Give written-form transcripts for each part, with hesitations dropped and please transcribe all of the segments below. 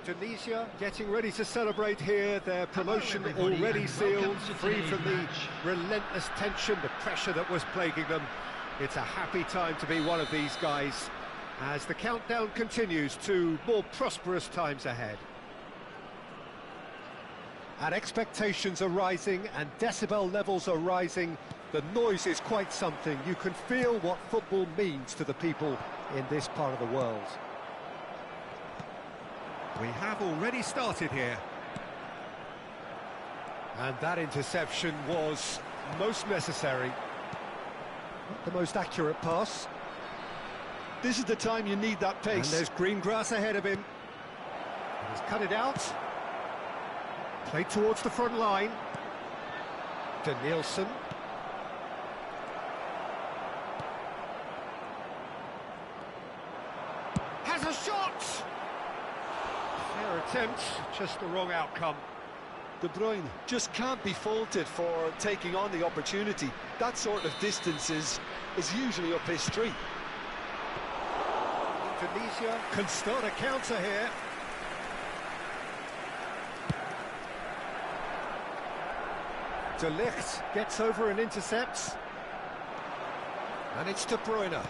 Indonesia getting ready to celebrate here, their promotion already sealed, free from the relentless tension, the pressure that was plaguing them. It's a happy time to be one of these guys as the countdown continues to more prosperous times ahead. And expectations are rising and decibel levels are rising. The noise is quite something. You can feel what football means to the people in this part of the world. We have already started here. And that interception was most necessary. Not the most accurate pass. This is the time you need that pace. And there's green grass ahead of him. And he's cut it out. Played towards the front line. Danielson. Has a shot! Fair attempt, just the wrong outcome. De Bruyne just can't be faulted for taking on the opportunity. That sort of distance is usually up his street. Indonesia can start a counter here. De Ligt gets over and intercepts. And it's De Bruyne.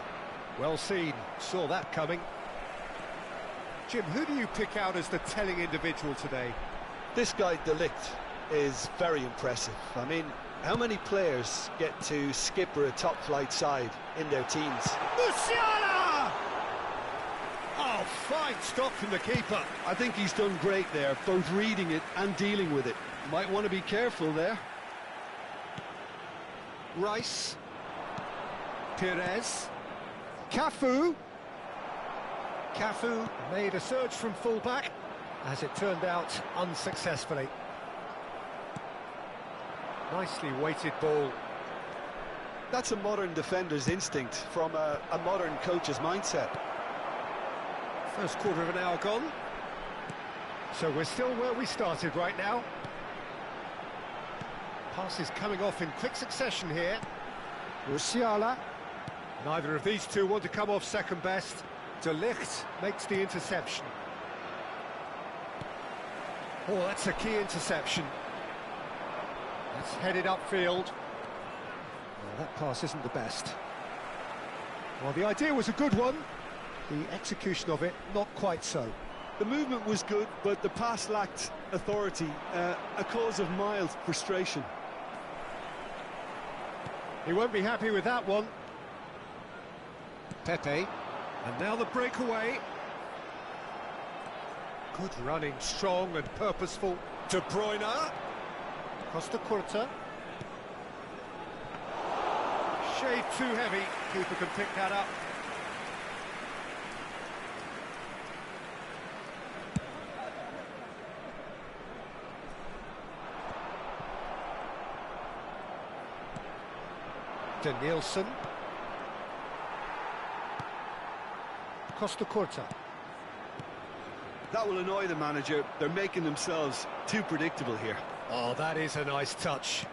Well seen, saw that coming. Jim, who do you pick out as the telling individual today? This guy, De Ligt, is very impressive. I mean, how many players get to skipper a top-flight side in their teens? Musiala! Oh, fine stop from the keeper. I think he's done great there, both reading it and dealing with it. Might want to be careful there. Rice. Perez. Cafu. Cafu made a surge from fullback, as it turned out unsuccessfully. Nicely weighted ball. That's a modern defender's instinct from a modern coach's mindset. First quarter of an hour gone. So we're still where we started right now. Passes coming off in quick succession here. Musiala. Neither of these two want to come off second best. De Ligt makes the interception. Oh, that's a key interception. That's headed upfield. Well, that pass isn't the best. Well, the idea was a good one. The execution of it, not quite so. The movement was good, but the pass lacked authority, a cause of mild frustration. He won't be happy with that one. Pepe. And now the breakaway. Good running, strong and purposeful. De Bruyne. Costa Curta. Shade too heavy. Keeper can pick that up. Danielson. Costa Curta. That will annoy the manager. They're making themselves too predictable here. Oh, that is a nice touch.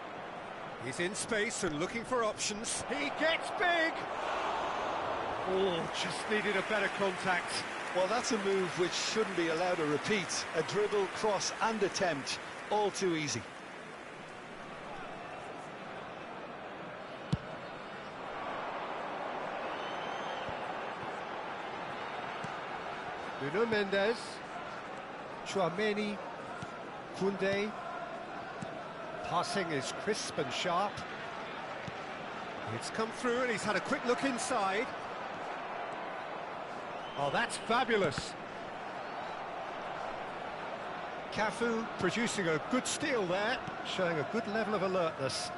He's in space and looking for options. He gets big! Oh, just needed a better contact. Well, that's a move which shouldn't be allowed to repeat. A dribble, cross and attempt, all too easy. Nuno Mendes, Chouameni, Koundé. Passing is crisp and sharp. It's come through and he's had a quick look inside. Oh, that's fabulous. Cafu producing a good steal there, showing a good level of alertness.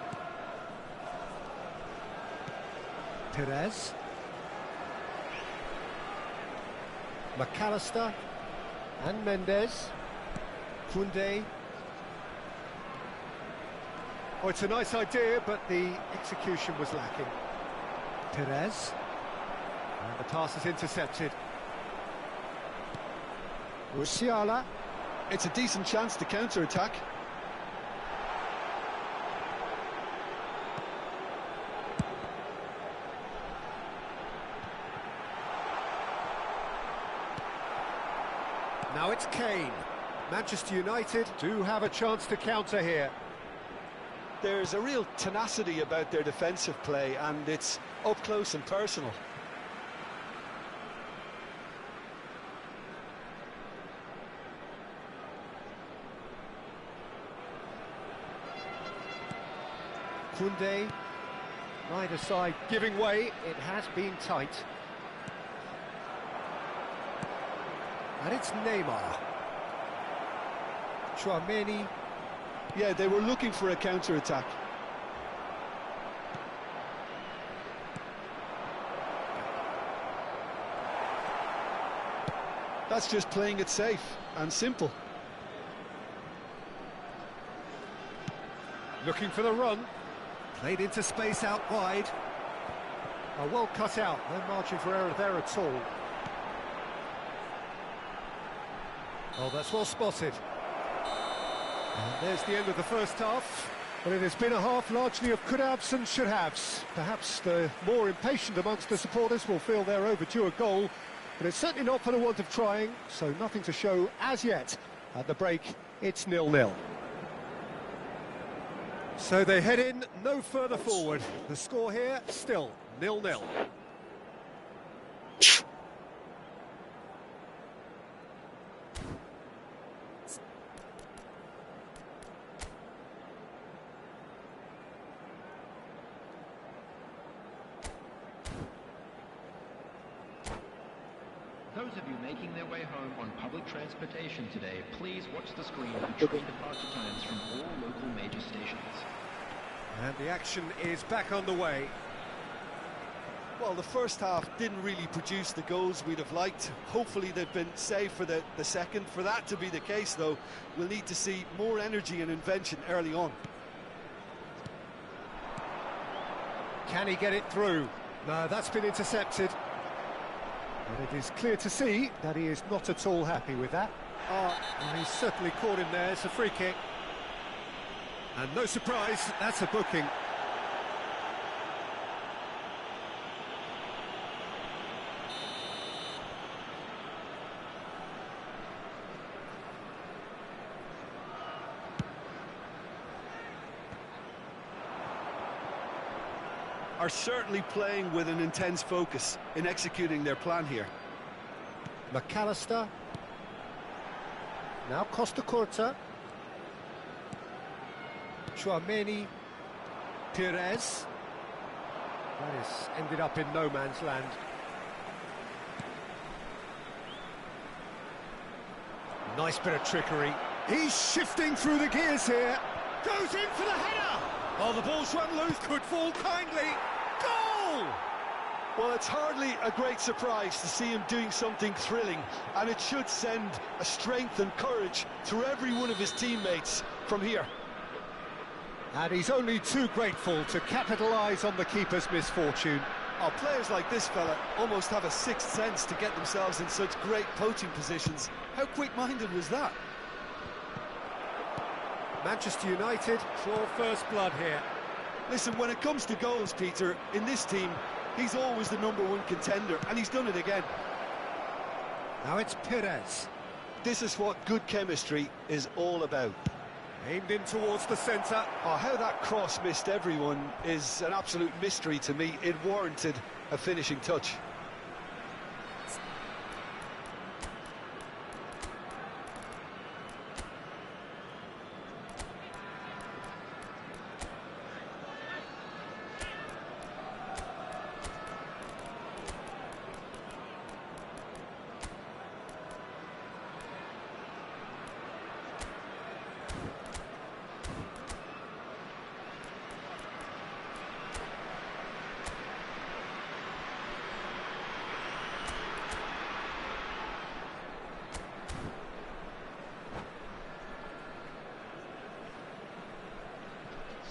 Perez. McAllister and Mendes. Koundé. Oh, it's a nice idea, but the execution was lacking. Perez. And the pass is intercepted. Musiala. It's a decent chance to counter-attack. Now it's Kane. Manchester United do have a chance to counter here. There's a real tenacity about their defensive play, and it's up close and personal. Koundé, right side giving way. It has been tight. And it's Neymar. Chouameni. Yeah, they were looking for a counter-attack. That's just playing it safe and simple. Looking for the run. Played into space out wide. Well cut out. No margin for error there at all. Oh, that's well spotted. And there's the end of the first half. Well, it has been a half largely of could-haves and should-haves. Perhaps the more impatient amongst the supporters will feel they're overdue a goal, but it's certainly not for the want of trying, so nothing to show as yet. At the break, it's 0-0. So they head in no further forward. The score here, still 0-0. Those of you making their way home on public transportation today, please watch the screen for train departure times from all local major stations. And the action is back on the way. Well, the first half didn't really produce the goals we'd have liked. Hopefully they've been saved for the second. For that to be the case, though, we'll need to see more energy and invention early on. Can he get it through? No, that's been intercepted. And it is clear to see that he is not at all happy with that. Oh, and he's certainly caught him there. It's a free kick. And no surprise, that's a booking. Are certainly playing with an intense focus in executing their plan here. McAllister. Now Costa Curta. Chouameni. Perez. That is ended up in no man's land. Nice bit of trickery. He's shifting through the gears here. Goes in for the header. Oh, the ball's run loose. Could fall kindly. Goal! Well, it's hardly a great surprise to see him doing something thrilling, and it should send a strength and courage through every one of his teammates from here. And he's only too grateful to capitalise on the keeper's misfortune. Oh, players like this fella almost have a sixth sense to get themselves in such great poaching positions. How quick-minded was that? Manchester United draw first blood here. Listen, when it comes to goals, Peter, in this team, he's always the #1 contender, and he's done it again. Now it's Perez. This is what good chemistry is all about. Aimed in towards the centre. Oh, how that cross missed everyone is an absolute mystery to me. It warranted a finishing touch.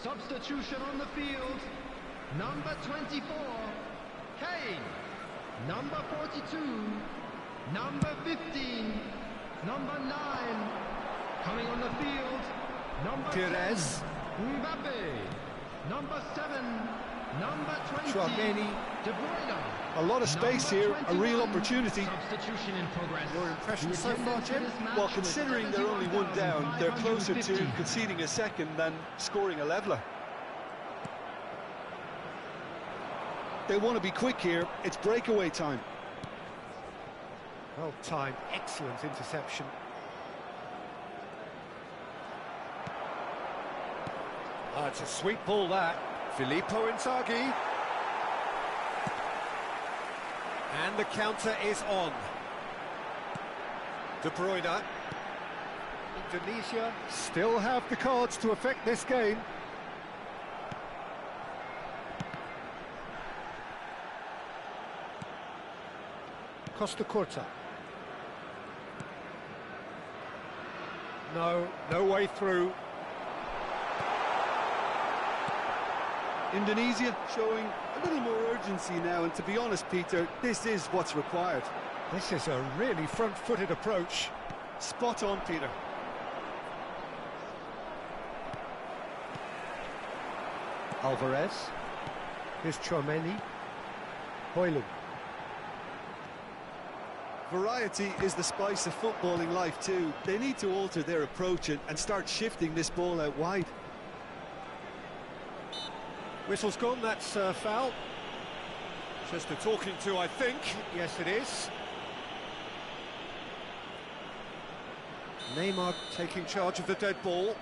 Substitution on the field, number 24, Kane. Number 42. Number 15. Number 9. Coming on the field. Number Perez. 10. Mbappe. Number 7. Number 20. Chouameni. De Bruyne. A lot of space here, a real opportunity. Substitution in progress. Your impression so far, Jim? Well, considering they're only one down, they're closer to conceding a second than scoring a leveller. They want to be quick here, it's breakaway time. Well timed, excellent interception. Oh, it's a sweet ball, that. Filippo Inzaghi. And the counter is on. De Bruyne. Indonesia still have the cards to affect this game. Costa Curta. No way through. Indonesia showing a little more urgency now, and to be honest, Peter, this is what's required. This is a really front-footed approach. Spot on, Peter. Alvarez. Here's Chouameni. Højlund. Variety is the spice of footballing life too. They need to alter their approach and start shifting this ball out wide. Whistle's gone, that's foul. Just a talking to, I think. Yes, it is. Neymar taking charge of the dead ball.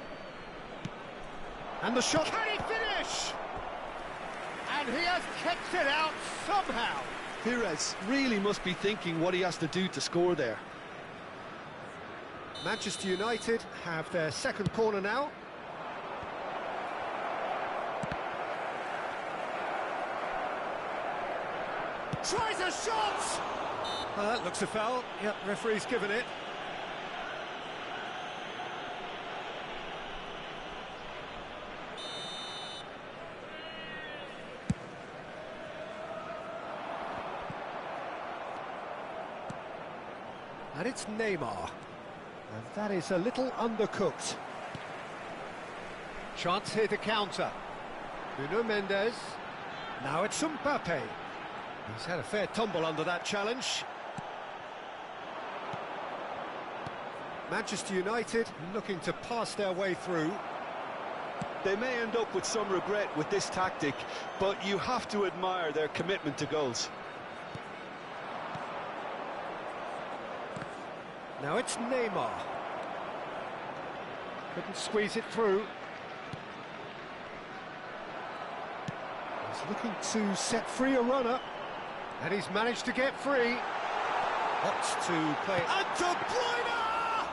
And the shot. Can he finish? And he has kicked it out somehow. Perez really must be thinking what he has to do to score there. Manchester United have their second corner now. Tries a shot! That looks a foul. Yep, referee's given it. And it's Neymar. And that is a little undercooked. Chance here to counter. Nuno Mendes. Now it's Mbappe. He's had a fair tumble under that challenge. Manchester United looking to pass their way through. They may end up with some regret with this tactic, but you have to admire their commitment to goals. Now it's Neymar. Couldn't squeeze it through. He's looking to set free a runner. And he's managed to get free. Opts to play. And De Bruyne!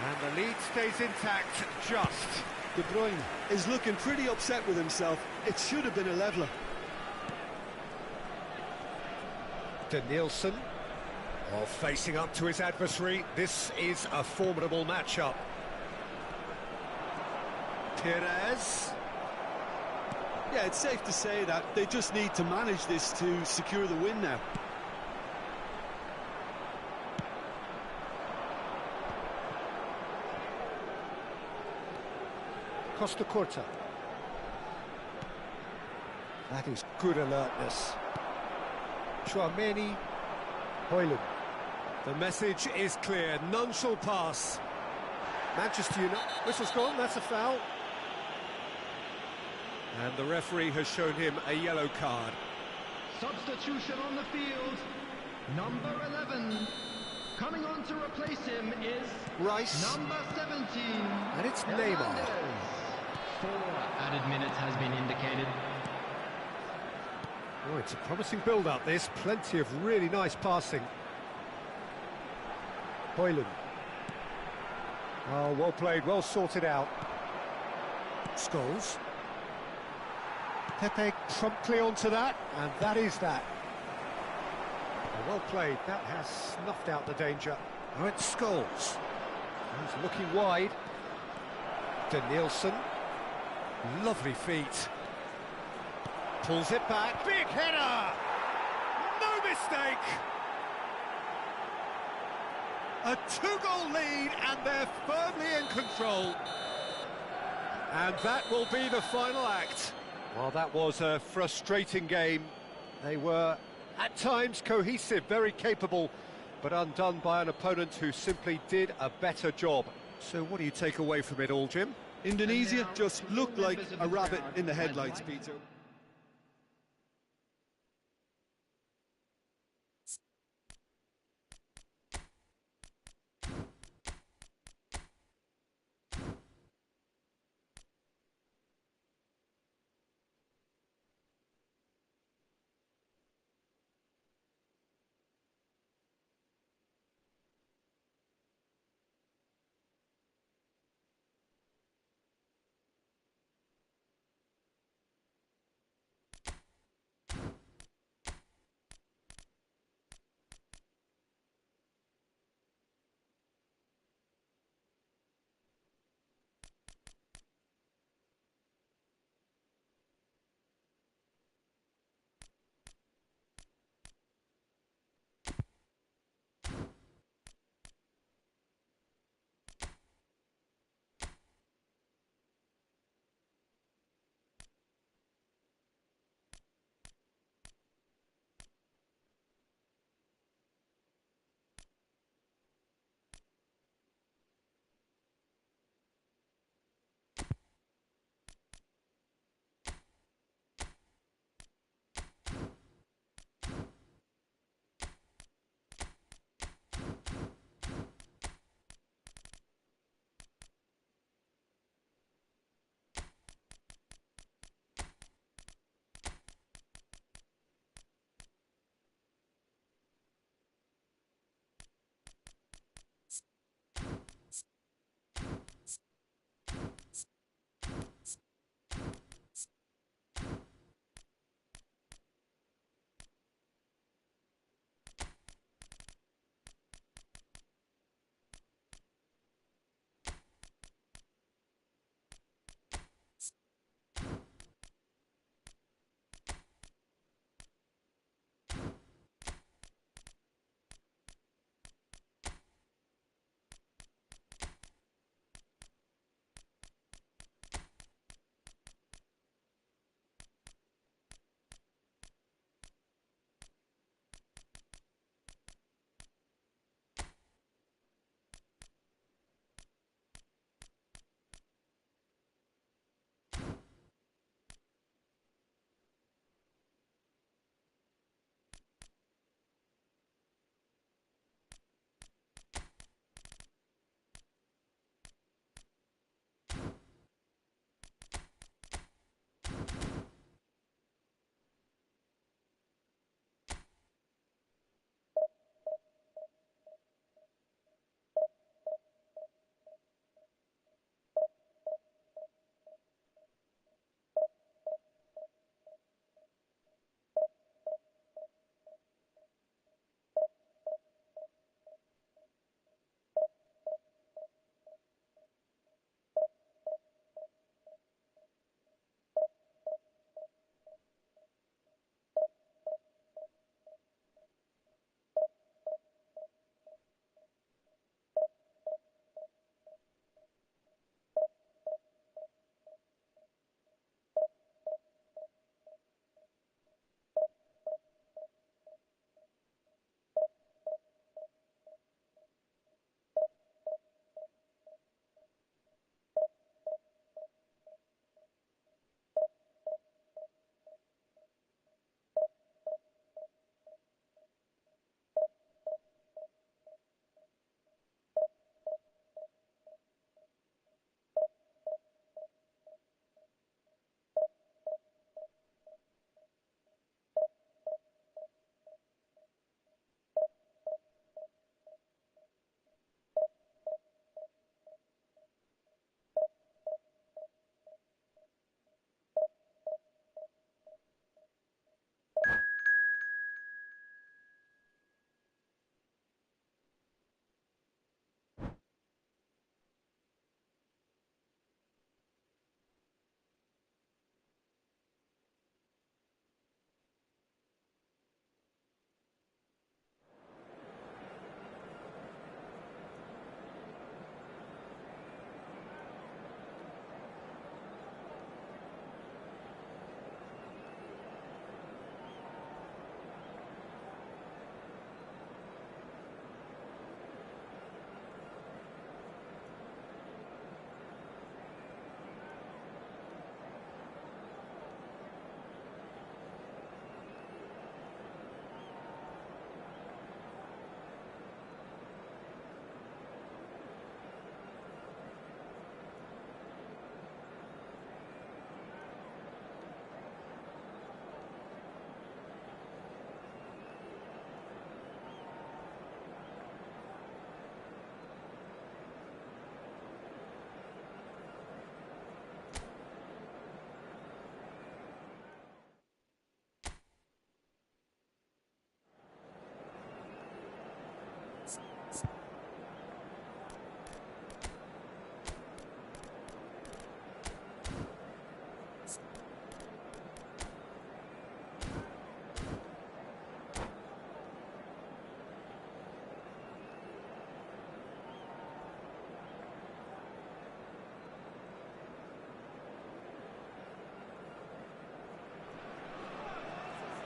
And the lead stays intact, just. De Bruyne is looking pretty upset with himself. It should have been a leveller. Danielson. Oh, facing up to his adversary. This is a formidable matchup. Perez. Yeah, it's safe to say that they just need to manage this to secure the win now. Costa Curta. That is good alertness. Chouameni. Højlund. The message is clear, none shall pass. Manchester United, whistle's gone, that's a foul. And the referee has shown him a yellow card. Substitution on the field. Number 11. Coming on to replace him is Rice. Number 17. And it's Neymar. 4 added minutes has been indicated. Oh, it's a promising build-up, this. Plenty of really nice passing. Højlund. Oh, well played, well sorted out. Scholes. Pepe promptly onto that, and that is that. Oh, well played, that has snuffed out the danger. Oh, it's Scholes. He's looking wide. Danielson. Lovely feet. Pulls it back, big header! No mistake! A two-goal lead, and they're firmly in control. And that will be the final act. Well, that was a frustrating game. They were, at times, cohesive, very capable, but undone by an opponent who simply did a better job. So what do you take away from it all, Jim? Indonesia just looked like a rabbit in the headlights, Peter.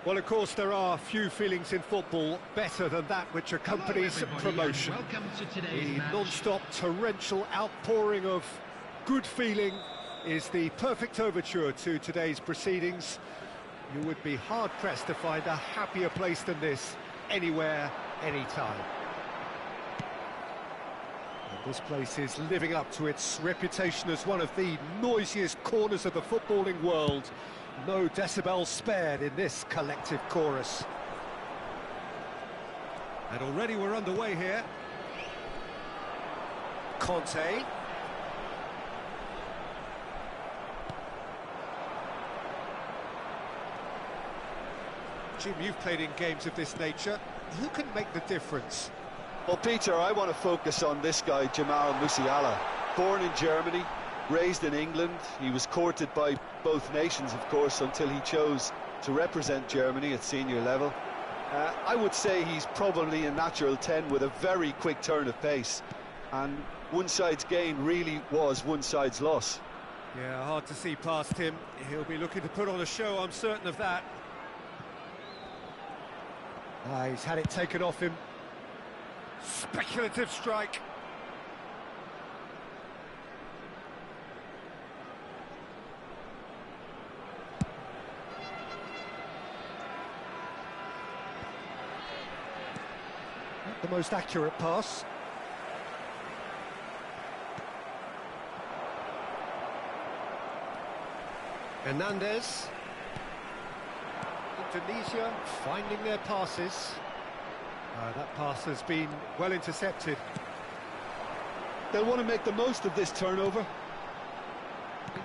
Well, of course, there are few feelings in football better than that which accompanies promotion. Welcome to today's The match. non-stop torrential outpouring of good feeling is the perfect overture to today's proceedings. You would be hard-pressed to find a happier place than this, anywhere, anytime. And this place is living up to its reputation as one of the noisiest corners of the footballing world. No decibels spared in this collective chorus. And already we're underway here. Conte. Jim, you've played in games of this nature. Who can make the difference? Well, Peter, I want to focus on this guy, Jamal Musiala. Born in Germany, raised in England. He was courted by both nations, of course, until he chose to represent Germany at senior level. I would say he's probably a natural 10 with a very quick turn of pace. And one side's gain really was one side's loss. Yeah, hard to see past him. He'll be looking to put on a show, I'm certain of that. He's had it taken off him. Speculative strike. Not the most accurate pass. Hernandez. Indonesia finding their passes. That pass has been well intercepted. They'll want to make the most of this turnover.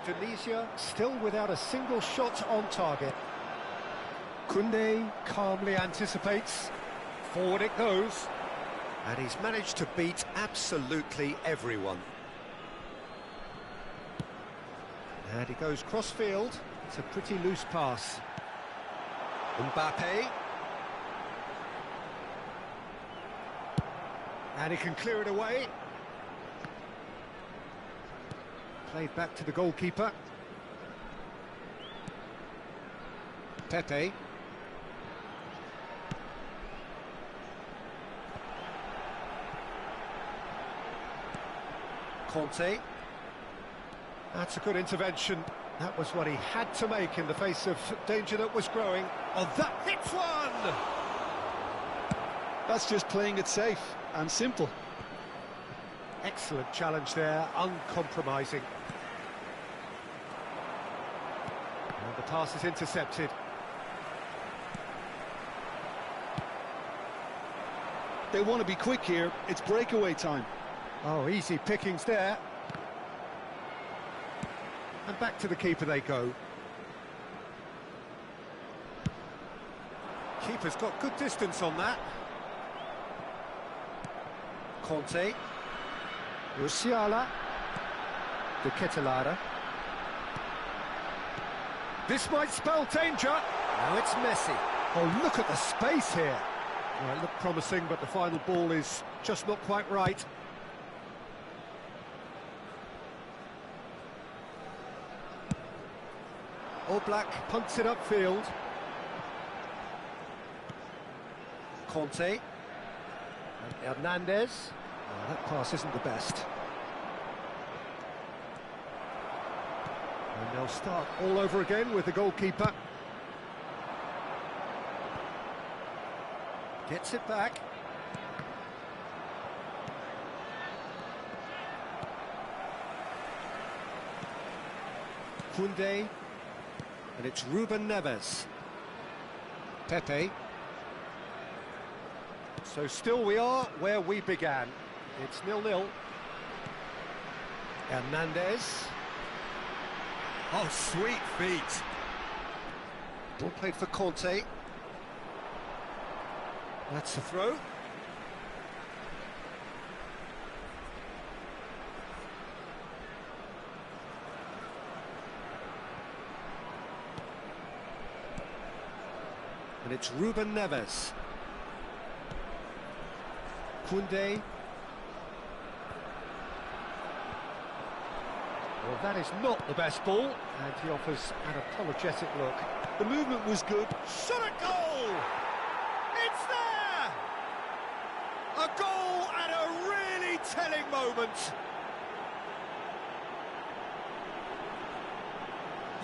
Indonesia still without a single shot on target. Koundé calmly anticipates. Forward it goes. And he's managed to beat absolutely everyone. And he goes cross-field. It's a pretty loose pass. Mbappe. And he can clear it away. Played back to the goalkeeper. Pepe. Conte. That's a good intervention. That was what he had to make in the face of danger that was growing. Oh, that hits one! That's just playing it safe and simple. Excellent challenge there, uncompromising. And the pass is intercepted. They want to be quick here. It's breakaway time. Oh, easy pickings there. And back to the keeper they go. Keeper's got good distance on that. Conte. Musiala. De Ketelaere. This might spell danger. Now it's Messi. Oh, look at the space here. Well, it looked promising, but the final ball is just not quite right. All Black punts it upfield. Conte. And Hernandez. Oh, that pass isn't the best. And they'll start all over again with the goalkeeper. Gets it back. Koundé. And it's Ruben Neves. Pepe. So still we are where we began. It's 0-0. Hernandez. Oh, sweet feet. Ball played for Conte. That's a throw. And it's Ruben Neves. Koundé. Well, that is not the best ball, and he offers an apologetic look. The movement was good. Shot a goal! It's there! A goal at a really telling moment.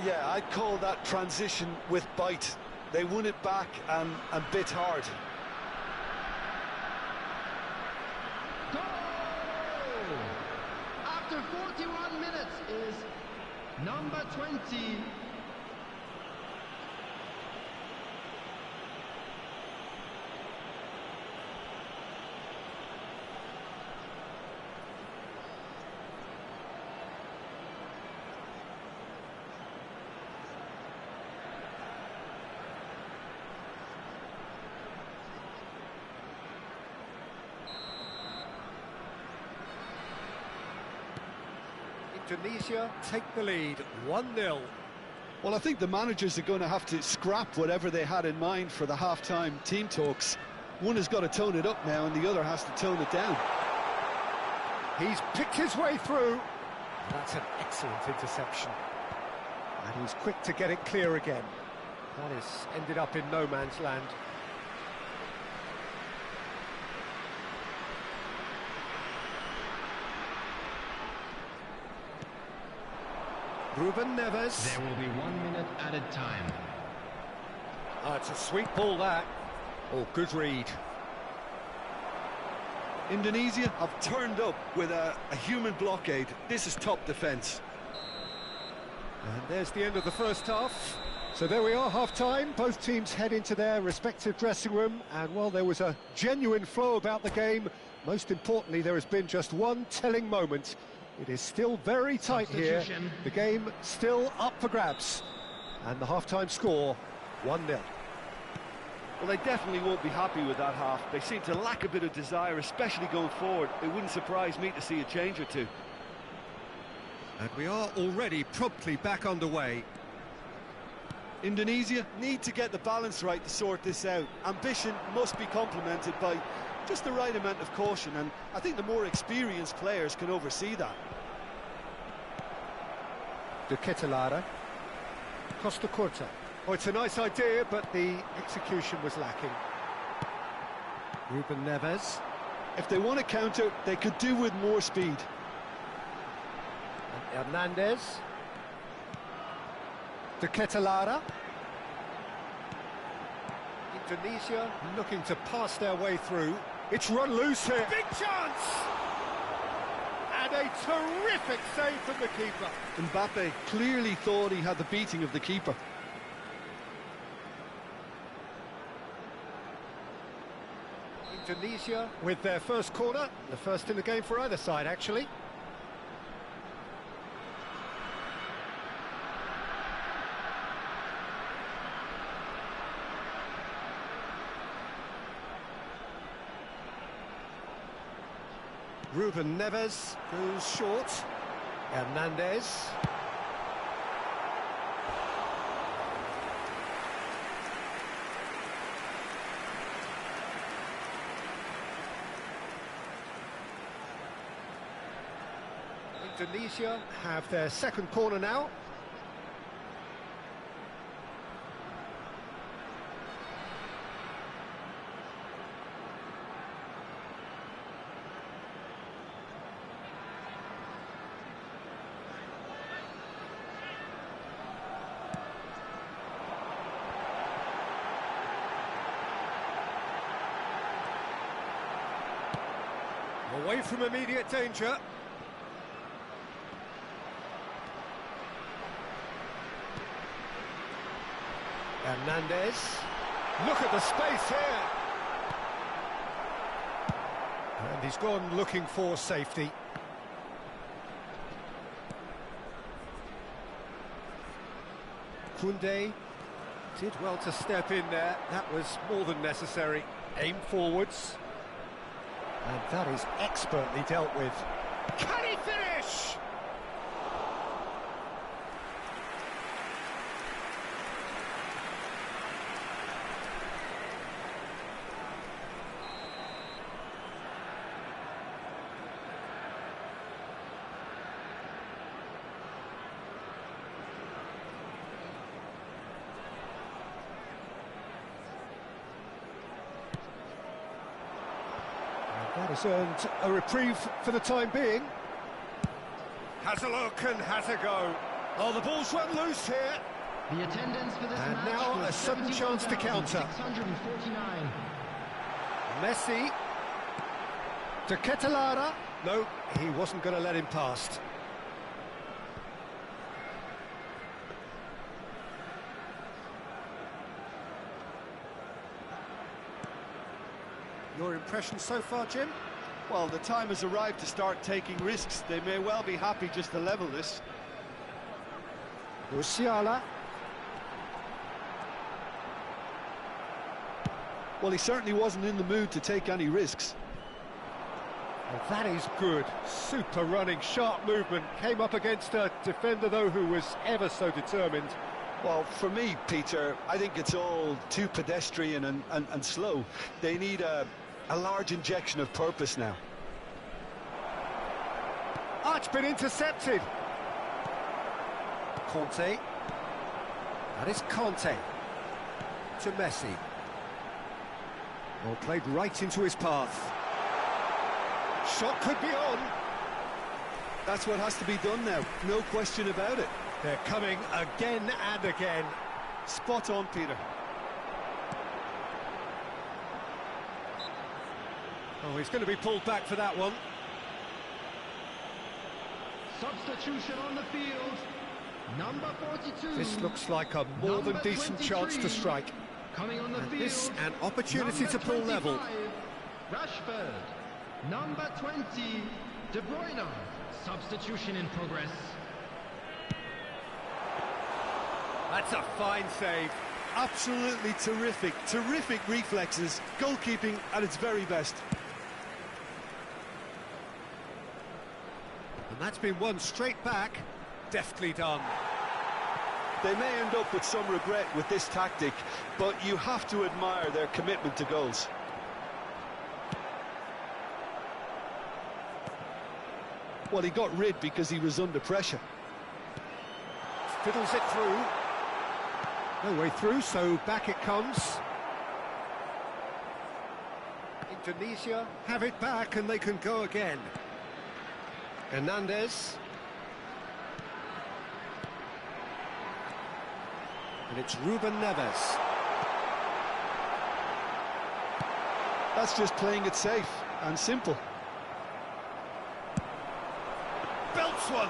Yeah, I'd call that transition with bite. They won it back and bit hard. Goal! After 41 minutes is number 20. Tunisia take the lead, 1-0. Well, I think the managers are going to have to scrap whatever they had in mind for the half-time team talks. One has got to tone it up now and the other has to tone it down. He's picked his way through. That's an excellent interception. And he's quick to get it clear again. That has ended up in no man's land. Ruben Neves. There will be 1 minute added time. Oh, it's a sweet ball, that. Oh, good read. Indonesia have turned up with a human blockade. This is top defence. And there's the end of the first half. So there we are, half-time. Both teams head into their respective dressing room. And while there was a genuine flow about the game, most importantly, there has been just one telling moment. It is still very tight here. The game still up for grabs. And the half-time score, 1-0. Well, they definitely won't be happy with that half. They seem to lack a bit of desire, especially going forward. It wouldn't surprise me to see a change or two. And we are already promptly back underway. Indonesia need to get the balance right to sort this out. Ambition must be complemented by just the right amount of caution, and I think the more experienced players can oversee that. De Ketelara. Costa Curta. Oh, it's a nice idea, but the execution was lacking. Ruben Neves. If they want to counter, they could do with more speed. And Hernandez. De Ketelara. Indonesia looking to pass their way through. It's run loose here. Big chance! And a terrific save from the keeper. Mbappe clearly thought he had the beating of the keeper. Indonesia with their first corner, the first in the game for either side, actually. Ruben Neves goes short. Hernandez. Indonesia have their second corner now. Away from immediate danger. Hernandez. Look at the space here. And he's gone looking for safety. Koundé did well to step in there. That was more than necessary. Aim forwards. And that is expertly dealt with. Can he finish? That has earned a reprieve for the time being. Has a look and has a go. Oh, the ball's run loose here. The attendance for this And match now was a sudden chance to counter. 649. Messi. To Ketelara. No, he wasn't going to let him past. Your impression so far, Jim? Well, the time has arrived to start taking risks. They may well be happy just to level this. Musiala. Well, he certainly wasn't in the mood to take any risks. And that is good. Super running, sharp movement. Came up against a defender, though, who was ever so determined. Well, for me, Peter, I think it's all too pedestrian and slow. They need a large injection of purpose now. Arch been intercepted. Conte. That is Conte. To Messi. Well, played right into his path. Shot could be on. That's what has to be done now, no question about it. They're coming again and again. Spot on, Peter. Oh, he's going to be pulled back for that one. Substitution on the field. Number 42. This looks like a more than decent chance to strike. Coming on the And field. this an opportunity Number to pull 25, level. Rashford. Number 20, De Bruyne. Substitution in progress. That's a fine save. Absolutely terrific, terrific reflexes. Goalkeeping at its very best. And that's been won straight back. Deftly done. They may end up with some regret with this tactic, but you have to admire their commitment to goals. Well, he got rid because he was under pressure. Fiddles it through. No way through, so back it comes. Indonesia have it back and they can go again. Hernandez. And it's Ruben Neves. That's just playing it safe and simple. Belts one.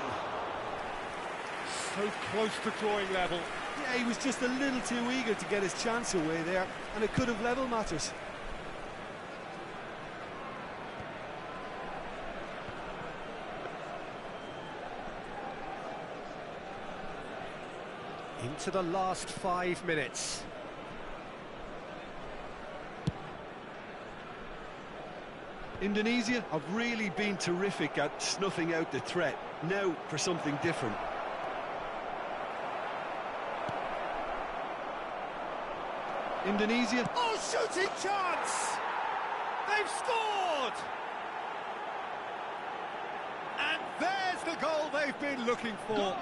So close to drawing level. Yeah, he was just a little too eager to get his chance away there, and it could have level matters. Into the last 5 minutes. Indonesia have really been terrific at snuffing out the threat. Now for something different. Indonesia. Oh, shooting chance! They've scored! And there's the goal they've been looking for.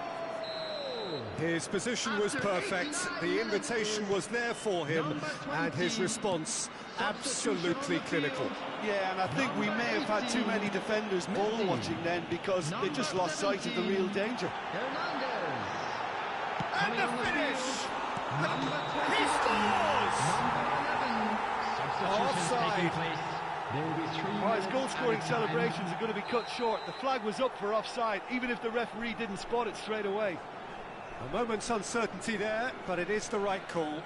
His position was perfect, the invitation was there for him, and his response absolutely clinical. Yeah, and I think we may have had too many defenders ball watching then because they just lost sight of the real danger. And the finish! He scores! Offside. Well, his goal-scoring celebrations are going to be cut short. The flag was up for offside, even if the referee didn't spot it straight away. A moment's uncertainty there, but it is the right call.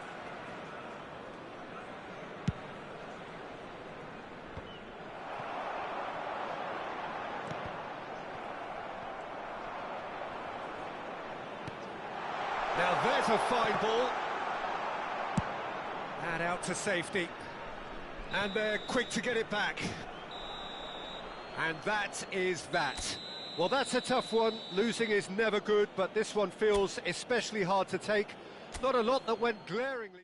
Now there's a fine ball. And out to safety. And they're quick to get it back. And that is that. Well, that's a tough one. Losing is never good, but this one feels especially hard to take. Not a lot that went glaringly.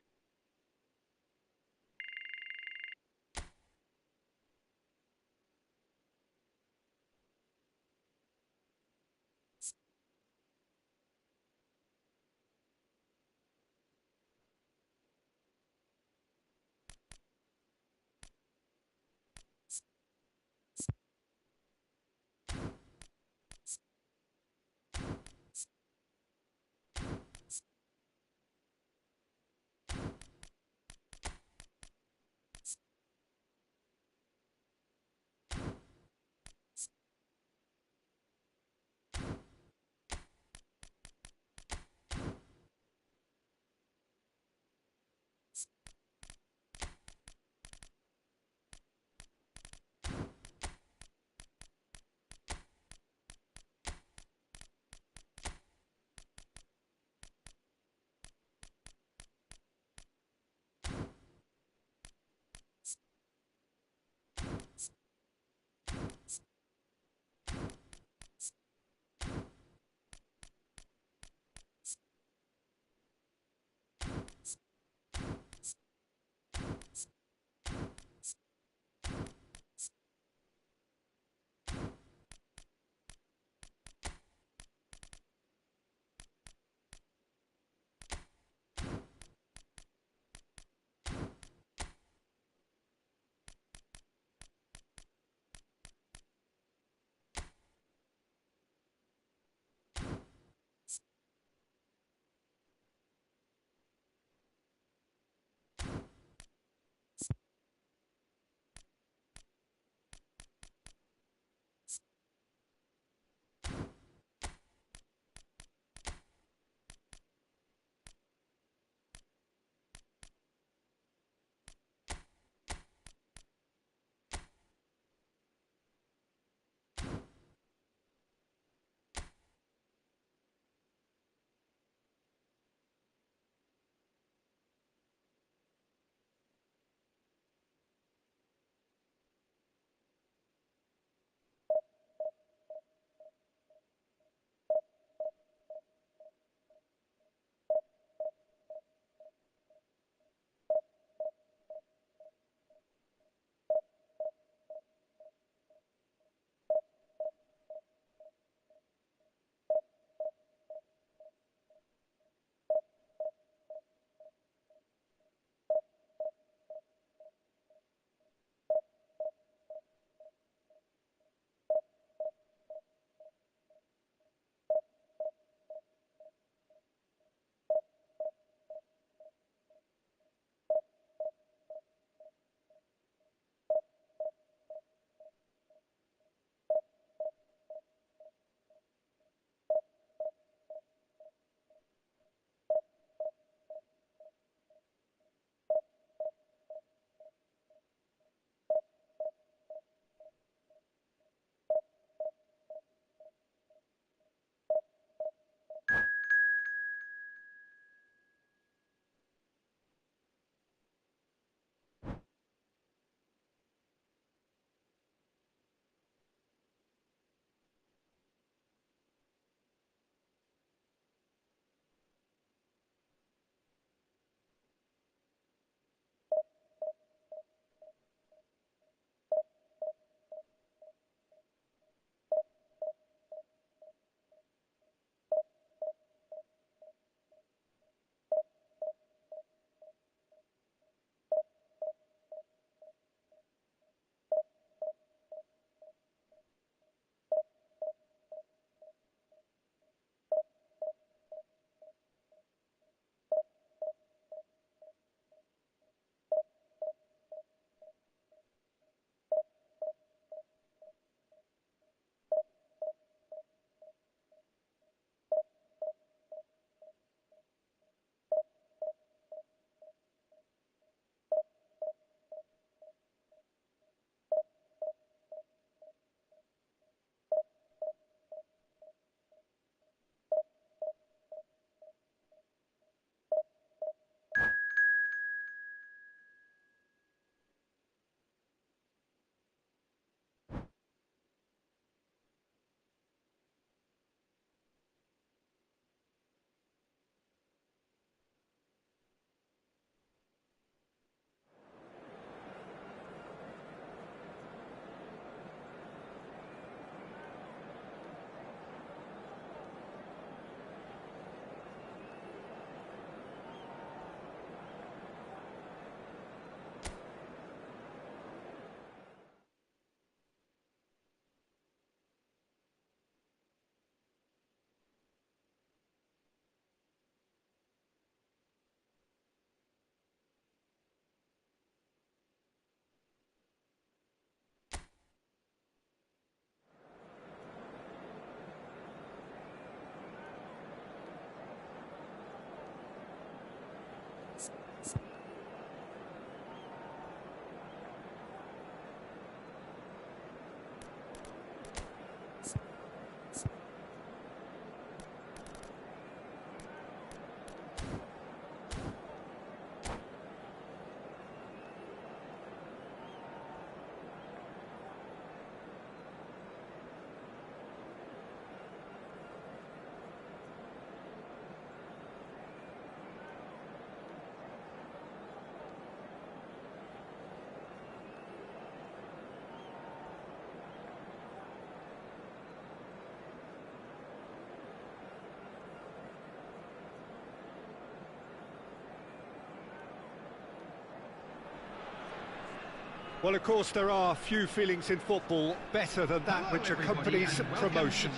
Well, of course, there are few feelings in football better than that which accompanies promotion.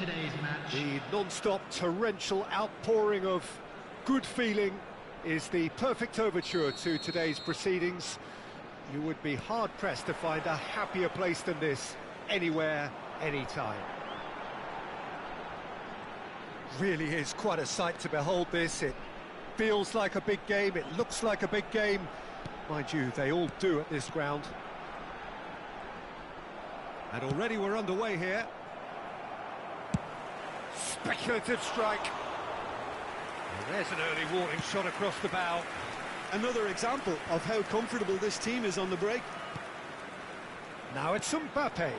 The non-stop torrential outpouring of good feeling is the perfect overture to today's proceedings. You would be hard-pressed to find a happier place than this, anywhere, anytime. Really is quite a sight to behold this. It feels like a big game, it looks like a big game. Mind you, they all do at this ground. And already we're underway here. Speculative strike. And there's an early warning shot across the bow. Another example of how comfortable this team is on the break. Now it's Mbappe.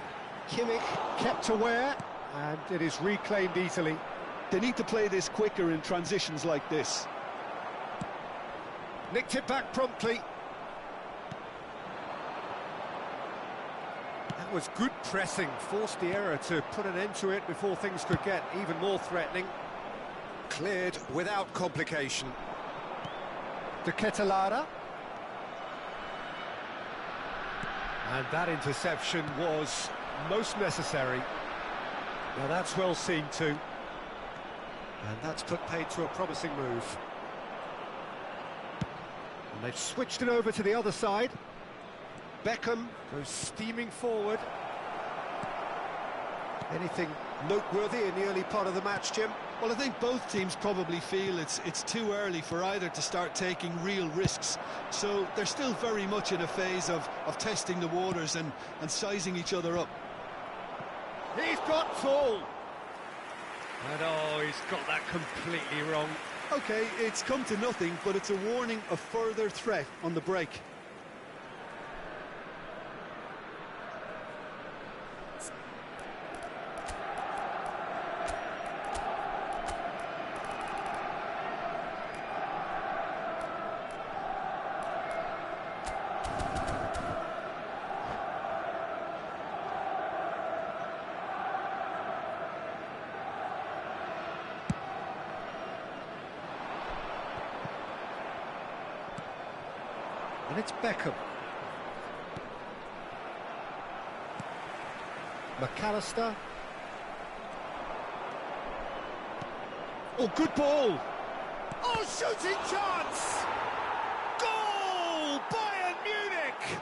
Kimmich kept aware, and it is reclaimed easily. They need to play this quicker in transitions like this. Nicked it back promptly. That was good pressing, forced the error to put an end to it before things could get even more threatening. Cleared without complication. De Ketelare. And that interception was most necessary. Now that's well seen too. And that's put paid to a promising move. And they've switched it over to the other side. Beckham goes steaming forward. Anything noteworthy in the early part of the match, Jim? Well, I think both teams probably feel it's too early for either to start taking real risks. So they're still very much in a phase of testing the waters and sizing each other up. He's got tall. And oh, he's got that completely wrong. OK, it's come to nothing, but it's a warning of further threat on the break. And it's Beckham. McAllister. Oh, good ball! Oh, shooting chance! Goal! Bayern Munich!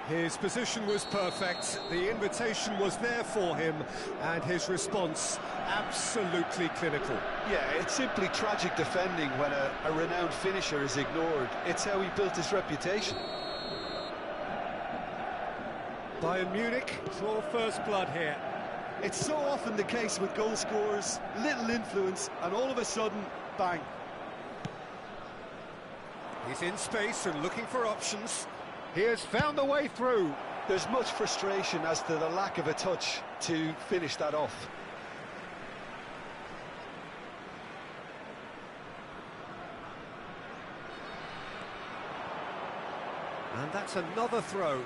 His position was perfect, the invitation was there for him, and his response absolutely clinical. Yeah, it's simply tragic defending when a renowned finisher is ignored. It's how he built his reputation. Bayern Munich draw first blood here. It's so often the case with goal scorers, little influence, and all of a sudden, bang. He's in space and looking for options. He has found a way through. There's much frustration as to the lack of a touch to finish that off. And that's another throw.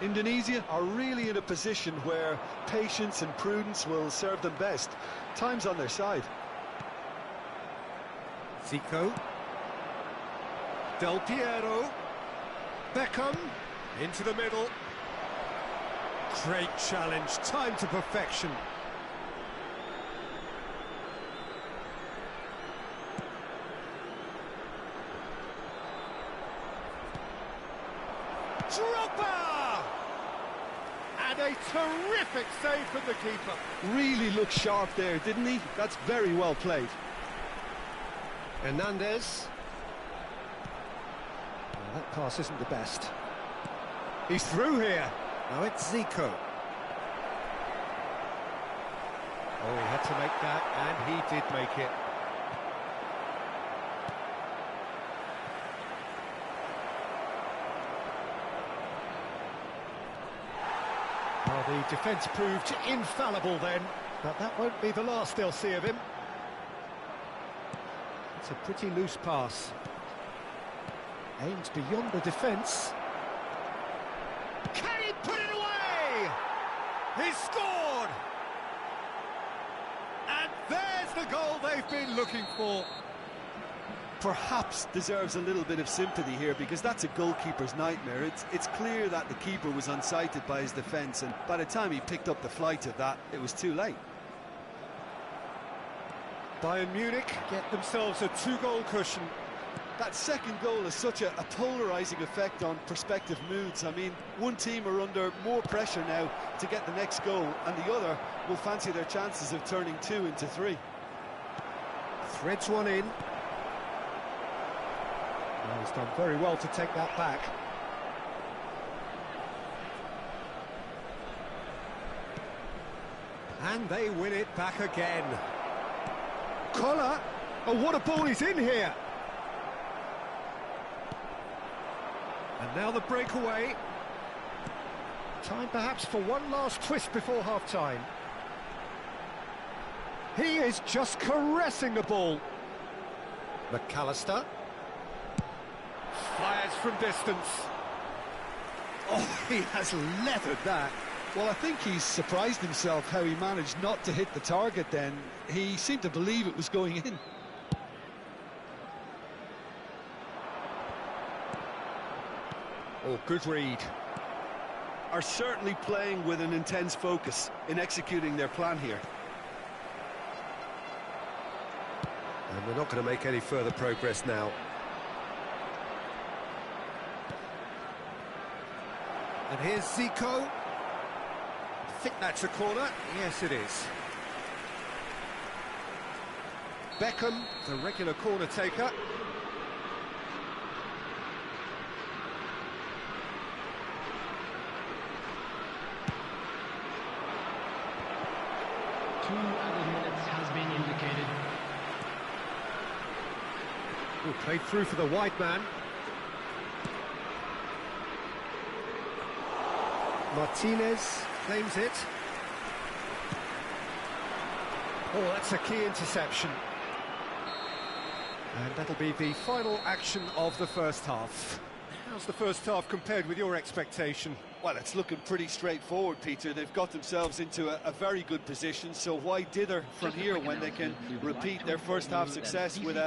Indonesia are really in a position where patience and prudence will serve them best. Time's on their side. Zico. Del Piero. Beckham. Into the middle. Great challenge. Time to perfection. Drogba! And a terrific save from the keeper. Really looked sharp there, didn't he? That's very well played. Hernandez. Well, that pass isn't the best. He's through here. Now it's Zico. Oh, he had to make that, and he did make it. Well, the defence proved infallible then, but that won't be the last they'll see of him. It's a pretty loose pass. Aimed beyond the defence. Can he put it away? He's scored! And there's the goal they've been looking for. Perhaps deserves a little bit of sympathy here, because that's a goalkeeper's nightmare. It's clear that the keeper was unsighted by his defence, and by the time he picked up the flight of that, it was too late. Bayern Munich get themselves a 2-goal cushion. That second goal has such a polarising effect on prospective moods. I mean, one team are under more pressure now to get the next goal, and the other will fancy their chances of turning 2 into 3. Threads one in. Well, he's done very well to take that back. And they win it back again. Collar! Oh, what a ball he's in here! And now the breakaway. Time perhaps for one last twist before half-time. He is just caressing the ball. McAllister. Fires from distance. Oh, he has leathered that. Well, I think he's surprised himself how he managed not to hit the target then. He seemed to believe it was going in. Oh, good read. Are certainly playing with an intense focus in executing their plan here. And we're not going to make any further progress now. And here's Zico. I think that's a corner. Yes, it is. Beckham, the regular corner taker. Two added minutes has been indicated. Oh, played through for the wide man. Martinez claims it. Oh, that's a key interception. And that'll be the final action of the first half. How's the first half compared with your expectation? Well, it's looking pretty straightforward, Peter. They've got themselves into a very good position, so why dither from here when they can repeat their first half success with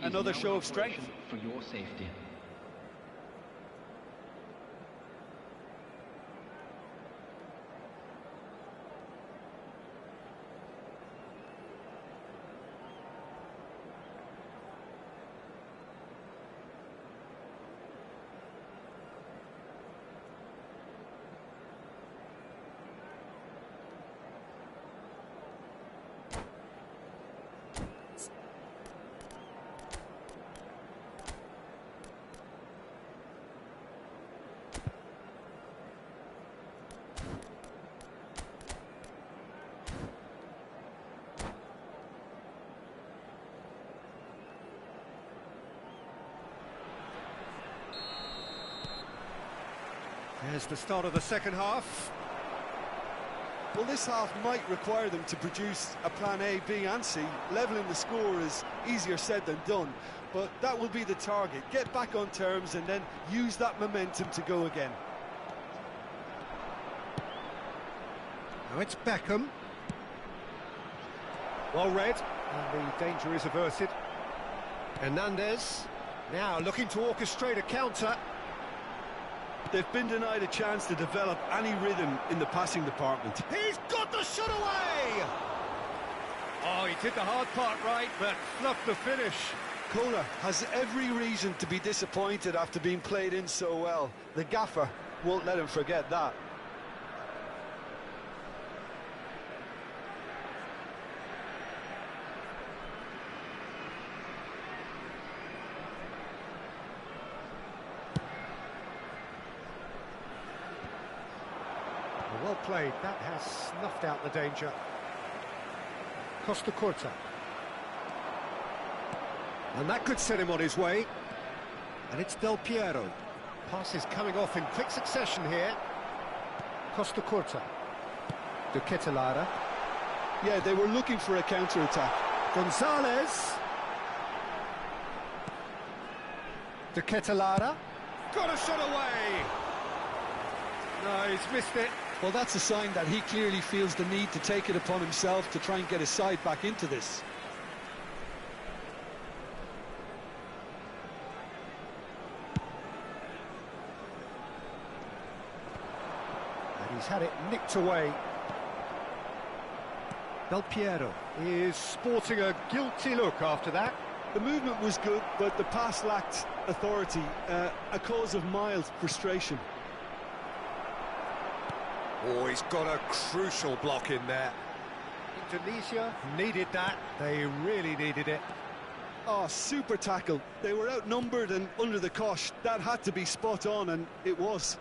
another show of strength? For your safety. There's the start of the second half. Well, this half might require them to produce a plan A, B and C. Levelling the score is easier said than done, but that will be the target. Get back on terms and then use that momentum to go again. Now it's Beckham. Well read, and the danger is averted. Hernandez, now looking to orchestrate a counter. They've been denied a chance to develop any rhythm in the passing department. He's got the shot away! Oh, he did the hard part right, but fluffed the finish. Kohler has every reason to be disappointed after being played in so well. The gaffer won't let him forget that. Well played, that has snuffed out the danger. Costa Curta. And that could set him on his way. And it's Del Piero. Passes coming off in quick succession here. Costa Curta. De Ketelaere. Yeah, they were looking for a counter-attack. Gonzalez. De Ketelaere. Got a shot away! No, he's missed it. Well, that's a sign that he clearly feels the need to take it upon himself to try and get his side back into this. He's had it nicked away. Del Piero is sporting a guilty look after that. The movement was good, but the pass lacked authority, a cause of mild frustration. Oh, he's got a crucial block in there. Indonesia needed that. They really needed it. Oh, super tackle. They were outnumbered and under the cosh. That had to be spot on, and it was.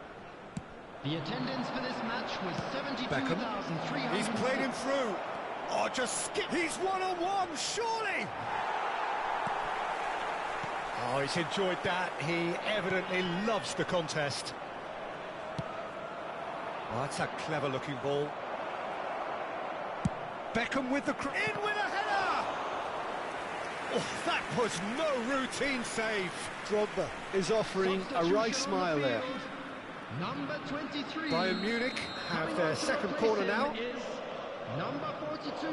The attendance for this match was 72,300. He's played him through. Oh, just skip. He's one-on-one, surely. Oh, he's enjoyed that. He evidently loves the contest. Oh, that's a clever-looking ball. Beckham with the... In with a header! Oh, that was no routine save. Drogba is offering a wry smile there. Number 23. Bayern Munich have their second corner now. Number 42.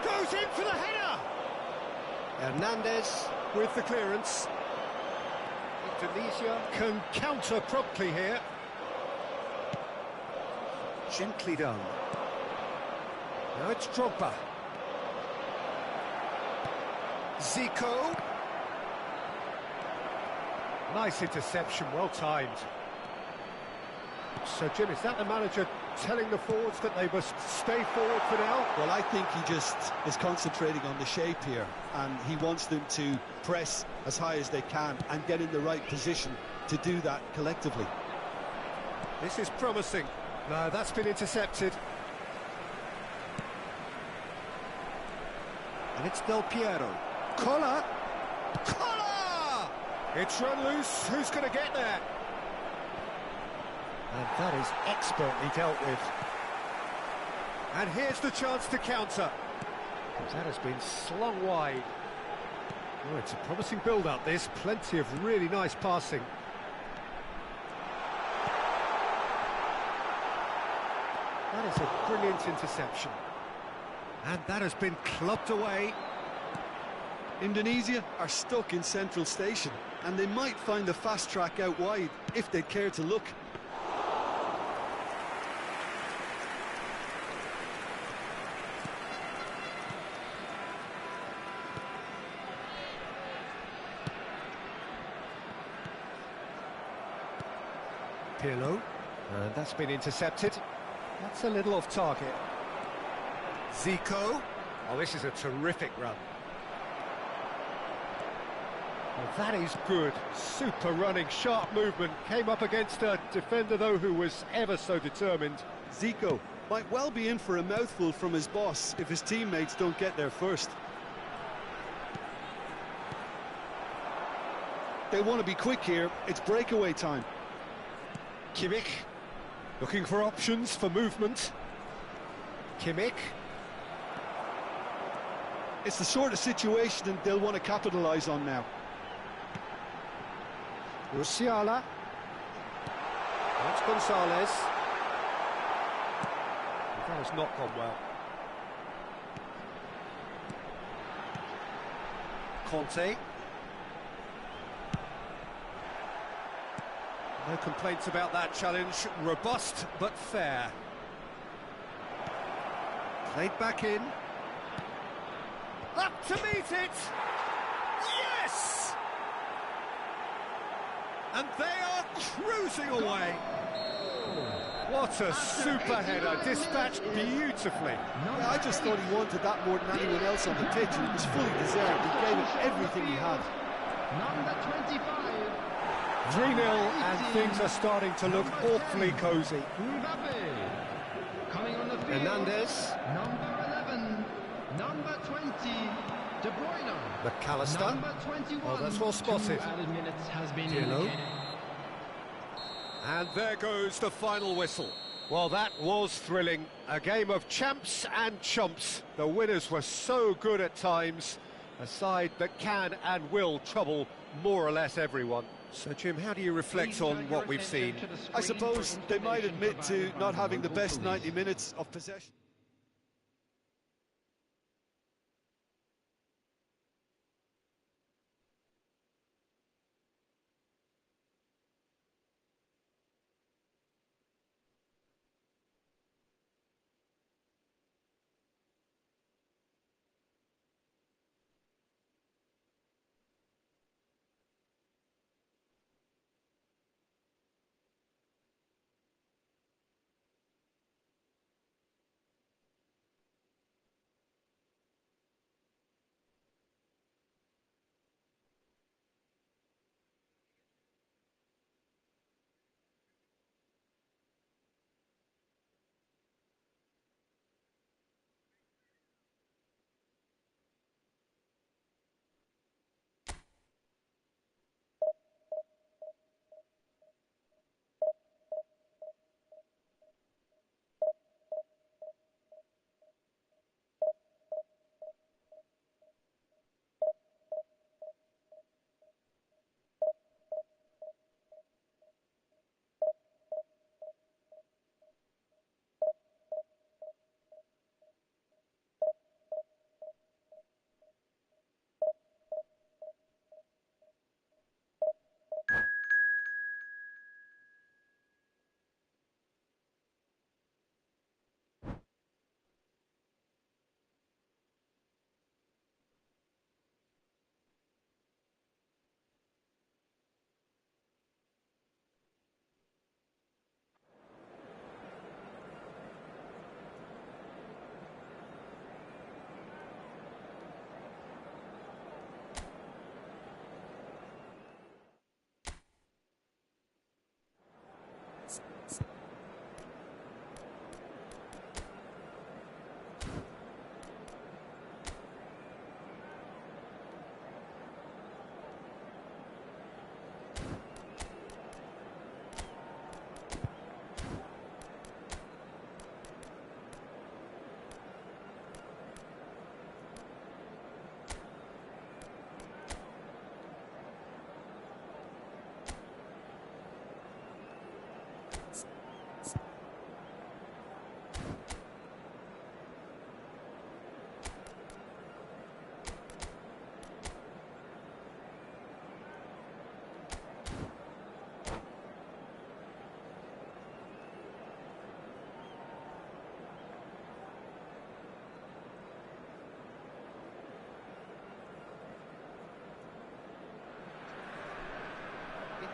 Goes in for the header! Hernandez with the clearance. Indonesia can counter promptly here. Gently done. Now it's Drogba. Zico. Nice interception, well timed. So, Jim, is that the manager telling the forwards that they must stay forward for now? Well, I think he just is concentrating on the shape here, and he wants them to press as high as they can and get in the right position to do that collectively. This is promising. No, that's been intercepted. And it's Del Piero. Collar! Collar! It's run loose. Who's going to get there? And that is expertly dealt with. And here's the chance to counter. That has been slung wide. Oh, it's a promising build-up, this. Plenty of really nice passing. That is a brilliant interception. And that has been clubbed away. Indonesia are stuck in central station, and they might find the fast track out wide if they'd care to look. Pirlo, and that's been intercepted. That's a little off target. Zico. Oh, this is a terrific run. Well, that is good. Super running, sharp movement. Came up against a defender, though, who was ever so determined. Zico might well be in for a mouthful from his boss if his teammates don't get there first. They want to be quick here. It's breakaway time. Kimmich, looking for options for movement. Kimmich. It's the sort of situation they'll want to capitalise on now. Musiala. That's Gonzalez. That has not gone well. Conte. No complaints about that challenge. Robust but fair. Played back in. Up to meet it! Yes! And they are cruising away. What a super header, dispatched beautifully. Yeah, I just thought he wanted that more than anyone else on the pitch, and it was fully deserved. He gave it everything he had. Number 25. 3-0, and things are starting to look awfully cosy. Mbappe. Coming on the field. Hernandez. Number 11. Number 20. De Bruyne. McAllister. Number 21. Oh, that's well spotted. 2 added minutes has been Pirlo. indicated. And there goes the final whistle. Well, that was thrilling. A game of champs and chumps. The winners were so good at times. A side that can and will trouble more or less everyone. So, Jim, how do you reflect on what we've seen? I suppose they might admit to not having the best 90 minutes of possession.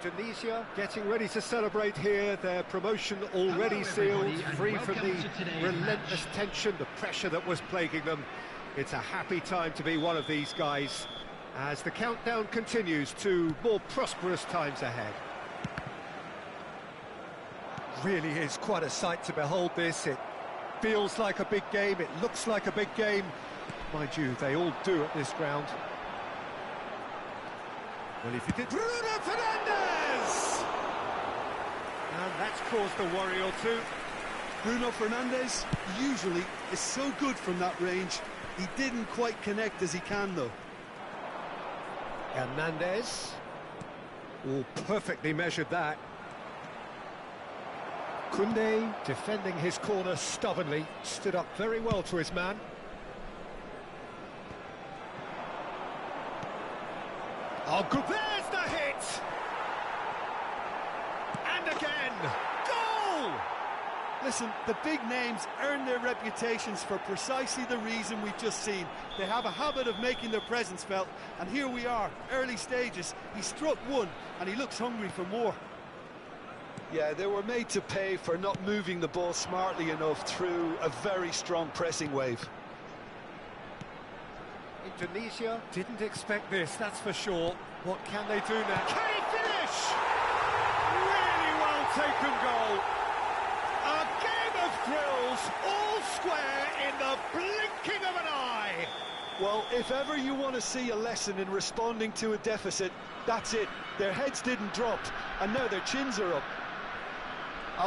Tunisia getting ready to celebrate here, their promotion already sealed, free from the relentless tension, the pressure that was plaguing them. It's a happy time to be one of these guys as the countdown continues to more prosperous times ahead. Really is quite a sight to behold this. It feels like a big game, it looks like a big game. Mind you, they all do at this ground. Well, if you did... Bruno Fernandes! And that's caused a worry or two. Bruno Fernandes usually is so good from that range. He didn't quite connect as he can, though. Hernandez. Oh, perfectly measured that. Koundé defending his corner stubbornly, stood up very well to his man. Oh, good. There's the hit! And again! Goal! Listen, the big names earn their reputations for precisely the reason we've just seen. They have a habit of making their presence felt, and here we are, early stages. He struck one, and he looks hungry for more. Yeah, they were made to pay for not moving the ball smartly enough through a very strong pressing wave. Indonesia didn't expect this, that's for sure. What can they do now? Can he finish? Really well taken goal. A game of thrills, all square in the blinking of an eye. Well, if ever you want to see a lesson in responding to a deficit, that's it. Their heads didn't drop, and now their chins are up.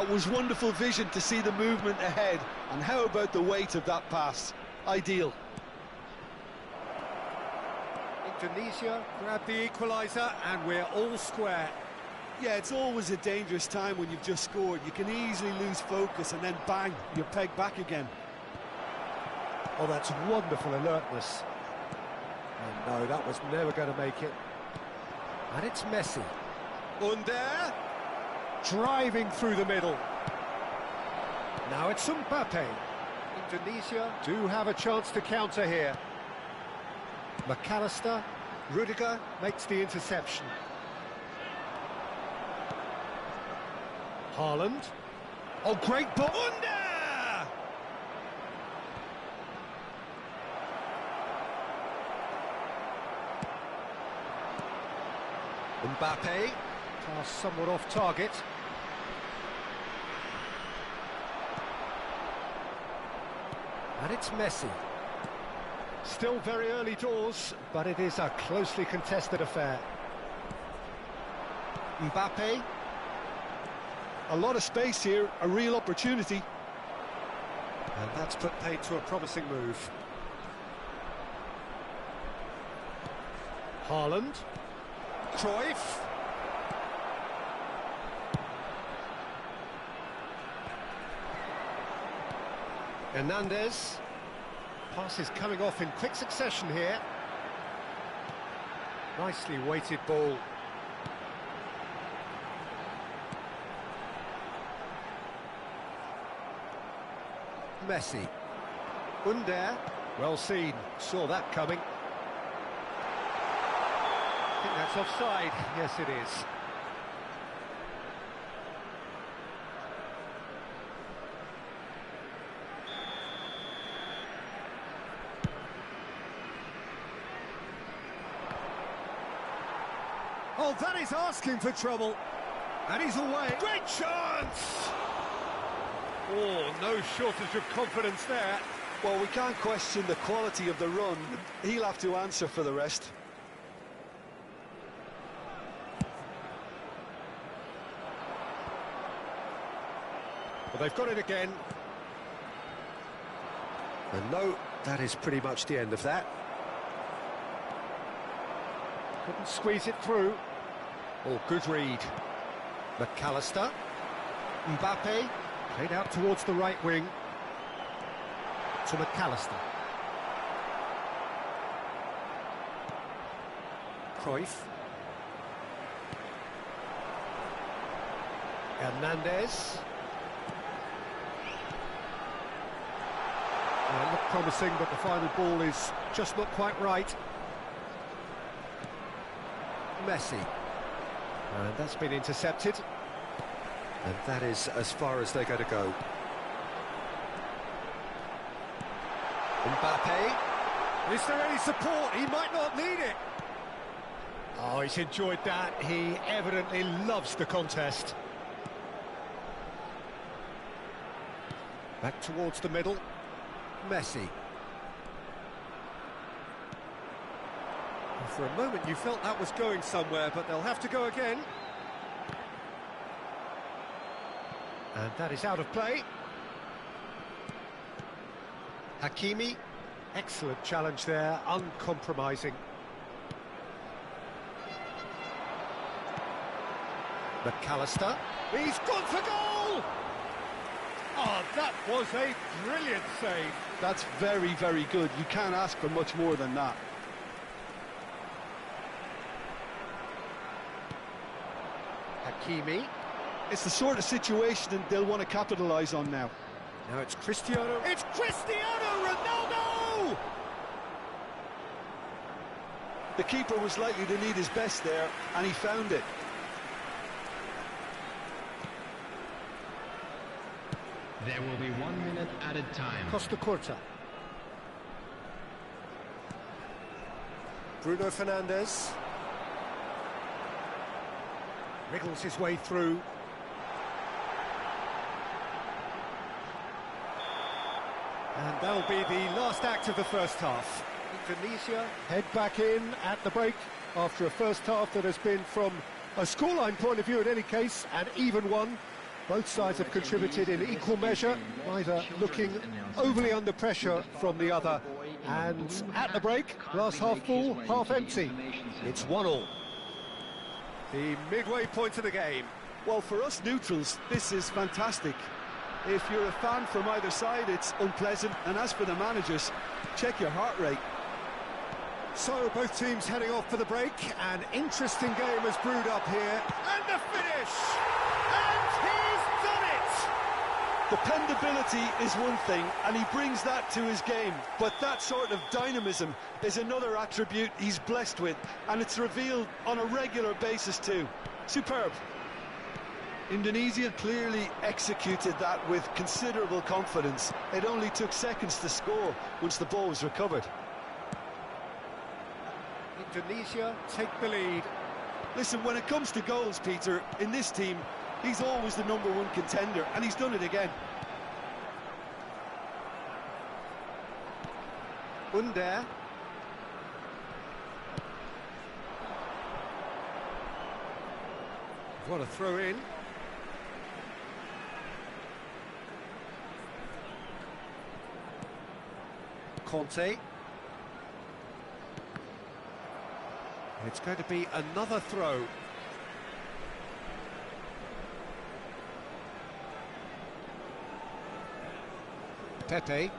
It was wonderful vision to see the movement ahead, and how about the weight of that pass? Ideal. Indonesia grab the equaliser, and we're all square. Yeah, it's always a dangerous time when you've just scored. You can easily lose focus, and then bang, you're pegged back again. Oh, that's wonderful alertness. Oh, no, that was never going to make it. And it's Messi. Under. Driving through the middle. Now it's Mbappe. Indonesia do have a chance to counter here. McAllister. Rudiger makes the interception. Haaland. Oh, great ball. Under! Mbappe. Pass somewhat off target. And it's Messi. Still very early doors, but it is a closely contested affair. Mbappe. A lot of space here, a real opportunity. And that's put paid to a promising move. Haaland. Cruyff. Hernandez. Pass is coming off in quick succession here. Nicely weighted ball. Messi. Under. Well seen. Saw that coming. I think that's offside. Yes, it is. Oh, that is asking for trouble. And he's away. Great chance! Oh, no shortage of confidence there. Well, we can't question the quality of the run. He'll have to answer for the rest. Well, they've got it again. And no, that is pretty much the end of that. Couldn't squeeze it through. Oh, good read. McAllister. Mbappe. Played out towards the right wing. To McAllister. Cruyff. Hernandez. Well, looked promising, but the final ball is just not quite right. Messi. And that's been intercepted. And that is as far as they're going to go. Mbappe. Is there any support? He might not need it. Oh, he's enjoyed that. He evidently loves the contest. Back towards the middle. Messi. For a moment you felt that was going somewhere, but they'll have to go again. And that is out of play. Hakimi. Excellent challenge there, uncompromising. McAllister. He's gone for goal! Oh, that was a brilliant save. That's very, very good. You can't ask for much more than that. Hakimi. It's the sort of situation they'll want to capitalise on now. Now it's Cristiano. It's Cristiano Ronaldo! The keeper was likely to need his best there, and he found it. There will be 1 minute added time. Costa Curta. Bruno Fernandes. Wriggles his way through. And that'll be the last act of the first half. Tunisia head back in at the break after a first half that has been, from a scoreline point of view in any case, an even one. Both sides have contributed in equal measure, neither looking overly under pressure from the other. And at the break, glass half full, half empty. It's 1-1. The midway point of the game. Well, for us neutrals, this is fantastic. If you're a fan from either side, it's unpleasant. And as for the managers, check your heart rate. So both teams heading off for the break. An interesting game has brewed up here. And the finish! And he's done it! Dependability is one thing, and he brings that to his game. But that sort of dynamism is another attribute he's blessed with, and it's revealed on a regular basis too. Superb. Indonesia clearly executed that with considerable confidence. It only took seconds to score once the ball was recovered. Indonesia take the lead. Listen, when it comes to goals, Peter, in this team, he's always the #1 contender, and he's done it again. Under. What a throw in. Conte. It's going to be another throw. Pepe.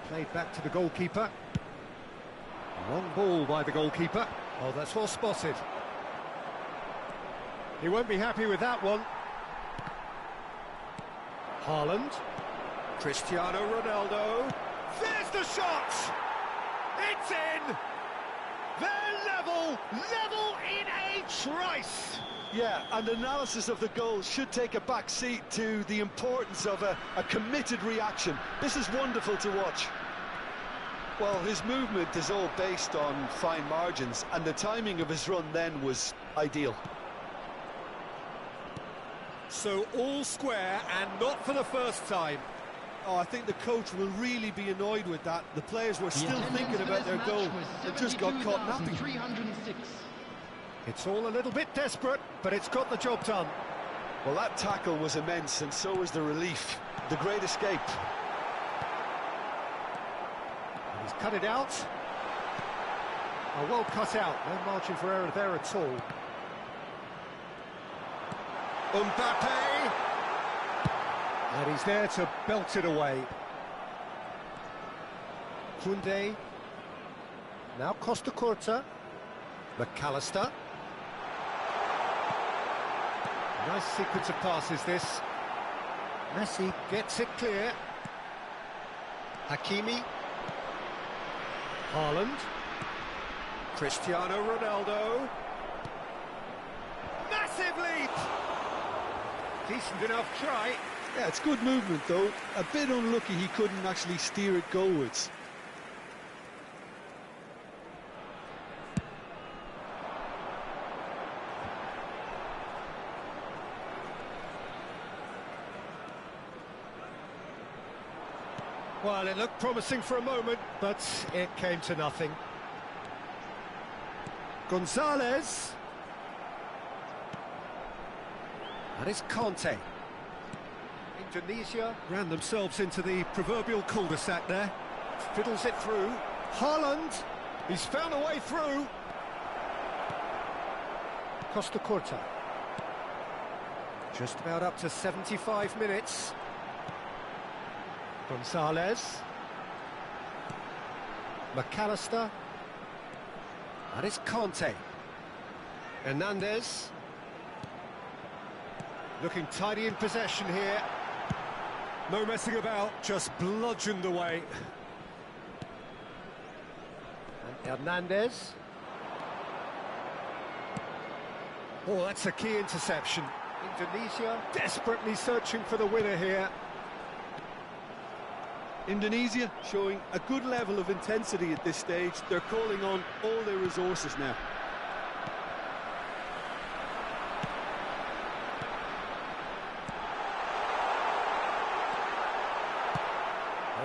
Played back to the goalkeeper. Wrong ball by the goalkeeper. Oh, that's well spotted. He won't be happy with that one. Haaland. Cristiano Ronaldo. There's the shot! It's in! They're level in a trice! Yeah, and analysis of the goal should take a back seat to the importance of a committed reaction. This is wonderful to watch. Well, his movement is all based on fine margins, and the timing of his run then was ideal. So all square, and not for the first time. Oh, I think the coach will really be annoyed with that. The players were still thinking about their goal. They just got caught napping. It's all a little bit desperate, but it's got the job done. Well, that tackle was immense, and so was the relief. The great escape. And he's cut it out. Oh, well cut out. No margin for error there at all. Mbappe! And he's there to belt it away. Koundé. Now Costa Curta. McAllister. Nice sequence of passes, this. Messi gets it clear. Hakimi. Haaland. Cristiano Ronaldo. Decent enough try. Yeah, it's good movement though. A bit unlucky he couldn't actually steer it goalwards. Well, it looked promising for a moment, but it came to nothing. Gonzalez. And it's Conte. Indonesia ran themselves into the proverbial cul-de-sac there. Fiddles it through. Haaland. He's found a way through. Costa Curta. Just about up to 75 minutes. Gonzalez. McAllister. And it's Conte. Hernandez. Looking tidy in possession here. No messing about, just bludgeoned away. And Hernandez. Oh, that's a key interception. Indonesia desperately searching for the winner here. Indonesia showing a good level of intensity at this stage. They're calling on all their resources now.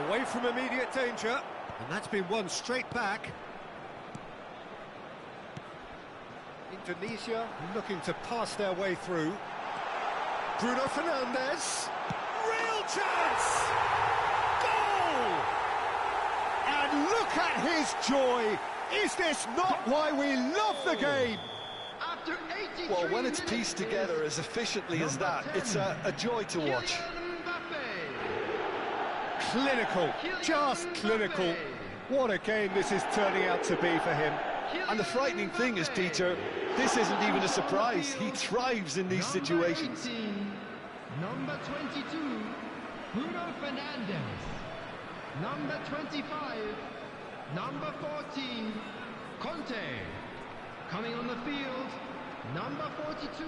Away from immediate danger, and that's been won straight back. Indonesia looking to pass their way through. Bruno Fernandes. Real chance! Goal! And look at his joy! Is this not why we love the game? After 83 Well, when it's minutes, pieced together as efficiently as that, it's a joy to watch. Clinical, just clinical. What a game this is turning out to be for him. And the frightening thing is, Peter, this isn't even a surprise. He thrives in these situations. Number 22, Bruno Fernandes. Number 25, number 14, Conte. Coming on the field, number 42.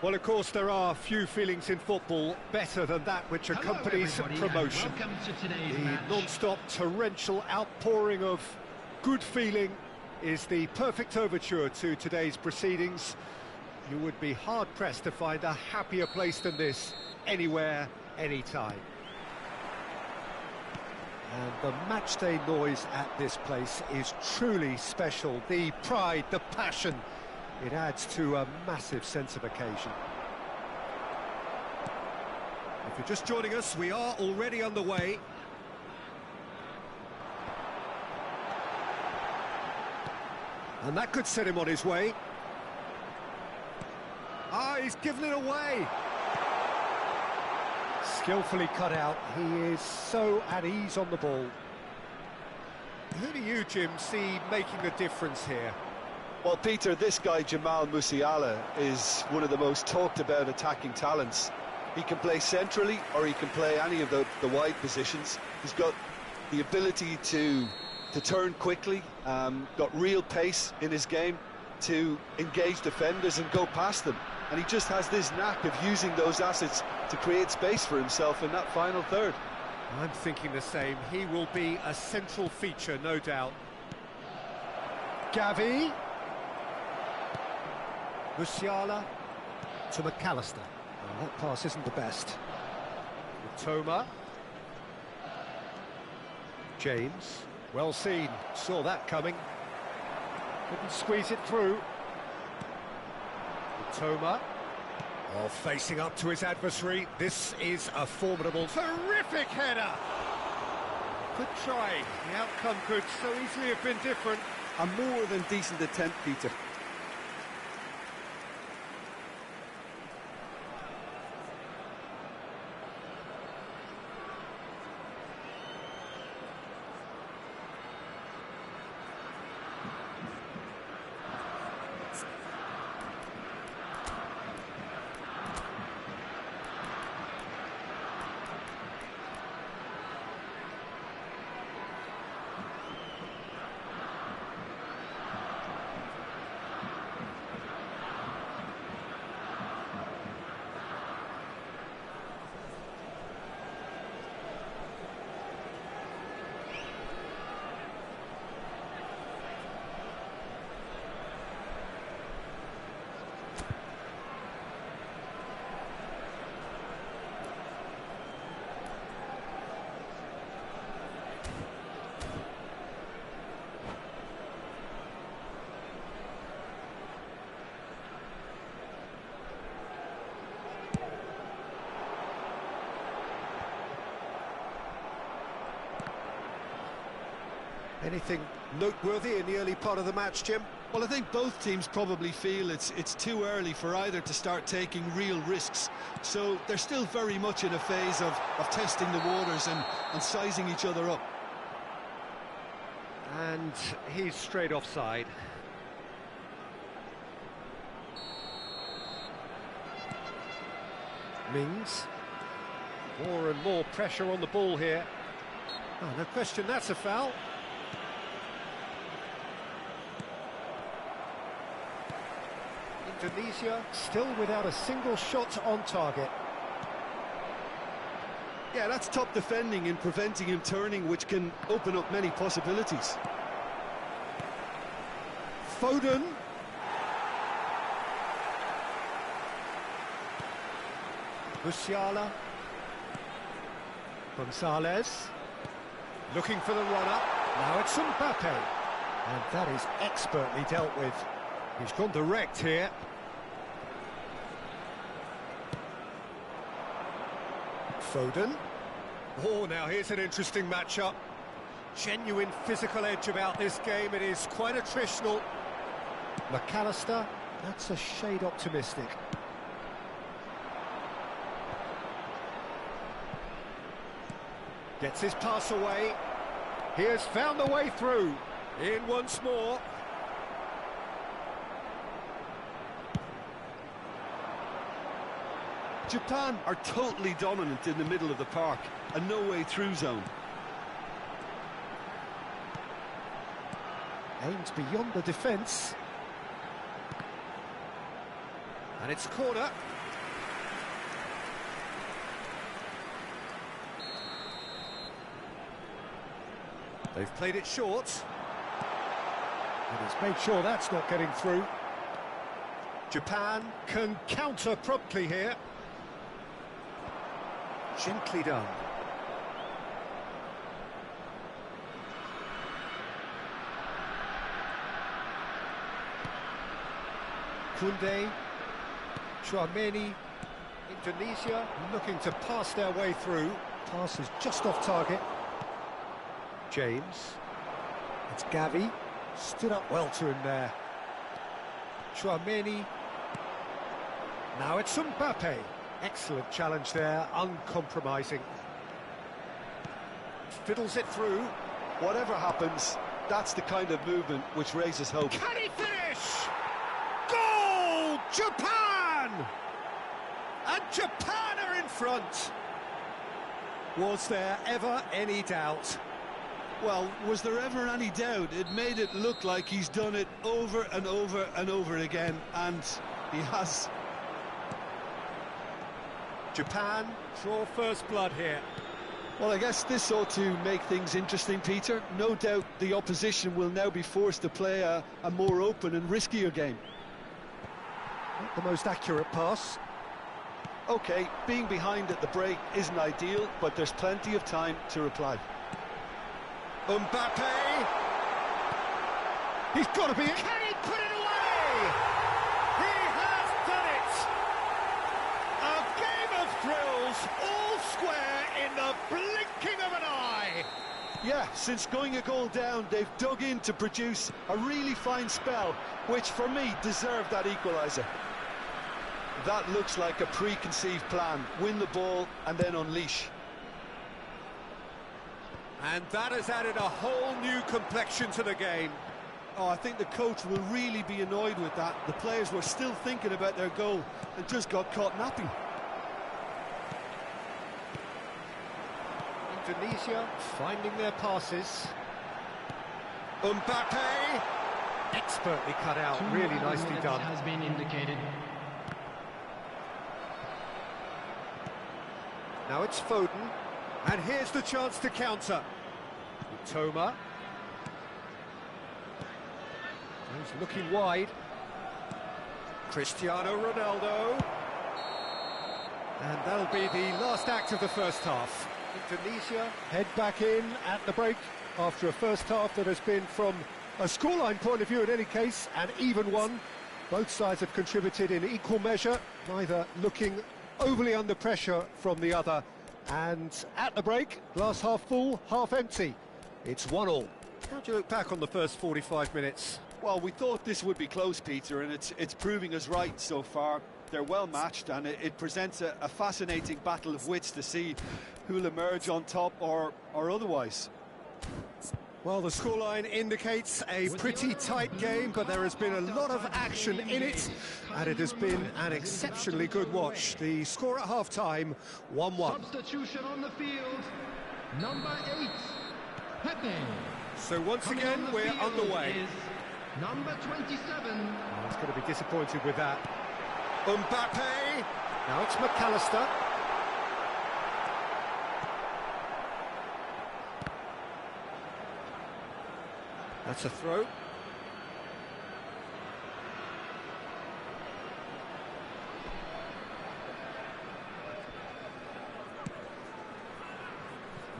Well, of course, there are few feelings in football better than that which accompanies promotion. The non-stop torrential outpouring of good feeling is the perfect overture to today's proceedings. You would be hard-pressed to find a happier place than this, anywhere, anytime. And the matchday noise at this place is truly special. The pride, the passion, it adds to a massive sense of occasion. If you're just joining us, we are already underway. And that could set him on his way. Ah, he's given it away. Skillfully cut out. He is so at ease on the ball. Who do you, Jim, see making the difference here? Well, Peter, this guy, Jamal Musiala, is one of the most talked about attacking talents. He can play centrally or he can play any of the wide positions. He's got the ability to turn quickly, got real pace in his game to engage defenders and go past them. And he just has this knack of using those assets to create space for himself in that final third. I'm thinking the same. He will be a central feature, no doubt. Gavi. Musiala to McAllister. Oh, that pass isn't the best. Toma. James. Well seen. Saw that coming. Couldn't squeeze it through. Toma. Oh, facing up to his adversary. This is a formidable, terrific header. Good try. The outcome could so easily have been different. A more than decent attempt, Peter. Anything noteworthy in the early part of the match, Jim? Well, I think both teams probably feel it's too early for either to start taking real risks. So they're still very much in a phase of testing the waters and sizing each other up. And he's straight offside. Mings. More and more pressure on the ball here. Oh, no question, that's a foul. Indonesia still without a single shot on target. Yeah, that's top defending and preventing him turning, which can open up many possibilities. Foden. Musiala. Gonzalez. Looking for the run-up. Now it's Mbappe. And that is expertly dealt with. He's gone direct here. Foden. Oh, now here's an interesting matchup. Genuine physical edge about this game. It is quite attritional. McAllister, that's a shade optimistic. Gets his pass away. He has found the way through. In once more. Japan are totally dominant in the middle of the park, a no-way through zone. Aims beyond the defence. And it's corner. They've played it short. And he's made sure that's not getting through. Japan can counter promptly here. Gently done. Kunde, Chouameni, Indonesia looking to pass their way through. Pass is just off target. James, it's Gavi, stood up well to him there. Chouameni, now it's Mbappe. Excellent challenge there, uncompromising. Fiddles it through. Whatever happens, that's the kind of movement which raises hope. Can he finish? Goal! Japan! And Japan are in front. Was there ever any doubt? Well, was there ever any doubt? It made it look like he's done it over and over and over again, and he has. Japan draw first blood here. Well, I guess this ought to make things interesting, Peter. No doubt the opposition will now be forced to play a more open and riskier game. Not the most accurate pass. OK, being behind at the break isn't ideal, but there's plenty of time to reply. Mbappe! He's got to be... Can he put it away? He has done it! A game of thrills, all square in the blinking of an eye! Yeah, since going a goal down, they've dug in to produce a really fine spell, which for me deserved that equaliser. That looks like a preconceived plan. Win the ball and then unleash. And that has added a whole new complexion to the game. Oh, I think the coach will really be annoyed with that. The players were still thinking about their goal and just got caught napping. Indonesia finding their passes. Mbappe! Expertly cut out, really nicely done. Has been indicated. Now it's Foden, and here's the chance to counter. Toma. He's looking wide. Cristiano Ronaldo. And that'll be the last act of the first half. Indonesia head back in at the break after a first half that has been, from a scoreline point of view in any case, an even one. Both sides have contributed in equal measure, neither looking overly under pressure from the other. And at the break, glass half full, half empty. It's 1-1. How do you look back on the first 45 minutes? Well, we thought this would be close, Peter, and it's proving us right so far. They're well matched, and it presents a fascinating battle of wits to see who'll emerge on top or otherwise. Well, the scoreline indicates a pretty tight game, but there has been a lot of action in it, and it has been an exceptionally good watch. The score at half-time, 1-1. Substitution on the field, number 8, Pepe. So once again, we're underway. Number 27. Oh, he's going to be disappointed with that. Mbappe. Now it's McAllister. That's a throw.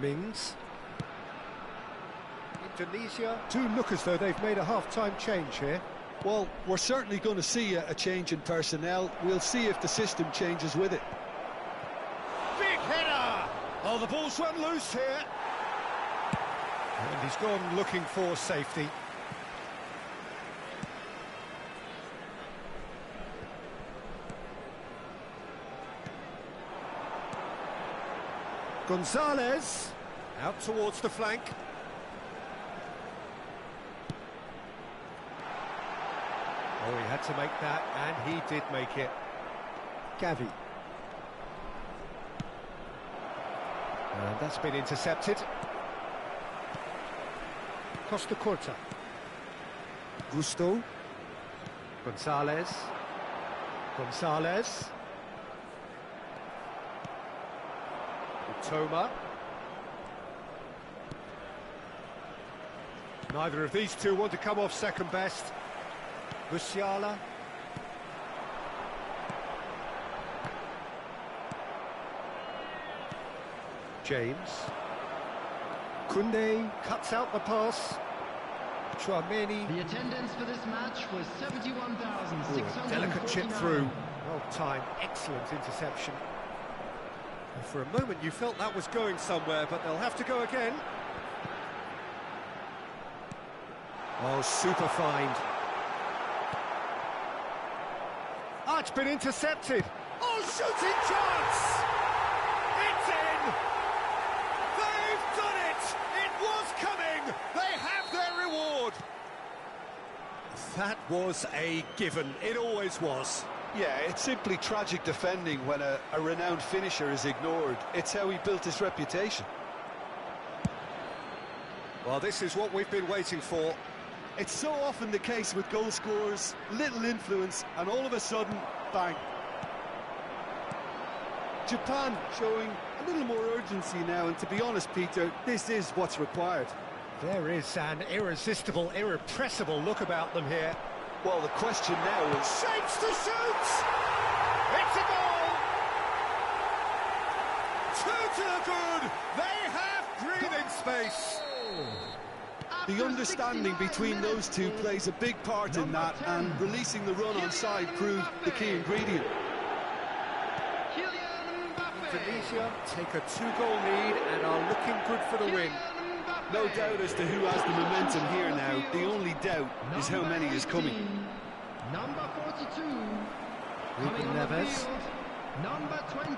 Mings. Indonesia do look as though they've made a half-time change here. Well, we're certainly going to see a change in personnel. We'll see if the system changes with it. Big header! Oh, the ball's run loose here. And he's gone looking for safety. Gonzalez out towards the flank. Oh, he had to make that, and he did make it. Gavi. And that's been intercepted. Costa Corta. Gusto. Gonzalez. Gonzalez. Toma. Neither of these two want to come off second best. Musiala. James. Koundé cuts out the pass. Chouameni. The attendance for this match was 71,600. Delicate chip through. Well timed, excellent interception. And for a moment you felt that was going somewhere, but they'll have to go again. Oh, super find. Ah, it's been intercepted. Oh, shooting chance! It's in! They've done it! It was coming! They have their reward! That was a given. It always was. Yeah, it's simply tragic defending when a renowned finisher is ignored. It's how he built his reputation. Well, this is what we've been waiting for. It's so often the case with goal scorers, little influence, and all of a sudden, bang. Japan showing a little more urgency now, and to be honest, Peter, this is what's required. There is an irresistible, irrepressible look about them here. Well, the question now is... Shapes to shoot! It's a goal! Two to the good! They have breathing space! The understanding between those two plays a big part in that, and releasing the run on side proved the key ingredient. Tunisia take a two-goal lead and are looking good for the win. No doubt as to who has the momentum here now. The only doubt is how many is coming. Number 42. Ruben Neves. Number 20.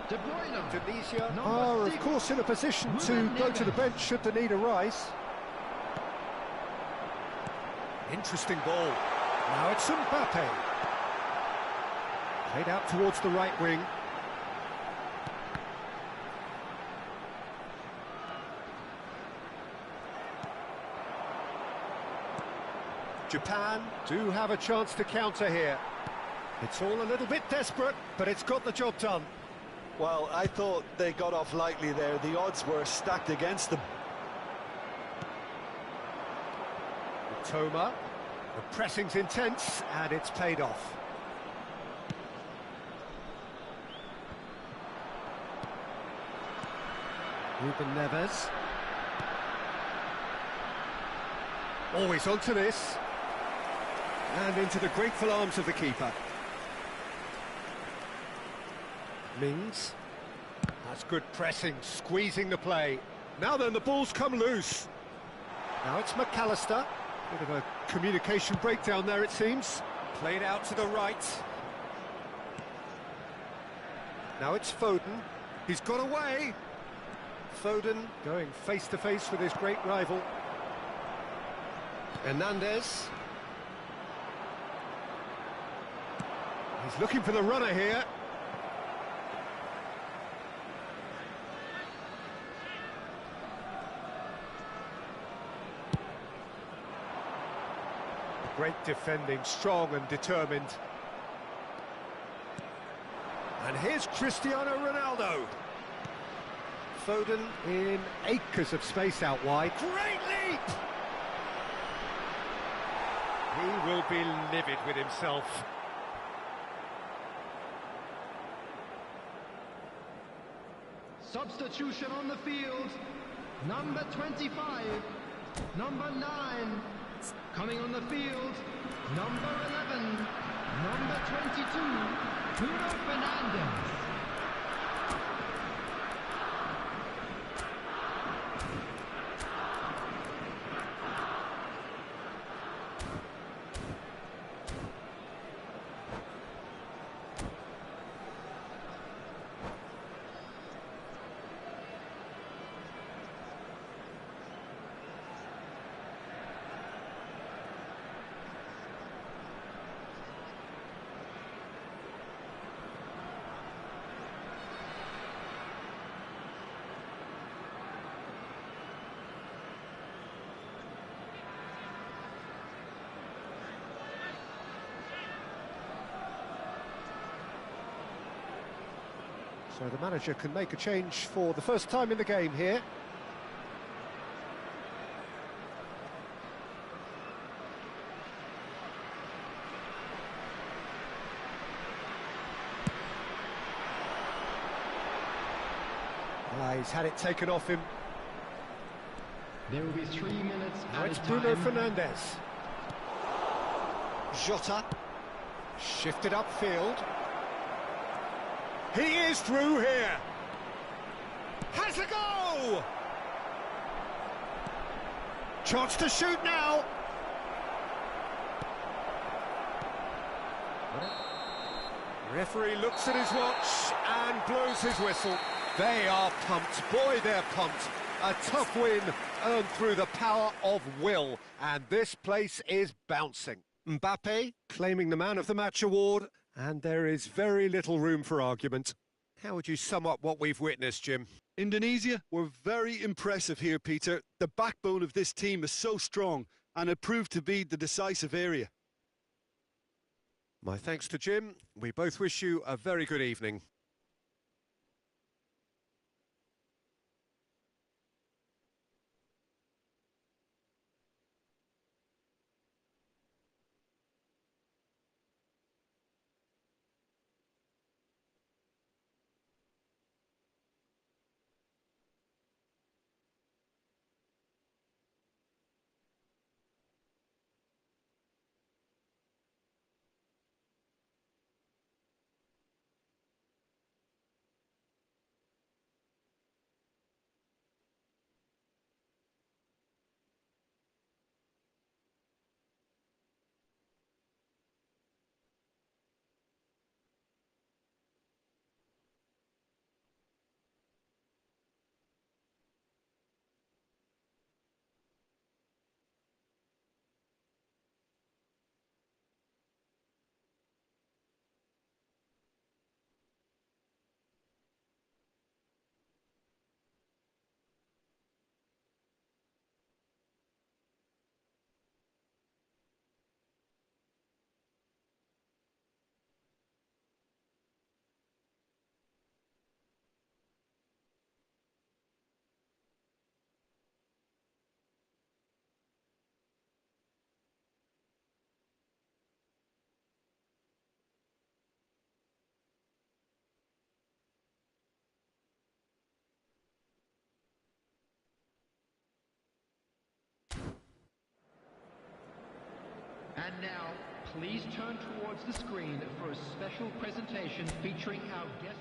De Bruyne. Tunisia are, of course, in a position to go to the bench should the need arise. Interesting ball. Now it's Mbappe. Played out towards the right wing. Japan do have a chance to counter here. It's all a little bit desperate, but it's got the job done. Well, I thought they got off lightly there. The odds were stacked against them. Toma, the pressing's intense, and it's paid off. Ruben Neves. Always onto this. And into the grateful arms of the keeper. Mings. That's good pressing, squeezing the play. Now then, the ball's come loose. Now it's McAllister. Bit of a communication breakdown there, it seems. Played out to the right. Now it's Foden. He's got away. Foden going face-to-face with his great rival. Hernandez. He's looking for the runner here. Great defending, strong and determined. And here's Cristiano Ronaldo. Foden in acres of space out wide. Great leap! He will be livid with himself. Substitution on the field. Number 25. Number 9. Coming on the field. Number 11. Number 22. Bruno Fernandes. So the manager can make a change for the first time in the game here. He's had it taken off him. There will be 3 minutes Now at it's a Bruno time. Fernandes. Jota. Shifted upfield. He is through here. Has a go! Chance to shoot now. Referee looks at his watch and blows his whistle. They are pumped. Boy, they're pumped. A tough win earned through the power of will. And this place is bouncing. Mbappe claiming the Man of the Match award. And there is very little room for argument. How would you sum up what we've witnessed, Jim? Indonesia were very impressive here, Peter. The backbone of this team is so strong, and it proved to be the decisive area. My thanks to Jim. We both wish you a very good evening. And now, please turn towards the screen for a special presentation featuring our guest...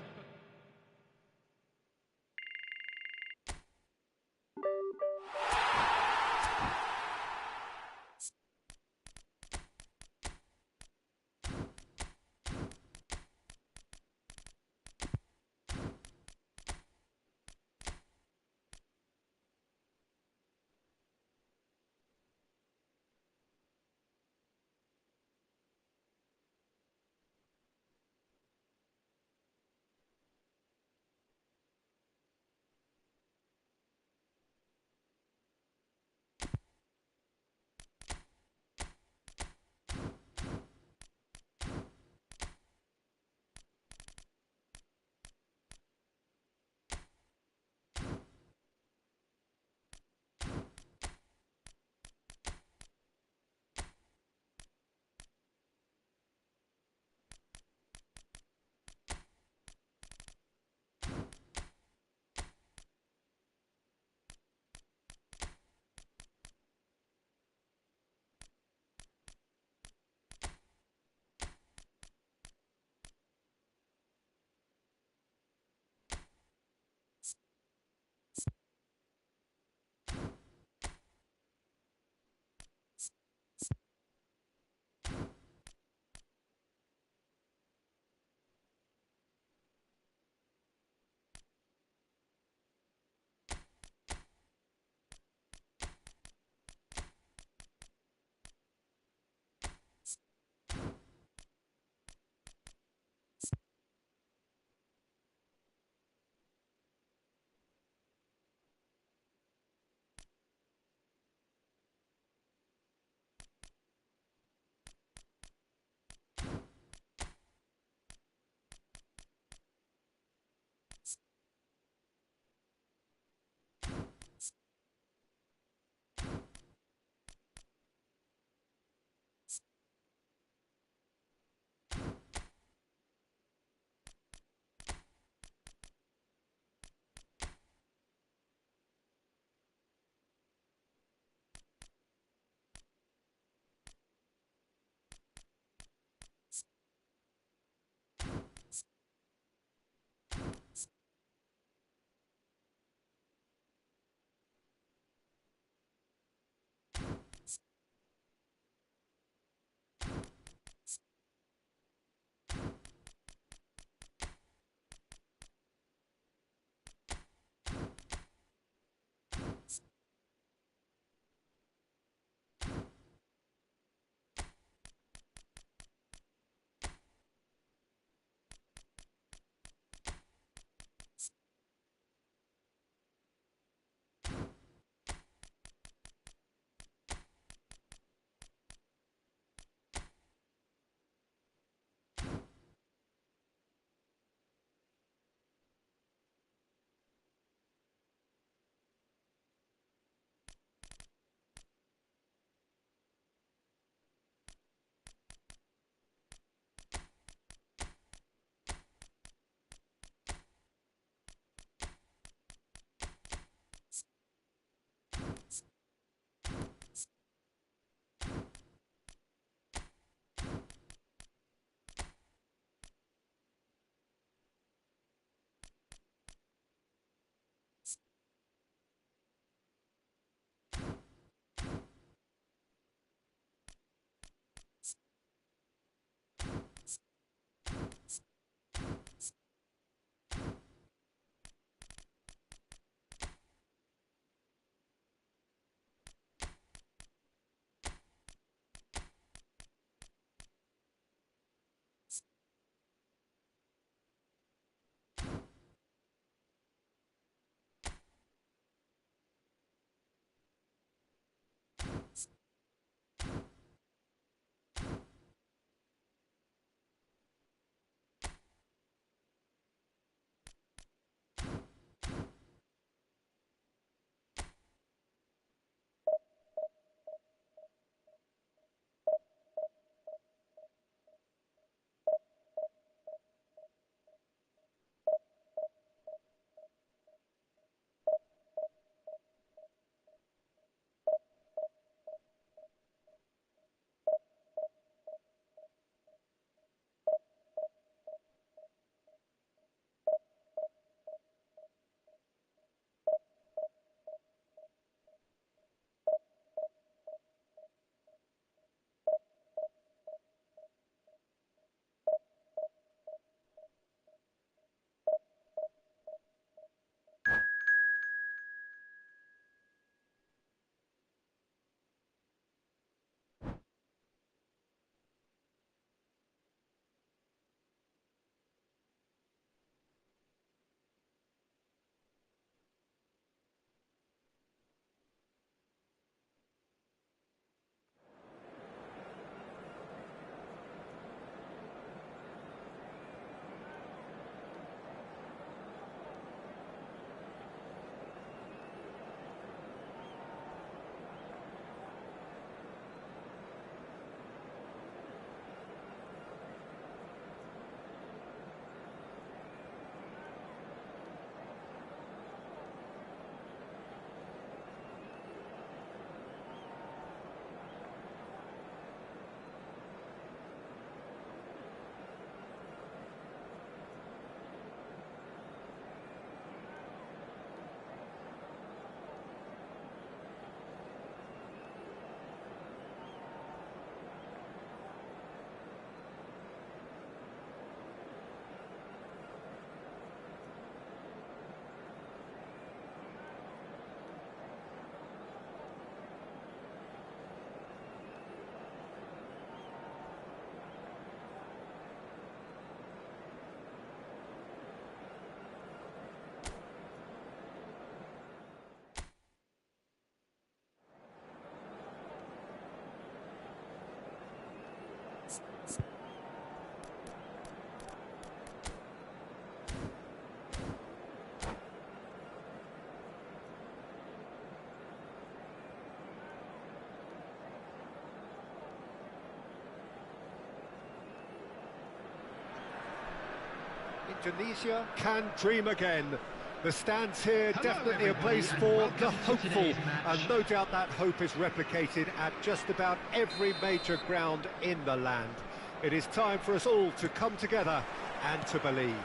Tunisia can dream again. The stands here definitely a place for the hopeful, and no doubt that hope is replicated at just about every major ground in the land. It is time for us all to come together and to believe.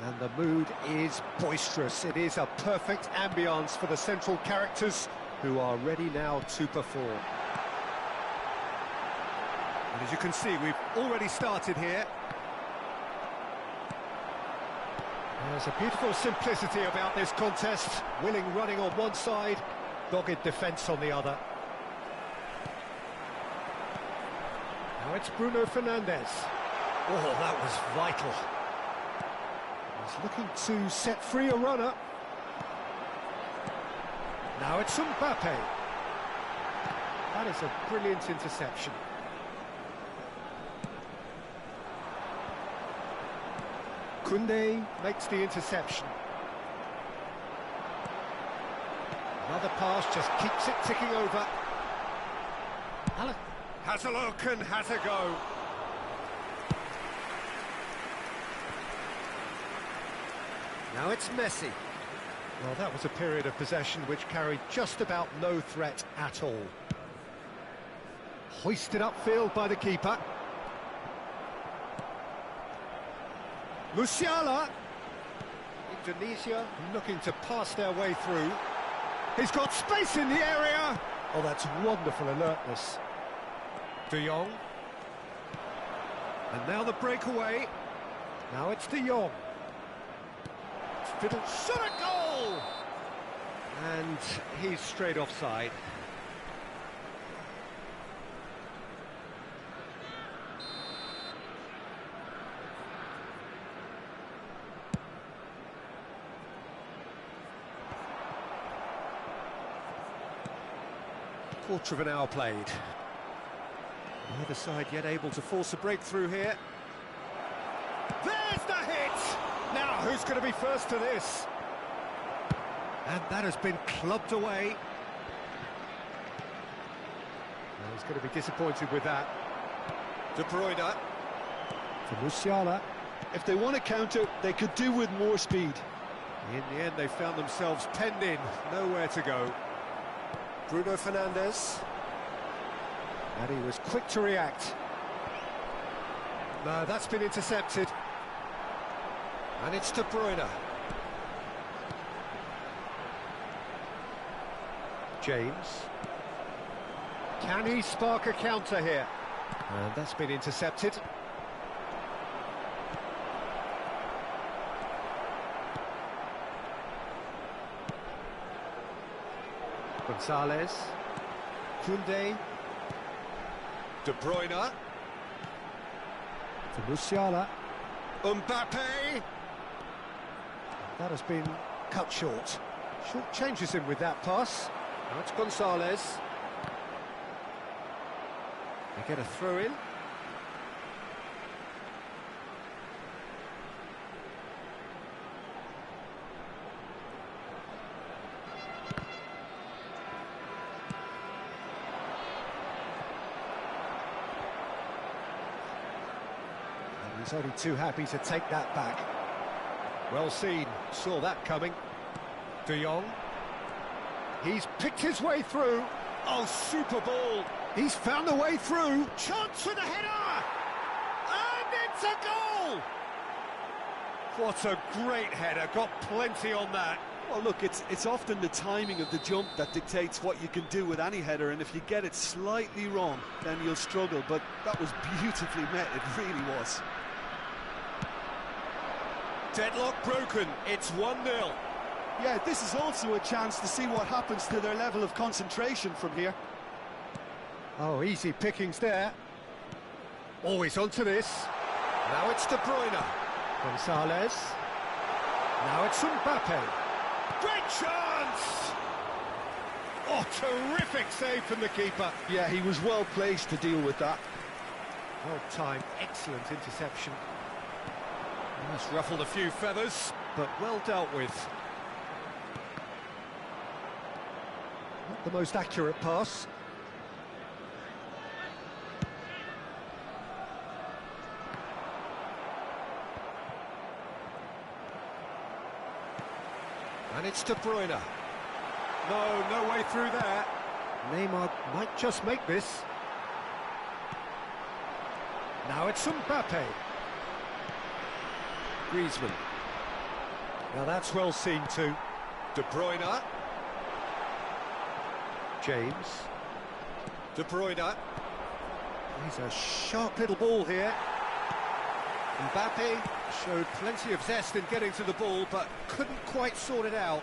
And the mood is boisterous. It is a perfect ambience for the central characters who are ready now to perform. And as you can see, we've already started here. There's a beautiful simplicity about this contest. Willing running on one side, dogged defence on the other. Now it's Bruno Fernandes. Oh, that was vital. He's looking to set free a runner. Now it's Mbappe. That is a brilliant interception. Koundé makes the interception. Another pass just keeps it ticking over. Has a look and has a go. Now it's Messi. Well, that was a period of possession which carried just about no threat at all. Hoisted upfield by the keeper. Musiala. Indonesia looking to pass their way through. He's got space in the area. Oh, that's wonderful alertness. De Jong. And now the breakaway. Now it's De Jong. Fiddle shot a goal! And he's straight offside. Quarter of an hour played. Neither side yet able to force a breakthrough here. There's the hit! Now, who's going to be first to this? And that has been clubbed away. Well, he's going to be disappointed with that. De Bruyne. To Musiala. If they want to counter, they could do with more speed. In the end, they found themselves penned in, nowhere to go. Bruno Fernandes. And he was quick to react. No, that's been intercepted. And it's De Bruyne. James. Can he spark a counter here? And that's been intercepted. Gonzalez. Koundé. De Bruyne. To Musiala. Mbappe. That has been cut short. Short changes him with that pass. Now it's Gonzalez. They get a throw in. And he's only too happy to take that back. Well seen, saw that coming. De Jong. He's picked his way through. Oh, super ball. He's found a way through. Chance for the header! And it's a goal! What a great header, got plenty on that. Well, look, it's often the timing of the jump that dictates what you can do with any header, and if you get it slightly wrong, then you'll struggle, but that was beautifully met, it really was. Deadlock broken, it's 1-0. Yeah, this is also a chance to see what happens to their level of concentration from here. Oh, easy pickings there. Always onto this. Now it's De Bruyne. Gonzalez. Now it's Mbappe. Great chance! Oh, terrific save from the keeper. Yeah, he was well placed to deal with that. Well timed, excellent interception. That's ruffled a few feathers, but well dealt with. Not the most accurate pass. And it's De Bruyne. No way through there. Neymar might just make this. Now it's Mbappe. Griezmann. Now that's well seen too. De Bruyne. James. De Bruyne. He's a sharp little ball here. Mbappe showed plenty of zest in getting to the ball, but couldn't quite sort it out.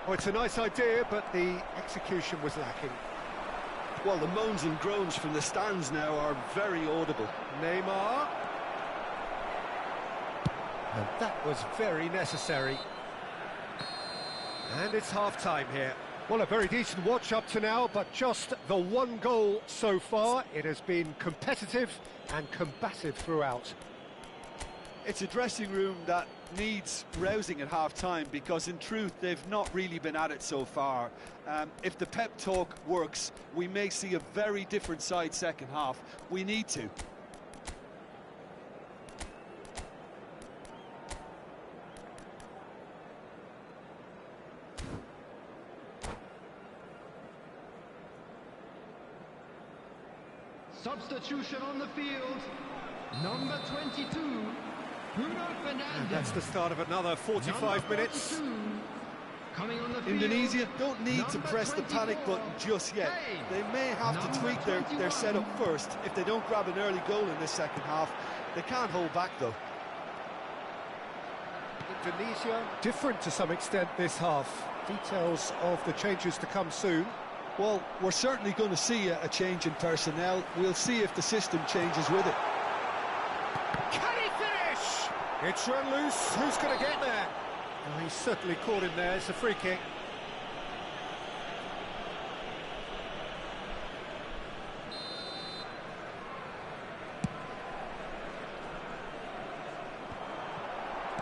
Oh, it's a nice idea, but the execution was lacking. Well, the moans and groans from the stands now are very audible. Neymar. And that was very necessary. And it's half-time here. Well, a very decent watch up to now, but just the one goal so far. It has been competitive and combative throughout. It's a dressing room that needs rousing at half-time, because in truth they've not really been at it so far. If the pep talk works, we may see a very different side second half. We need to. Substitution on the field, number 22, Bruno Fernandes. That's the start of another 45 minutes. Coming on the field, Indonesia don't need to press the panic button just yet. They may have to tweak their setup first. If they don't grab an early goal in this second half, they can't hold back though. Indonesia different to some extent this half. Details of the changes to come soon. Well, we're certainly going to see a change in personnel. We'll see if the system changes with it. Can he finish? It's run loose. Who's going to get there? Oh, he's certainly caught him there. It's a free kick.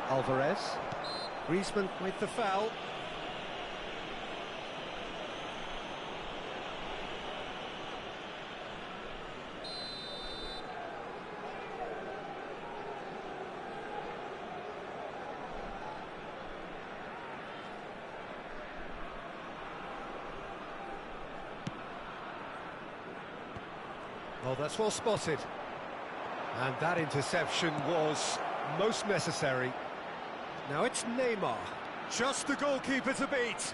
Alvarez. Griezmann with the foul. Oh, that's well spotted. And that interception was most necessary. Now it's Neymar. Just the goalkeeper to beat.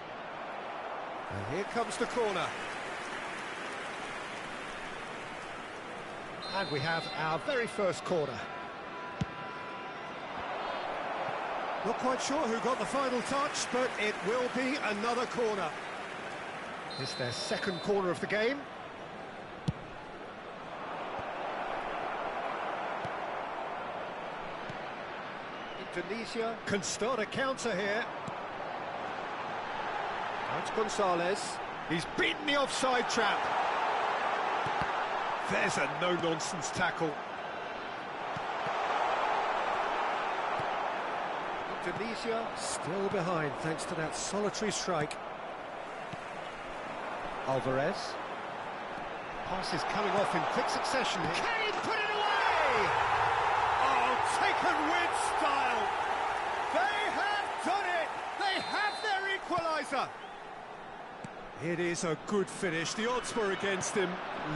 And here comes the corner. And we have our very first corner. Not quite sure who got the final touch, but it will be another corner. It's their second corner of the game. Indonesia can start a counter here. That's Gonzalez. He's beaten the offside trap. There's a no-nonsense tackle. Indonesia still behind thanks to that solitary strike. Alvarez. Pass is coming off in quick succession. Can he put it away? Oh, taken with style. They have done it. They have their equaliser. It is a good finish. The odds were against him.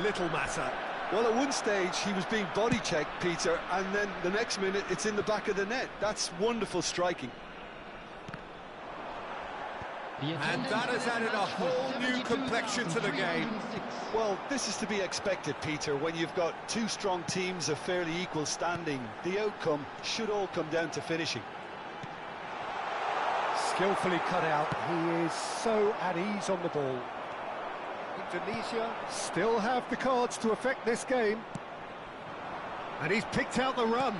Little matter. Well, at one stage he was being body checked, Peter, and then the next minute it's in the back of the net. That's wonderful striking. And that has added a whole new complexion to the game. Well, this is to be expected, Peter, when you've got two strong teams of fairly equal standing. The outcome should all come down to finishing. Skillfully cut out. He is so at ease on the ball. Indonesia still have the cards to affect this game. And he's picked out the run.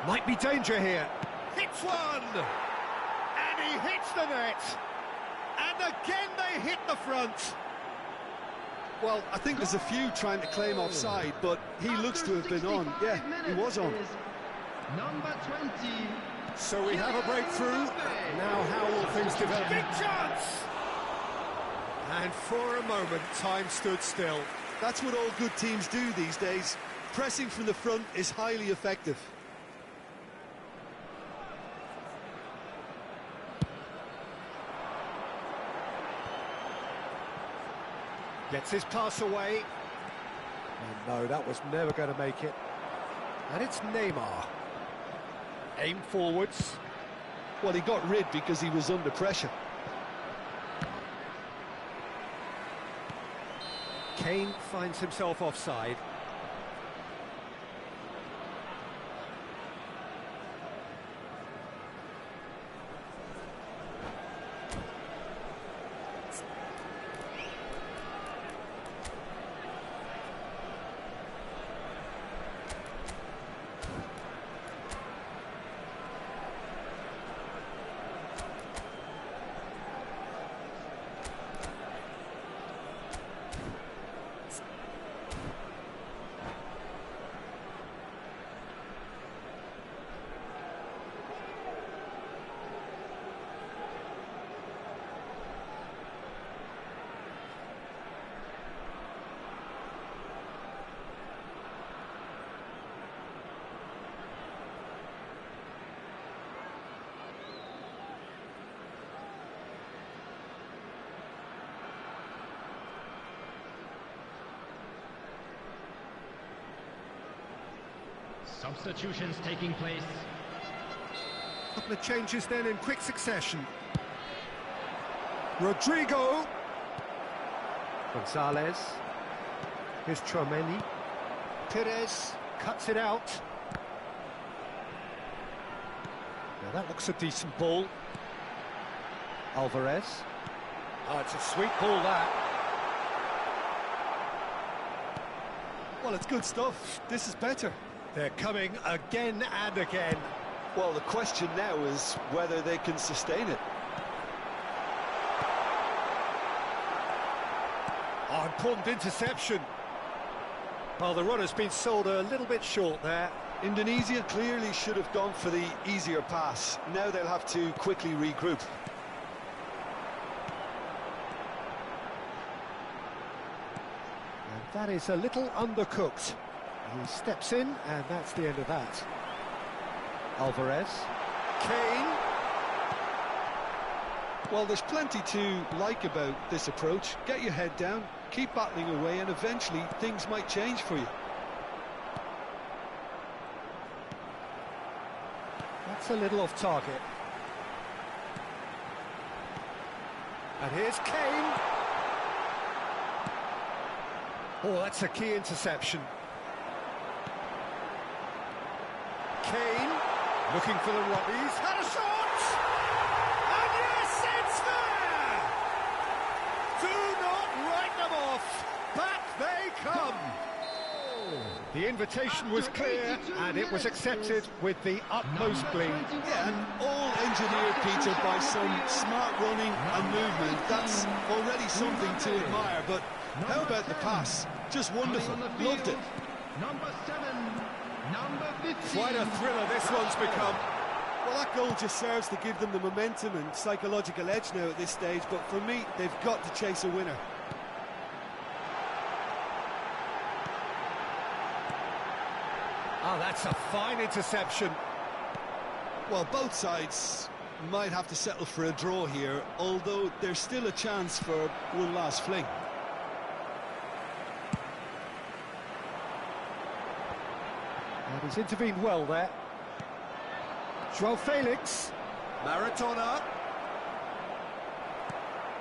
Might be danger here. Hits one! And he hits the net. And again they hit the front. Well, I think there's a few trying to claim offside, but he looks to have been on. Yeah, he was on. Number 20. So we have a breakthrough. Now how will things develop? Big chance! And for a moment, time stood still. That's what all good teams do these days. Pressing from the front is highly effective. Gets his pass away. Oh, no, that was never going to make it. And it's Neymar. Aim forwards. Well, he got rid because he was under pressure. Kane finds himself offside. Substitutions taking place. A couple of changes then in quick succession. Rodrigo. Gonzalez. Here's Tchouaméni. Perez cuts it out. Now that looks a decent ball. Alvarez. Oh, it's a sweet ball, that. Well, it's good stuff. This is better. They're coming again and again. Well, the question now is whether they can sustain it. Oh, important interception. Well, the runner's been sold a little bit short there. Indonesia clearly should have gone for the easier pass. Now they'll have to quickly regroup. And that is a little undercooked. He steps in, and that's the end of that. Alvarez. Kane. Well, there's plenty to like about this approach. Get your head down, keep battling away, and eventually things might change for you. That's a little off target. And here's Kane. Oh, that's a key interception. Kane, looking for the run. He's had a shot! And yes, it's there! Do not write them off. Back they come. The invitation was clear, and it was accepted with the utmost glee. Yeah, and all engineered, Peter, by some smart running and movement. That's already something to admire, but how about the pass? Just wonderful. Loved it. Number 7. Number 15. Quite a thriller this one's become. Well, that goal just serves to give them the momentum and psychological edge now at this stage, but for me, they've got to chase a winner. Oh, that's a fine interception. Well, both sides might have to settle for a draw here, although there's still a chance for one last fling. And he's intervened well there. João Felix. Maradona.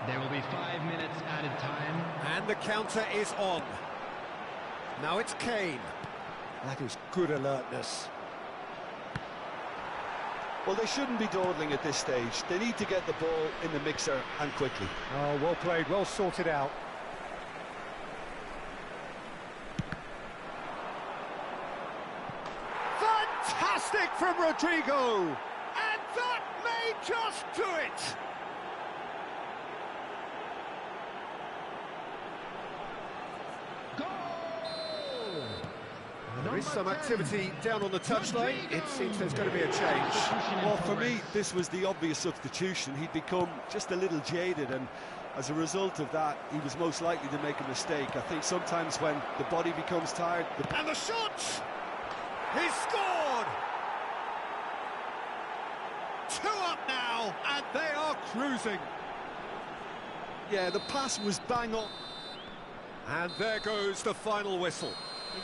There will be 5 minutes added time. And the counter is on. Now it's Kane. That is good alertness. Well, they shouldn't be dawdling at this stage. They need to get the ball in the mixer, and quickly. Oh, well played, well sorted out. Fantastic from Rodrigo! And that may just do it! There is some activity down on the touchline. It seems there's going to be a change. Well, for me, this was the obvious substitution. He'd become just a little jaded, and as a result of that, he was most likely to make a mistake. I think sometimes when the body becomes tired... And the shot! He's scored! 2 up now, and they are cruising. Yeah, the pass was bang on. And there goes the final whistle.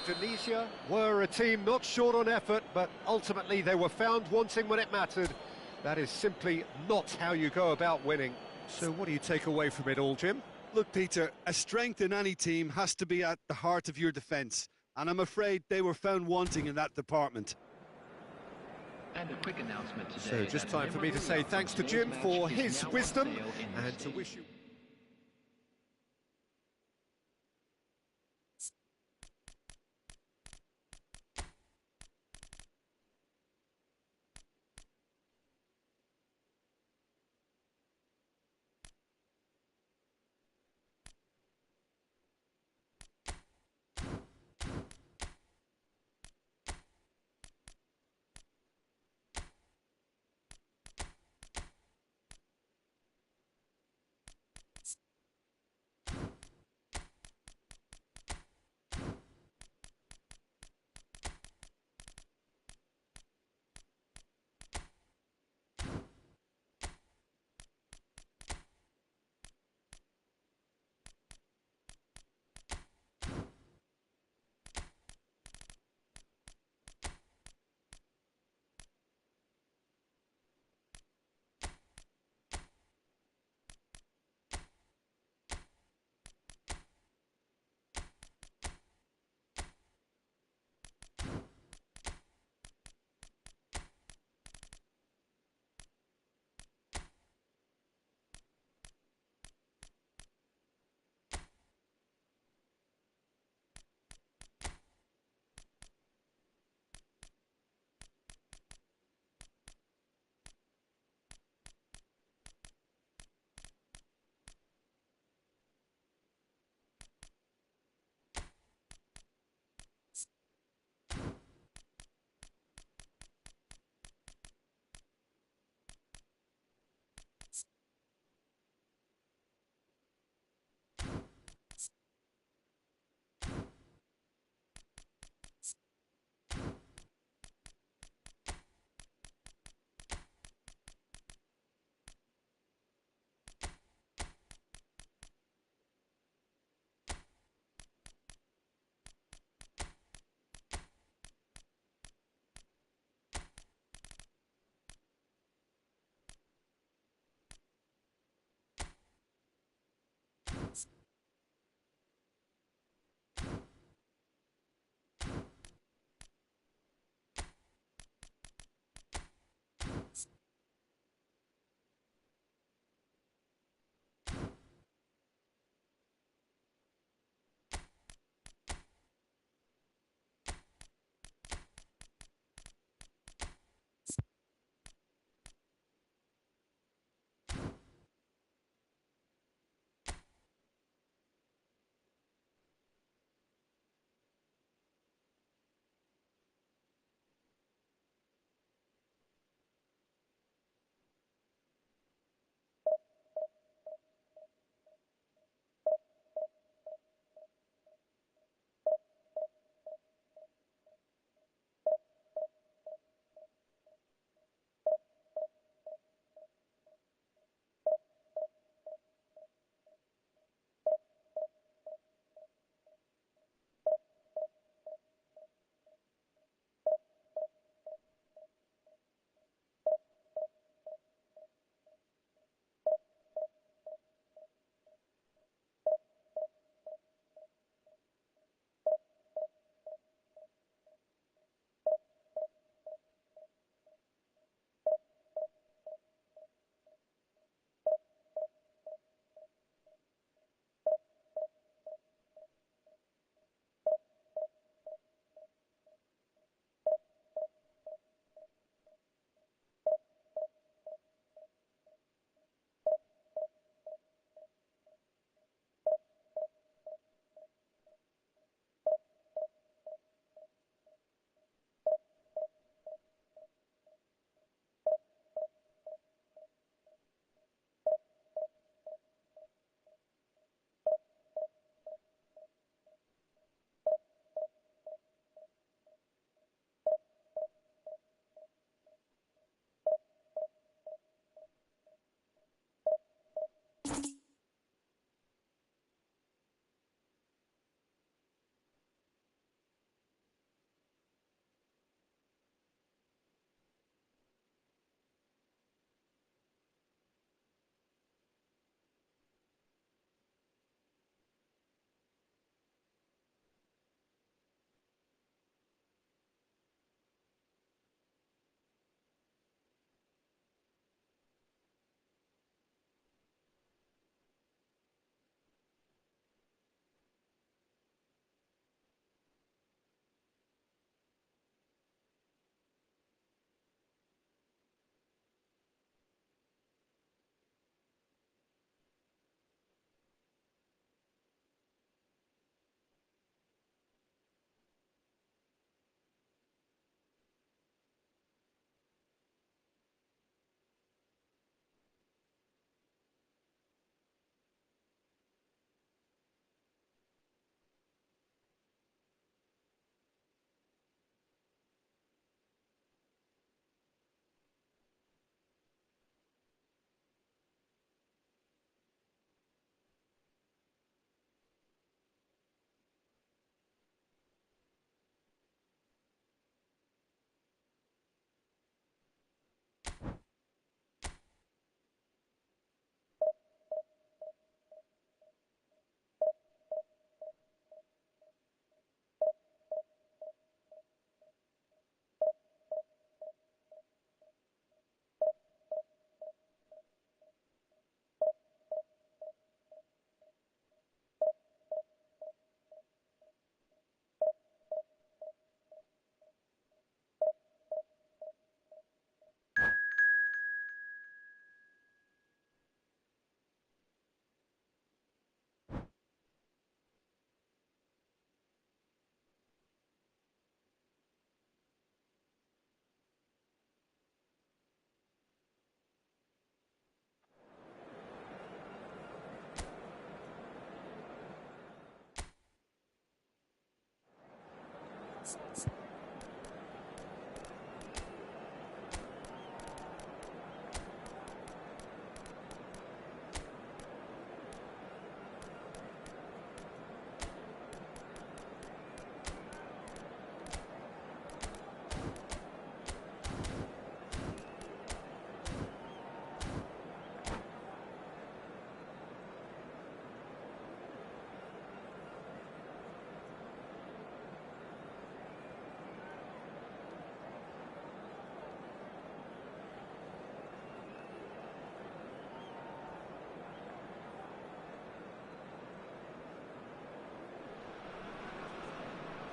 Indonesia were a team not short on effort, but ultimately they were found wanting when it mattered. That is simply not how you go about winning. So what do you take away from it all, Jim? Look, Peter, a strength in any team has to be at the heart of your defence, and I'm afraid they were found wanting in that department. And a quick announcement today. So just time for me to say thanks to Jim for his wisdom and to wish you...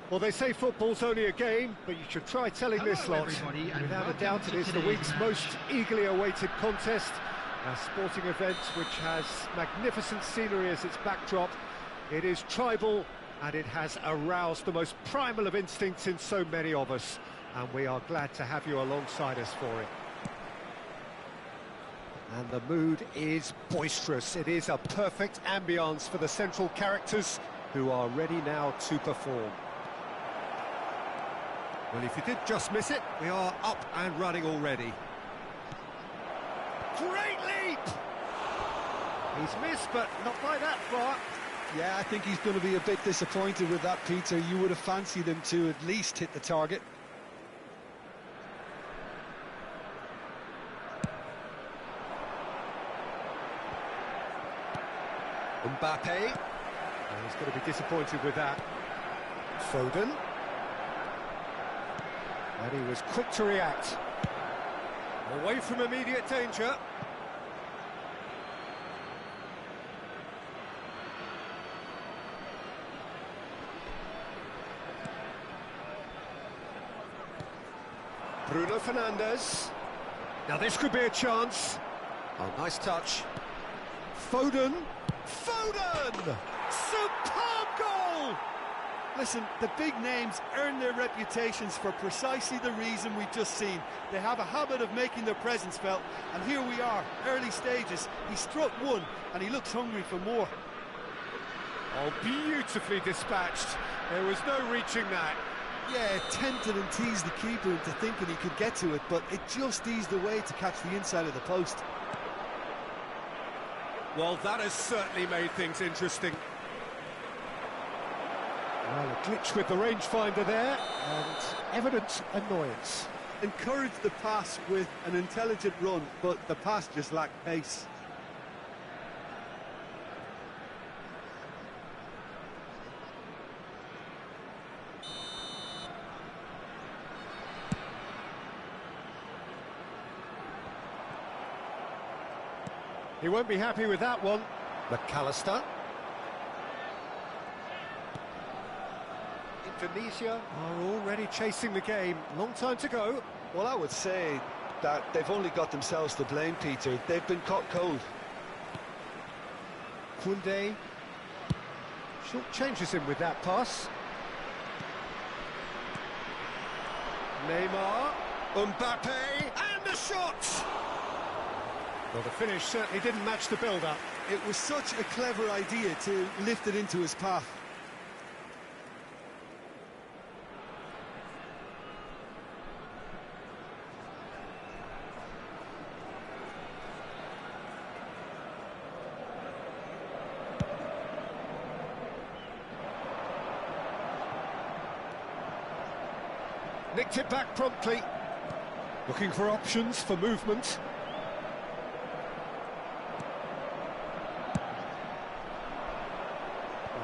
Well, they say football's only a game, but you should try telling this lot. Without a doubt, it is the week's most eagerly awaited contest. A sporting event which has magnificent scenery as its backdrop. It is tribal, and it has aroused the most primal of instincts in so many of us. And we are glad to have you alongside us for it. And the mood is boisterous. It is a perfect ambience for the central characters, who are ready now to perform. Well, if you did just miss it, we are up and running already. Great leap! He's missed, but not by that far. Yeah, I think he's going to be a bit disappointed with that, Peter. You would have fancied him to at least hit the target. Mbappe. And he's going to be disappointed with that. Foden. And he was quick to react. Away from immediate danger. Bruno Fernandes. Now this could be a chance. Oh, nice touch. Foden. Foden! Superb goal! Listen, the big names earn their reputations for precisely the reason we've just seen. They have a habit of making their presence felt, and here we are, early stages. He struck one, and he looks hungry for more. Oh, beautifully dispatched. There was no reaching that. Yeah, tempted and teased the keeper into thinking he could get to it, but it just eased away to catch the inside of the post. Well, that has certainly made things interesting. Well, a glitch with the rangefinder there, and evident annoyance. Encouraged the pass with an intelligent run, but the pass just lacked pace. He won't be happy with that one. McAllister. Indonesia are already chasing the game. Long time to go. Well, I would say that they've only got themselves to blame, Peter. They've been caught cold. Koundé short changes him with that pass. Neymar. Mbappe. And the shot! Well, the finish certainly didn't match the build-up. It was such a clever idea to lift it into his path. Nicked it back promptly. Looking for options for movement.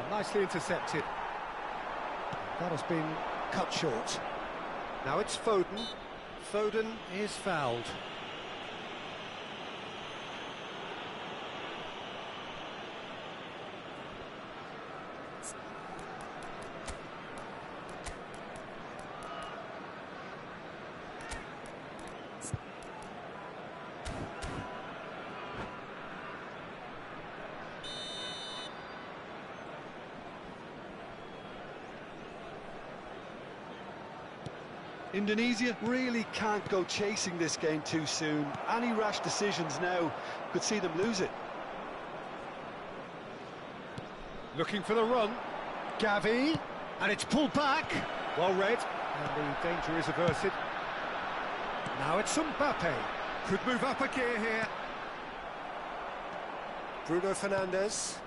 Nicely intercepted. That has been cut short. Now it's Foden. Foden is fouled. Indonesia really can't go chasing this game too soon. Any rash decisions now could see them lose it. Looking for the run. Gavi, and it's pulled back. Well read, and the danger is averted. Now it's Mbappe. Could move up a gear here. Bruno Fernandes.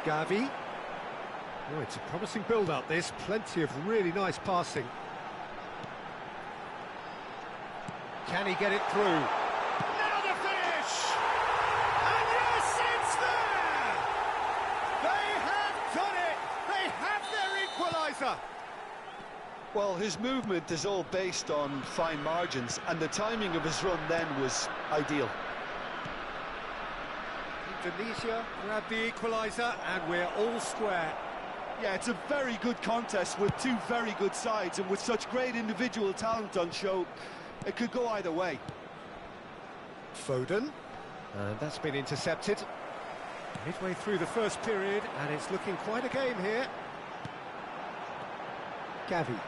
Gavi. Oh, it's a promising build-up, this. Plenty of really nice passing. Can he get it through? Now the finish! And yes, it's there! They have done it! They have their equaliser! Well, his movement is all based on fine margins, and the timing of his run then was ideal. Indonesia grab the equaliser, and we're all square. Yeah, it's a very good contest with two very good sides, and with such great individual talent on show, it could go either way. Foden, and that's been intercepted. Midway through the first period, and it's looking quite a game here. Gavi.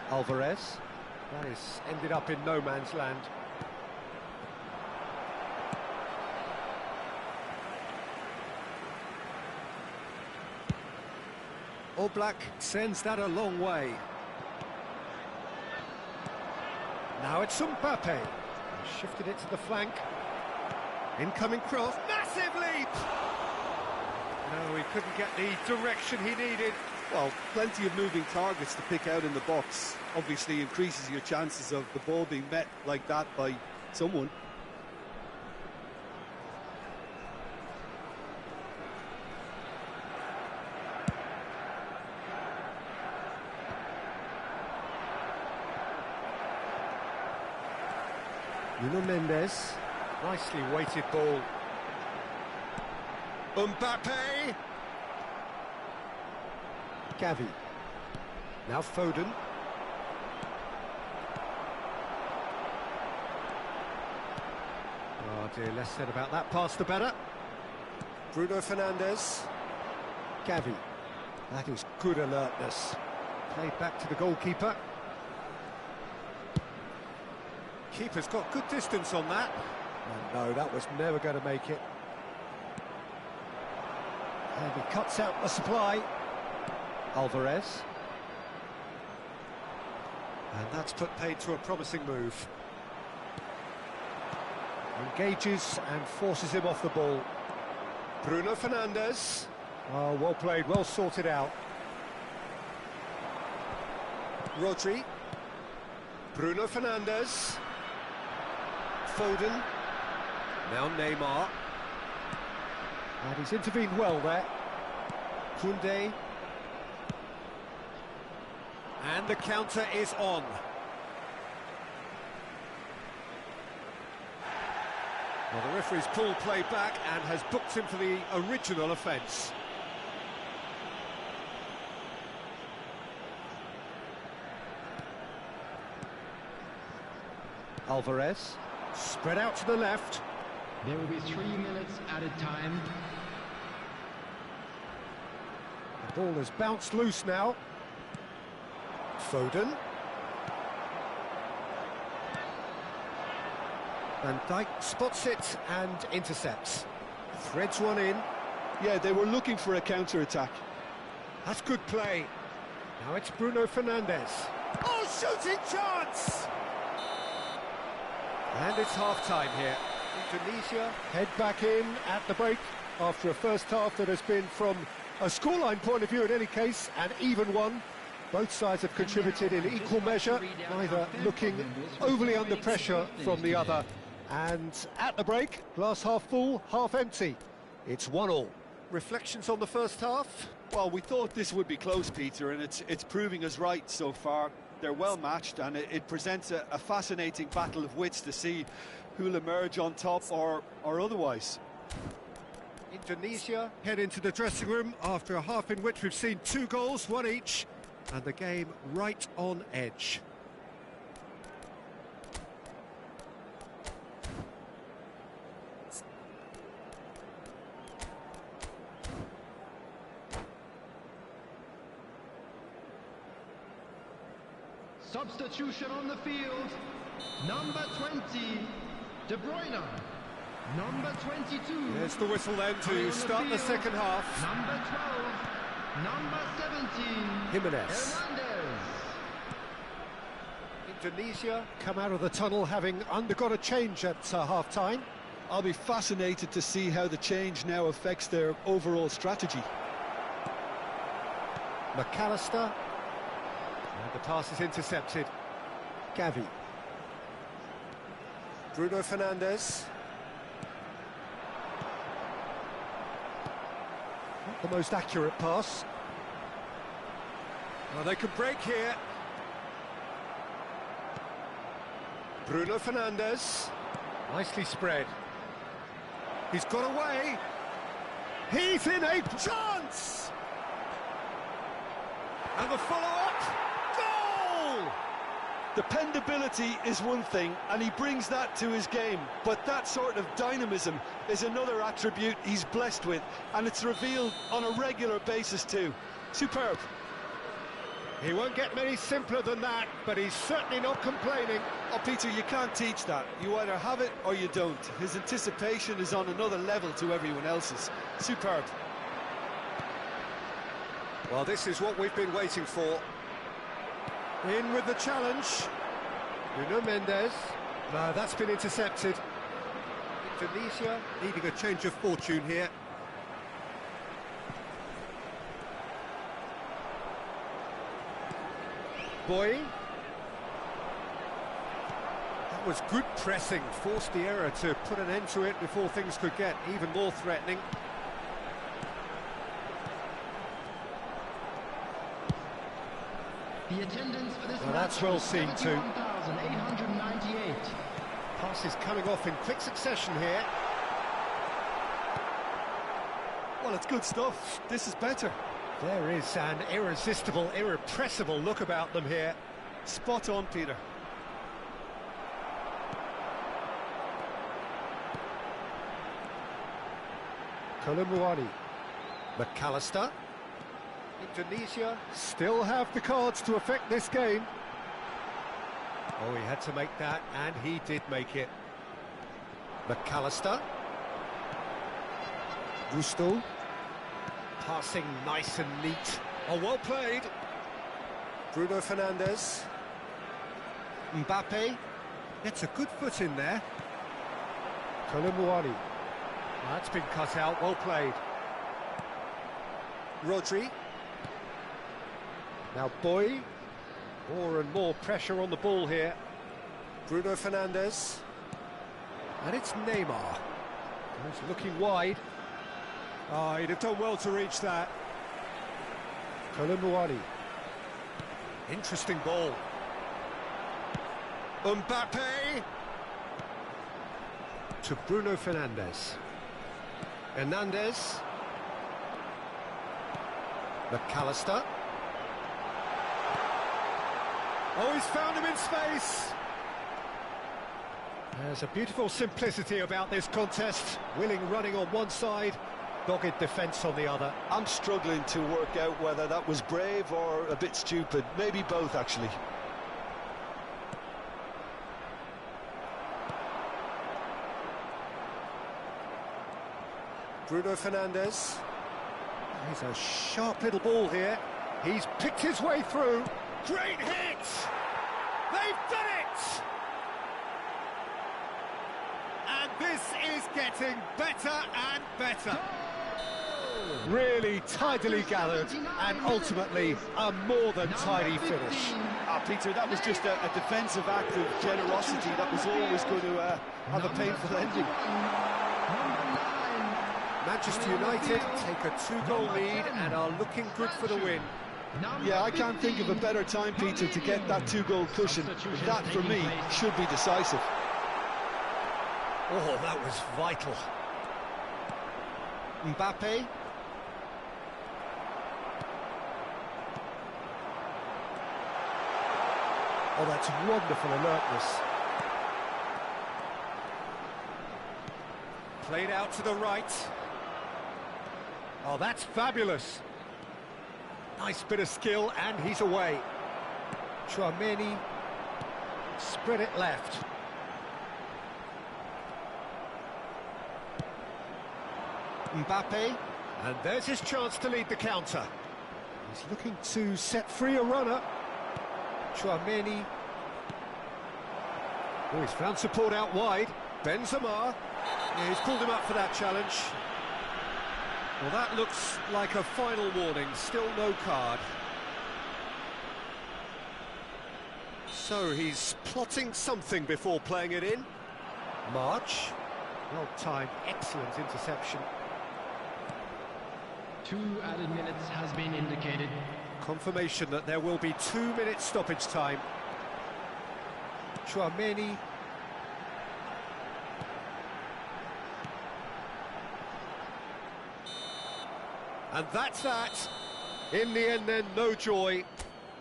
Alvarez. That is ended up in no man's land. Oblak sends that a long way. Now it's Mbappe. Shifted it to the flank. Incoming cross. Massive leap! No, he couldn't get the direction he needed. Well, plenty of moving targets to pick out in the box. Obviously increases your chances of the ball being met like that by someone. Nuno Mendes. Nicely weighted ball. Mbappe! Gavi. Now Foden. Oh dear, less said about that pass the better. Bruno Fernandes. Gavi. That is good alertness. Played back to the goalkeeper. Keeper's got good distance on that. And no, that was never going to make it. And he cuts out the supply. Alvarez. And that's put paid to a promising move. Engages and forces him off the ball. Bruno Fernandes. Oh, well played, well sorted out. Rodri. Bruno Fernandes. Foden. Now Neymar. And he's intervened well there. Koundé. And the counter is on. Well, the referee's pulled play back and has booked him for the original offence. Alvarez. Spread out to the left. There will be 3 minutes added time. The ball has bounced loose now. Foden. Van Dijk spots it and intercepts. Threads one in. Yeah, they were looking for a counter-attack. That's good play. Now it's Bruno Fernandes. Oh, shooting chance! And it's half-time here. Indonesia head back in at the break after a first half that has been, from a scoreline point of view in any case, an even one. Both sides have contributed in equal measure, neither looking overly under pressure from the other. And at the break, glass half full, half empty. It's 1-1. Reflections on the first half? Well, we thought this would be close, Peter, and it's proving us right so far. They're well matched, and it presents a fascinating battle of wits to see who'll emerge on top or otherwise. Indonesia head into the dressing room after a half in which we've seen 2 goals, 1 each, and the game right on edge. Substitution on the field. Number 20, De Bruyne. Number 22. There's the whistle then to start the second half. Number 12. Number 17. Jimenez. Hernandez. Indonesia come out of the tunnel having undergone a change at half-time. I'll be fascinated to see how the change now affects their overall strategy. McAllister. And the pass is intercepted. Gavi. Bruno Fernandes. Not the most accurate pass. Well, they could break here. Bruno Fernandes. Nicely spread. He's got away. He's in a chance! And the follow-up. Goal! Dependability is one thing, and he brings that to his game, but that sort of dynamism is another attribute he's blessed with, and it's revealed on a regular basis too. Superb. He won't get many simpler than that, but he's certainly not complaining. Oh, Peter, you can't teach that. You either have it or you don't. His anticipation is on another level to everyone else's. Superb. Well, this is what we've been waiting for. In with the challenge. Nuno Mendes. No, that's been intercepted. Indonesia needing a change of fortune here. Boy. That was good pressing, forced the error to put an end to it before things could get even more threatening. The attendance for this Well, match that's well was seen too. 71,898. Passes coming off in quick succession here. Well, it's good stuff. This is better. There is an irresistible, irrepressible look about them here. Spot on, Peter. Kolumuani. McAllister. Indonesia still have the cards to affect this game. Oh, he had to make that, and he did make it. McAllister. Gusto. Passing nice and neat. Oh, well played. Bruno Fernandes. Mbappe. Gets a good foot in there. Kolumuani. That's been cut out, well played. Rodri. Now Boy. More and more pressure on the ball here. Bruno Fernandes. And it's Neymar. He's looking wide. Oh, he'd have done well to reach that. Kolumuani. Interesting ball. Mbappe. To Bruno Fernandes. Hernandez. McAllister. Oh, he's found him in space. There's a beautiful simplicity about this contest. Willing running on one side, dogged defence on the other. I'm struggling to work out whether that was brave or a bit stupid. Maybe both, actually. Bruno Fernandes. He's a sharp little ball here. He's picked his way through. Great hit! They've done it! And this is getting better and better. Really tidily gathered and ultimately a more than tidy finish. Peter, that was just a defensive act of generosity that was always going to have a painful ending. Manchester United take a 2-goal lead and are looking good for the win. Yeah, I can't think of a better time, Peter, to get that 2-goal cushion. That, for me, should be decisive. Oh, that was vital. Mbappe. Oh, that's wonderful alertness. Played out to the right. Oh, that's fabulous. Nice bit of skill, and he's away. Chouameni spread it left. Mbappe, and there's his chance to lead the counter. He's looking to set free a runner. Chouameni. Oh, he's found support out wide. Benzema. Yeah, he's pulled him up for that challenge. Well, that looks like a final warning. Still no card. So he's plotting something before playing it in. March. Well-timed, excellent interception. 2 added minutes has been indicated. Confirmation that there will be 2 minutes stoppage time. Chouameni. And that's that. In the end then, no joy.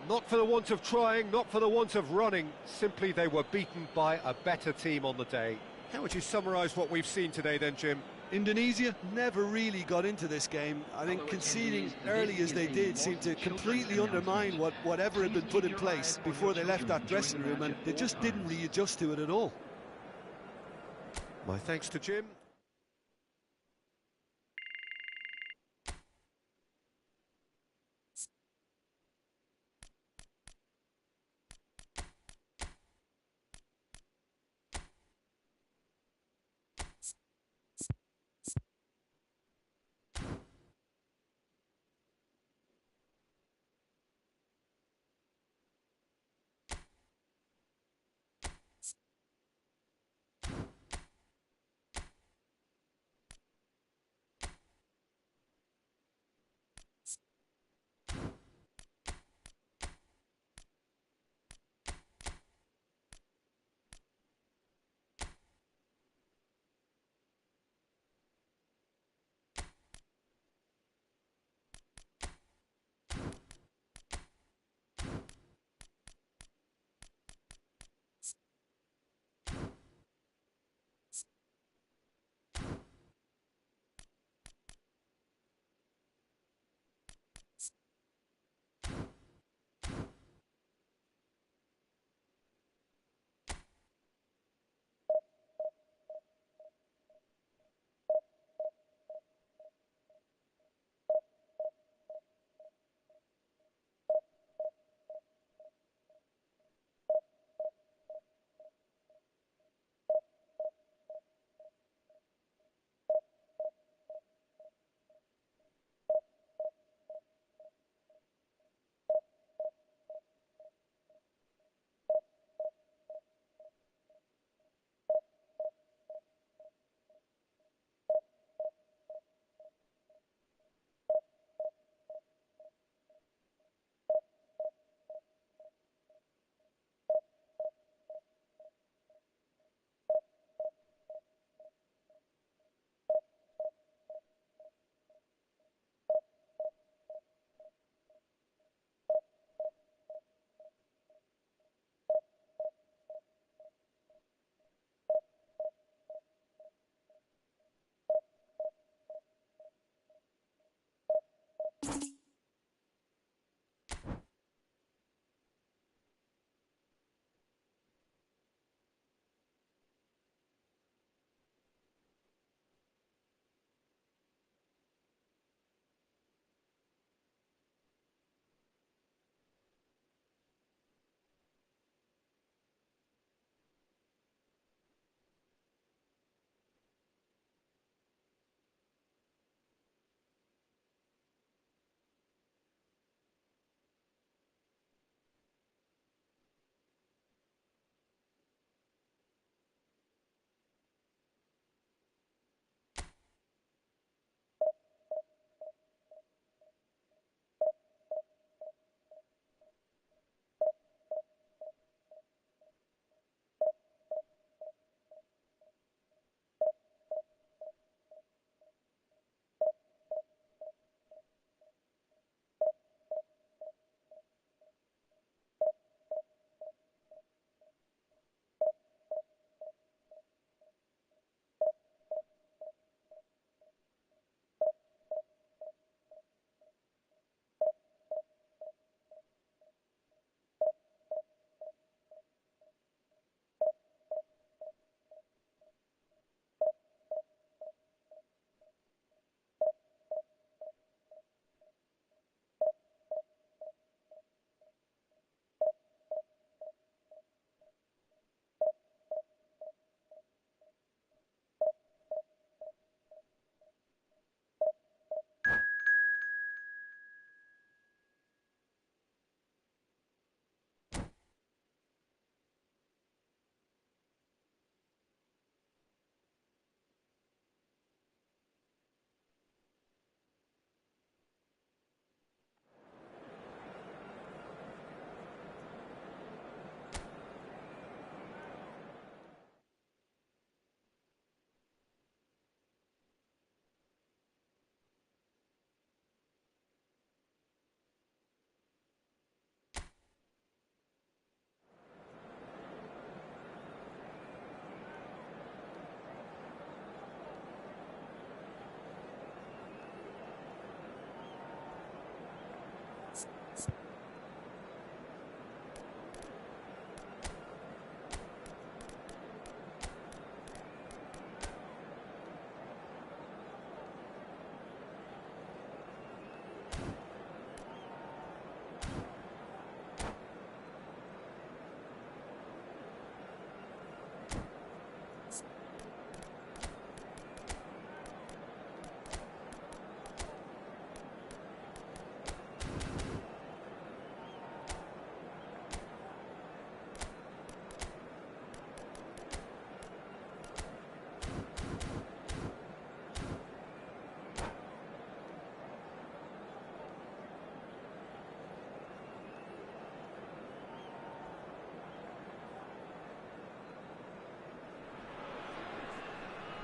Not for the want of trying, not for the want of running. Simply they were beaten by a better team on the day. How would you summarise what we've seen today then, Jim? Indonesia never really got into this game. I think conceding early as they did seemed to completely undermine whatever had been put in place before they left that dressing room, and they just didn't readjust to it at all. My thanks to Jim.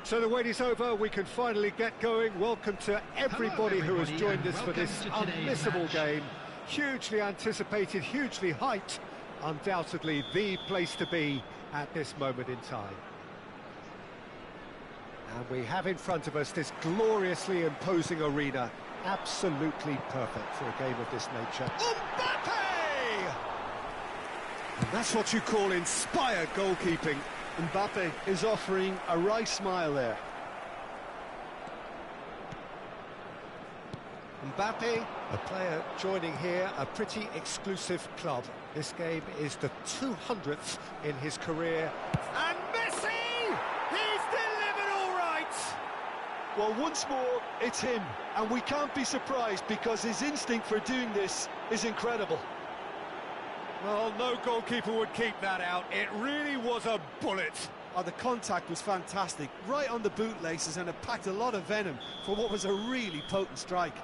So the wait is over, we can finally get going. Welcome to everybody who has joined us for this unmissable game. Hugely anticipated, hugely hyped. Undoubtedly the place to be at this moment in time. And we have in front of us this gloriously imposing arena. Absolutely perfect for a game of this nature. Mbappe! And that's what you call inspired goalkeeping. Mbappe is offering a wry smile there. Mbappe, a player joining here, a pretty exclusive club. This game is the 200th in his career. And Messi! He's delivered all right! Well, once more, it's him. And we can't be surprised because his instinct for doing this is incredible. Well, no goalkeeper would keep that out. It really was a bullet. Oh, the contact was fantastic, right on the bootlaces, and it packed a lot of venom for what was a really potent strike.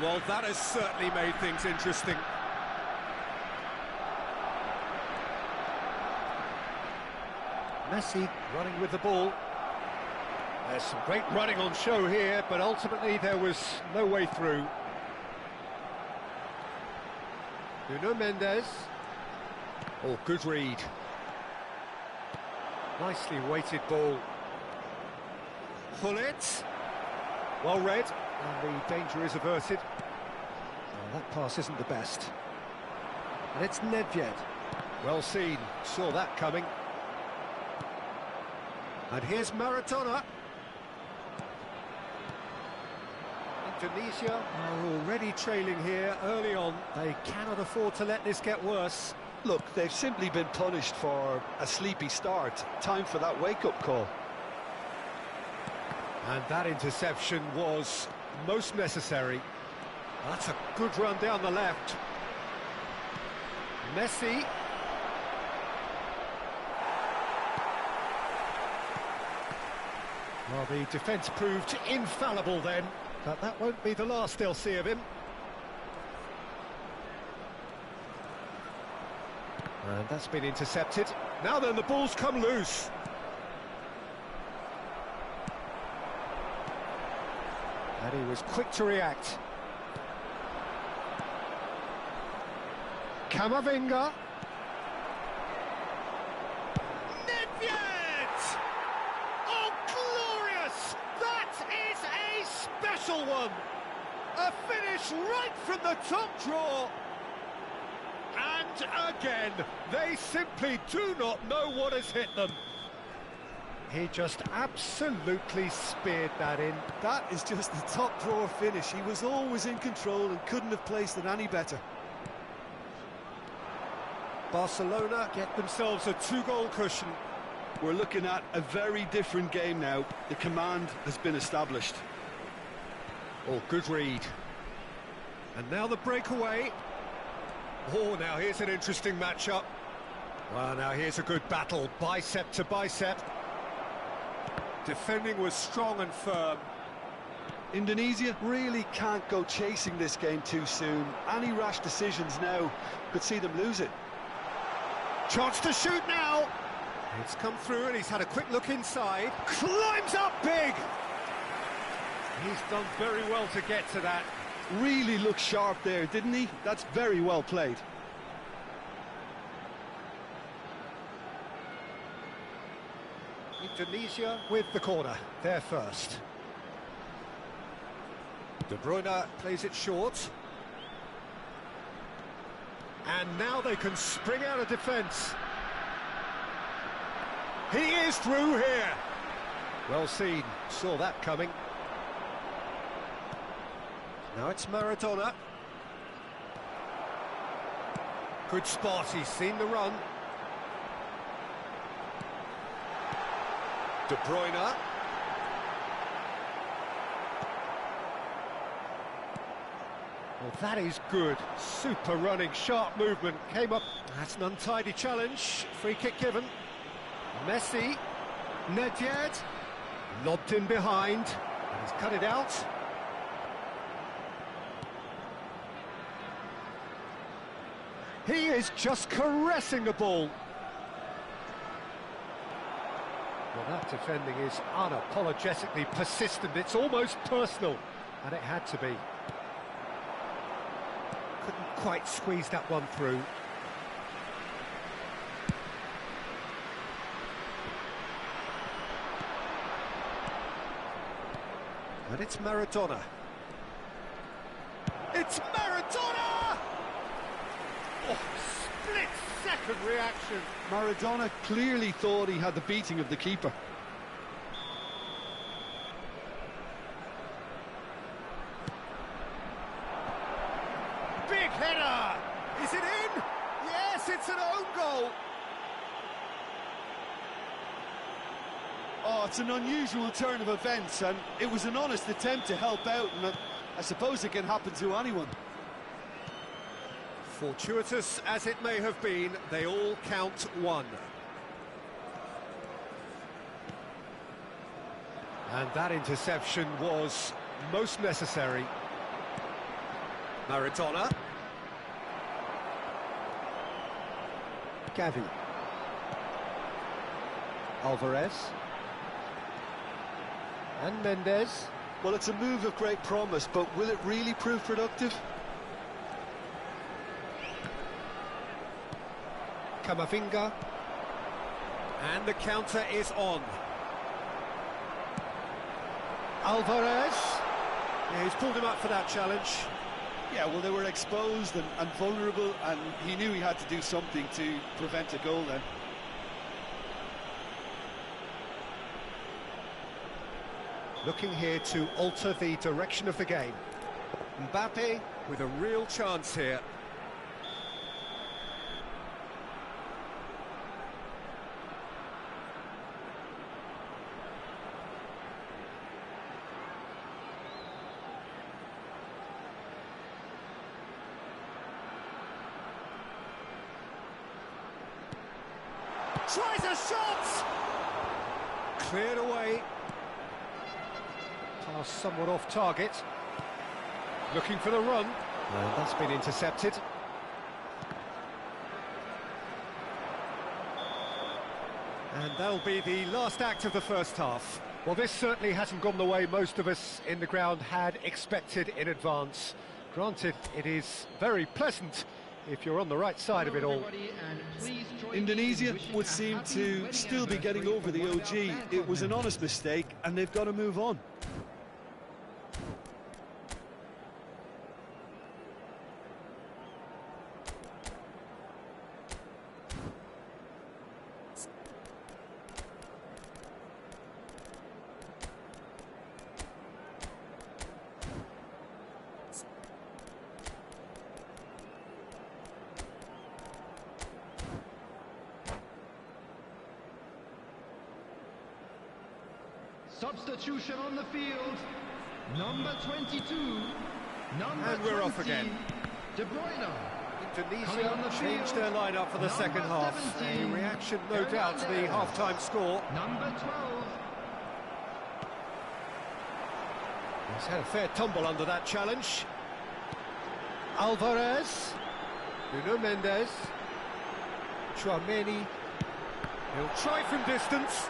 Well, that has certainly made things interesting. Messi running with the ball. There's some great running on show here, but ultimately there was no way through. Nuno Mendes. Oh, good read. Nicely weighted ball. Pullet. Well read, and the danger is averted. Oh, that pass isn't the best. And it's Nedved. Well seen, saw that coming. And here's Maradona. Indonesia are already trailing here early on. They cannot afford to let this get worse. Look, they've simply been punished for a sleepy start. Time for that wake-up call. And that interception was most necessary. That's a good run down the left. Messi. Well, the defence proved infallible then. But that won't be the last they'll see of him. And that's been intercepted. Now then, the ball's come loose. And he was quick to react. Camavinga. One. A finish right from the top draw. And again, they simply do not know what has hit them. He just absolutely speared that in. That is just the top drawer finish. He was always in control and couldn't have placed it any better. Barcelona get themselves a 2-goal cushion. We're looking at a very different game now. The command has been established. Oh, good read. And now the breakaway. Oh, now here's an interesting matchup. Well, now here's a good battle, bicep to bicep. Defending was strong and firm. Indonesia really can't go chasing this game too soon. Any rash decisions now could see them lose it. Chance to shoot now. It's come through and he's had a quick look inside. Climbs up big. He's done very well to get to that. Really looked sharp there, didn't he? That's very well played. Indonesia with the corner, they're first. De Bruyne plays it short. And now they can spring out of defence. He is through here. Well seen, saw that coming. Now it's Maradona. Good spot, he's seen the run. De Bruyne. Well, that is good. Super running, sharp movement. Came up. That's an untidy challenge. Free kick given. Messi. Nedved. Lobbed in behind. And he's cut it out. He is just caressing the ball. Well, That defending is unapologetically persistent. It's almost personal, and it had to be. Couldn't quite squeeze that one through. And it's Maradona. It's Maradona! Oh, split-second reaction. Maradona clearly thought he had the beating of the keeper. Big header! Is it in? Yes, it's an own goal. Oh, it's an unusual turn of events, and it was an honest attempt to help out, and I suppose it can happen to anyone. Fortuitous as it may have been, they all count one. And that interception was most necessary. Maradona. Gavi. Alvarez. And Mendes. Well, it's a move of great promise, but will it really prove productive? Camavinga. And the counter is on. Alvarez. Yeah, he's pulled him up for that challenge. Yeah, well, they were exposed and vulnerable, and he knew he had to do something to prevent a goal then. Looking here to alter the direction of the game. Mbappe with a real chance here. Tries a shot! Cleared away. Pass somewhat off target. Looking for the run. And that's been intercepted. And that'll be the last act of the first half. Well, this certainly hasn't gone the way most of us in the ground had expected in advance. Granted, it is very pleasant if you're on the right side of it all. Indonesia would seem to still be getting over the OG. It was an honest mistake, and they've got to move on. Substitution on the field. Number 22. And we're off again. De Bruyne. Indonesia changed their lineup for the second half. 17. A reaction, no doubt, to the half-time score. Number 12. He's had a fair tumble under that challenge. Alvarez. Nuno Mendes. Chouameni. He'll try from distance.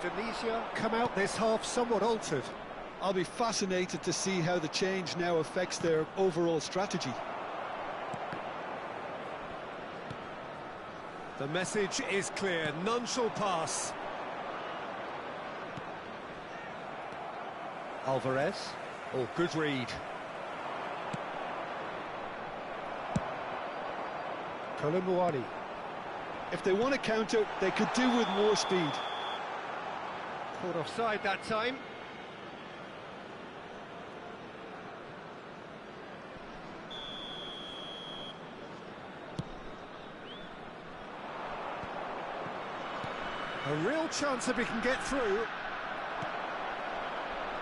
Indonesia come out this half somewhat altered. I'll be fascinated to see how the change now affects their overall strategy. The message is clear, none shall pass. Alvarez. Oh, good read. Kolomuani. If they want to counter, they could do with more speed. Caught offside that time. A real chance if he can get through.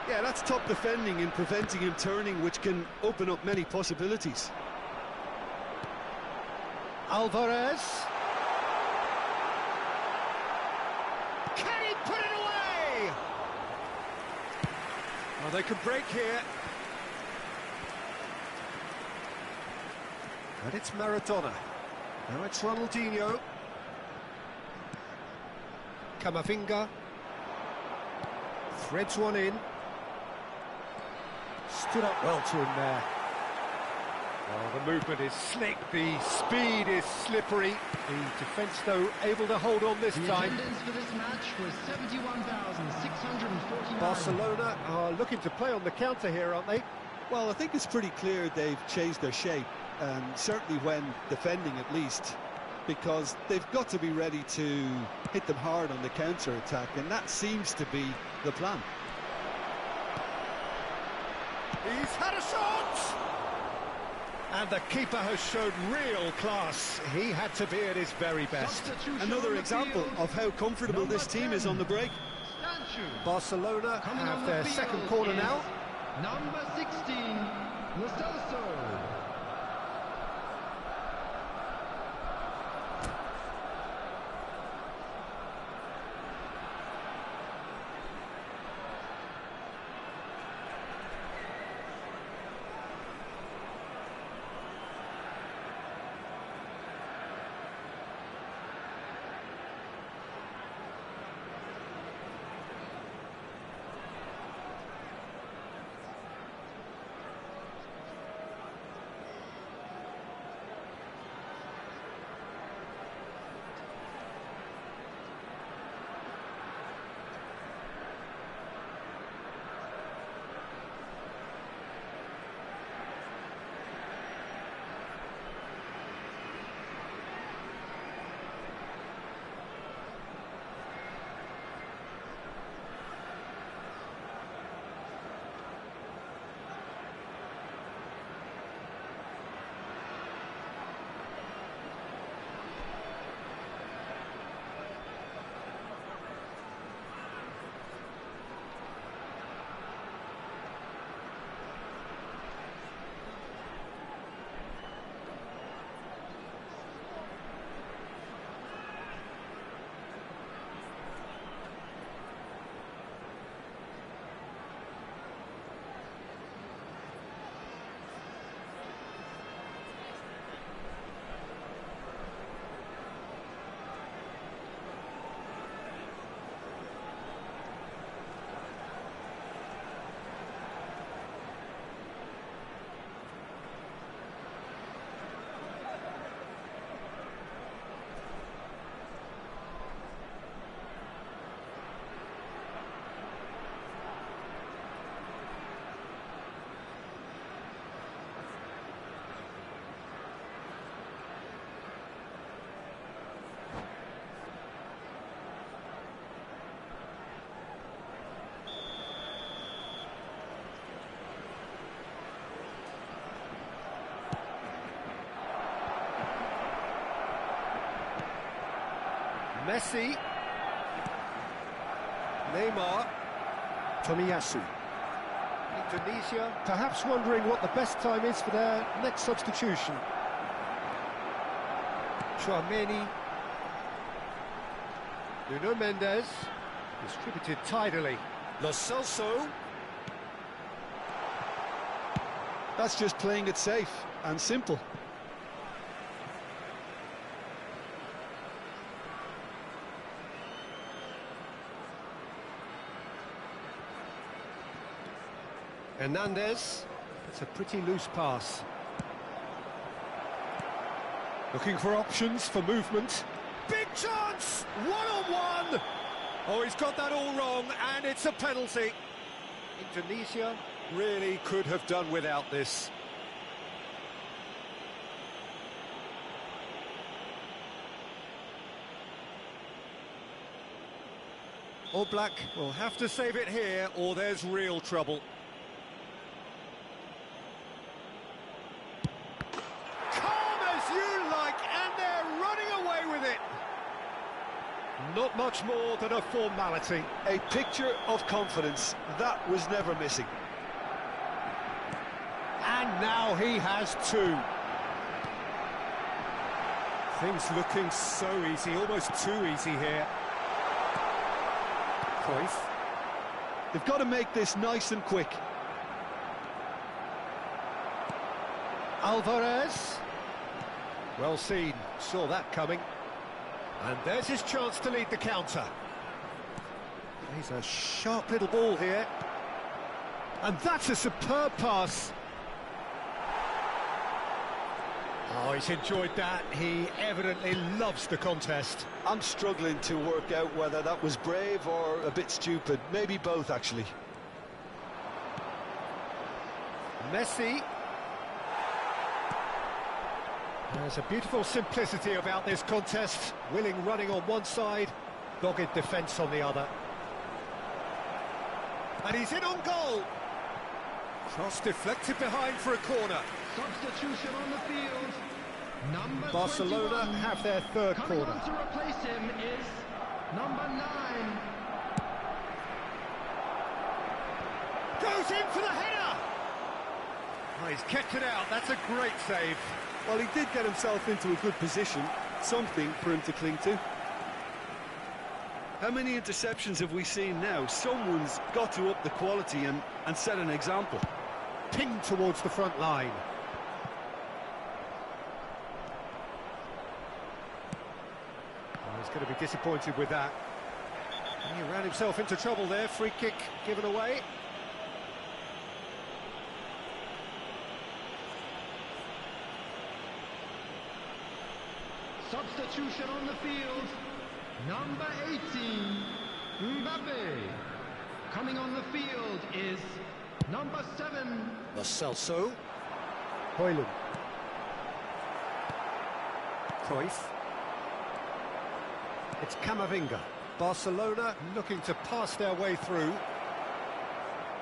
Yeah, that's top defending and preventing him turning, which can open up many possibilities. Alvarez. Can he put it away? Well, they could break here. And it's Maradona. Now it's Ronaldinho. Camavinga. Threads one in. Stood up well to him there. Oh, the movement is slick, the speed is slippery. The defence, though, able to hold on this time. The attendance for this match was 71,649. Barcelona are looking to play on the counter here, aren't they? Well, I think it's pretty clear they've changed their shape, and certainly when defending at least, because they've got to be ready to hit them hard on the counter-attack, and that seems to be the plan. He's had a shot! And the keeper has shown real class. He had to be at his very best. Another example of how comfortable this team is on the break. Barcelona have their second corner now. Number 16, Lo Celso. Messi. Neymar. Tomiyasu. Indonesia perhaps wondering what the best time is for their next substitution. Chouameni. Nuno Mendes. Distributed tidily. Lo Celso. That's just playing it safe and simple. Hernandez. It's a pretty loose pass. Looking for options for movement. Big chance! One-on-one! Oh, he's got that all wrong, and it's a penalty. Indonesia really could have done without this. All Black will have to save it here, or there's real trouble. Not much more than a formality. A picture of confidence. That was never missing. And now he has two. Things looking so easy, almost too easy here. Cruyff. They've got to make this nice and quick. Alvarez. Well seen, saw that coming. And there's his chance to lead the counter. He's a sharp little ball here. And that's a superb pass. Oh, he's enjoyed that. He evidently loves the contest. I'm struggling to work out whether that was brave or a bit stupid. Maybe both, actually. Messi. There's a beautiful simplicity about this contest. Willing running on one side, dogged defence on the other. And he's in on goal. Cross deflected behind for a corner. Substitution on the field. Number Barcelona 21. have their third Coming corner. on to replace him is number 9. Goes in for the header. Oh, he's kept it out. That's a great save. Well, he did get himself into a good position, something for him to cling to. How many interceptions have we seen now? Someone's got to up the quality and set an example. Pinged towards the front line. Oh, he's going to be disappointed with that. He ran himself into trouble there. Free kick given away. Substitution on the field. Number 18, Mbappe. Coming on the field is number 7. Lo Celso. Højlund. Cruyff. It's Camavinga. Barcelona looking to pass their way through.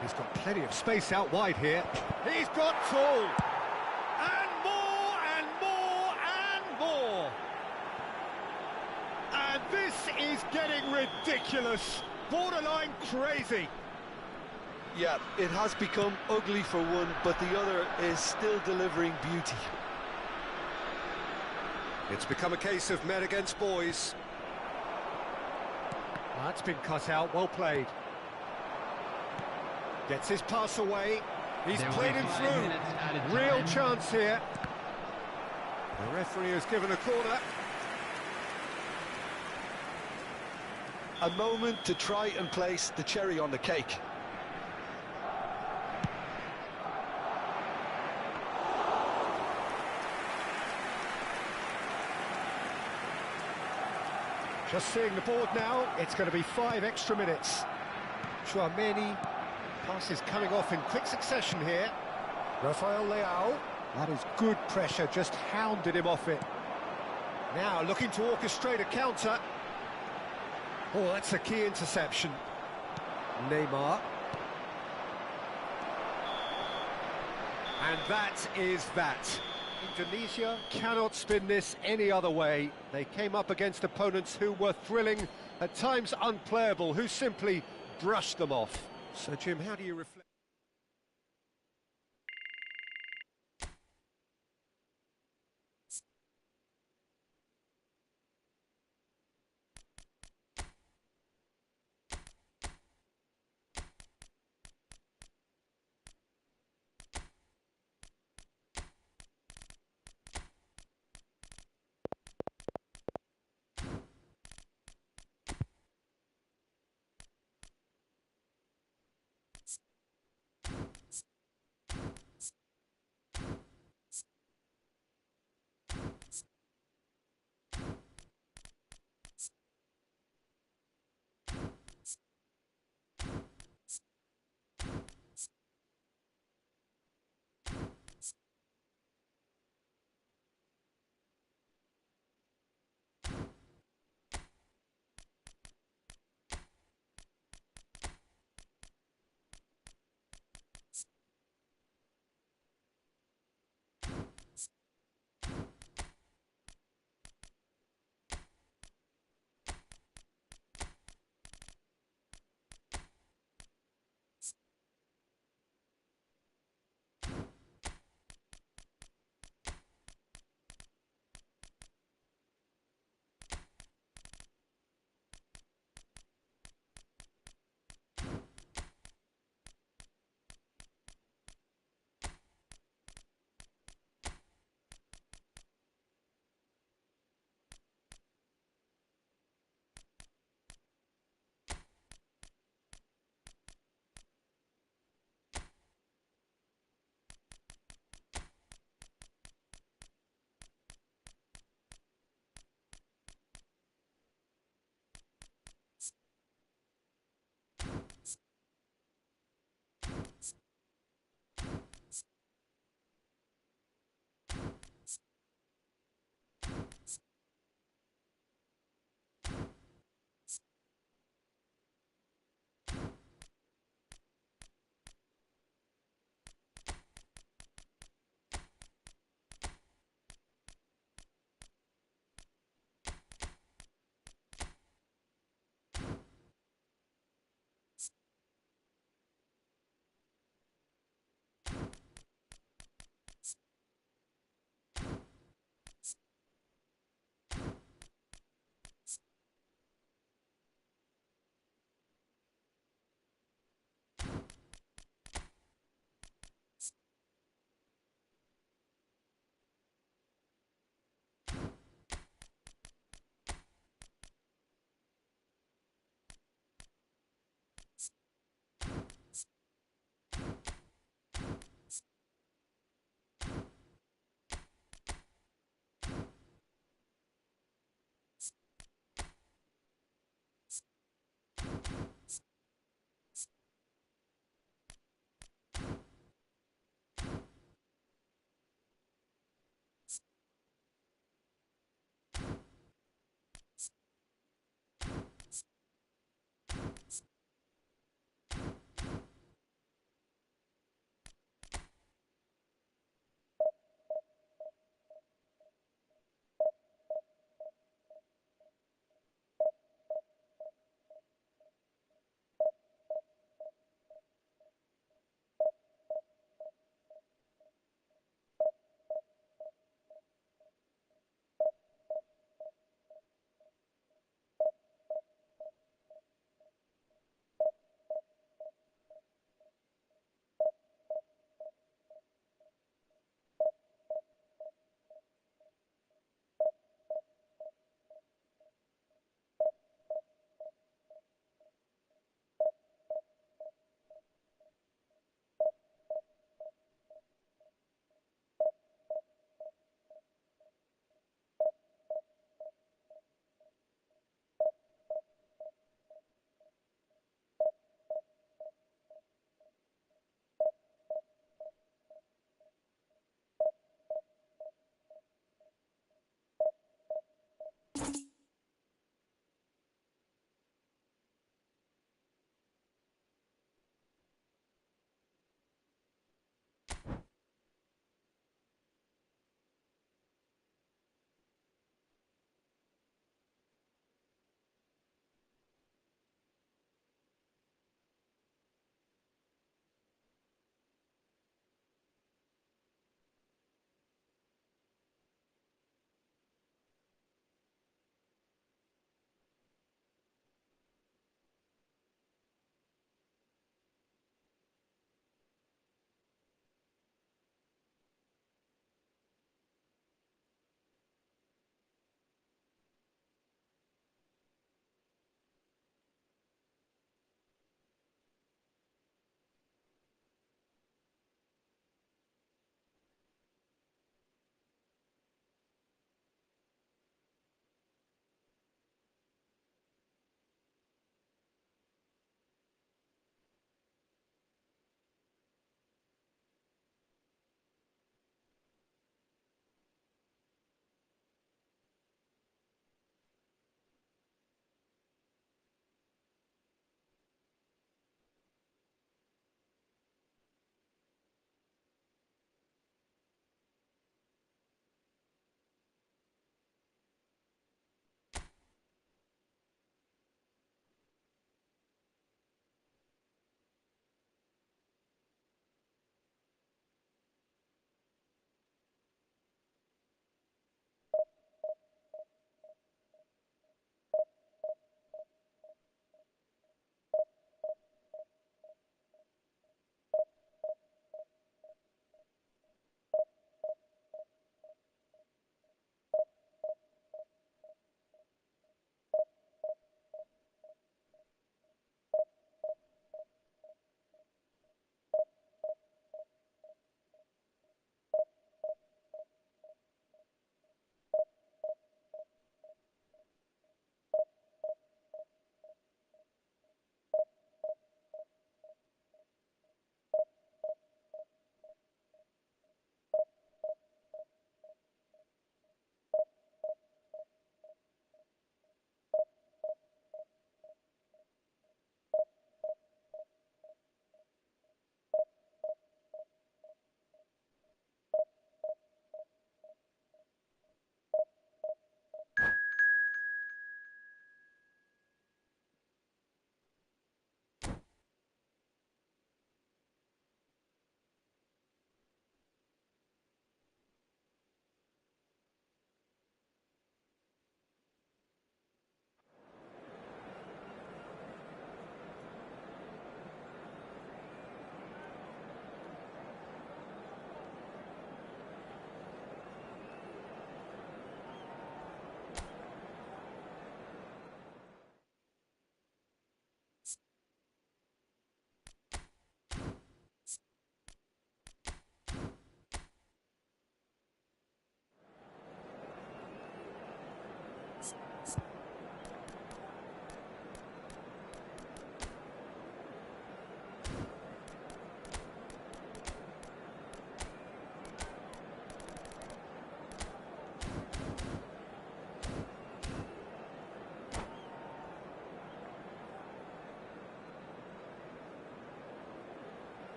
He's got plenty of space out wide here. He's got tall. And more and more and more. And this is getting ridiculous. Borderline crazy. Yeah, it has become ugly for one, but the other is still delivering beauty. It's become a case of men against boys. That's been cut out, well played. Gets his pass away. He's played him through. Real chance here. The referee has given a corner. A moment to try and place the cherry on the cake. Just seeing the board now, it's going to be 5 extra minutes. Chouameni, passes coming off in quick succession here. Rafael Leao, that is good pressure, just hounded him off it. Now looking to orchestrate a counter. Oh, that's a key interception. Neymar. And that is that. Indonesia cannot spin this any other way. They came up against opponents who were thrilling, at times unplayable, who simply brushed them off. So, Jim, how do you reflect?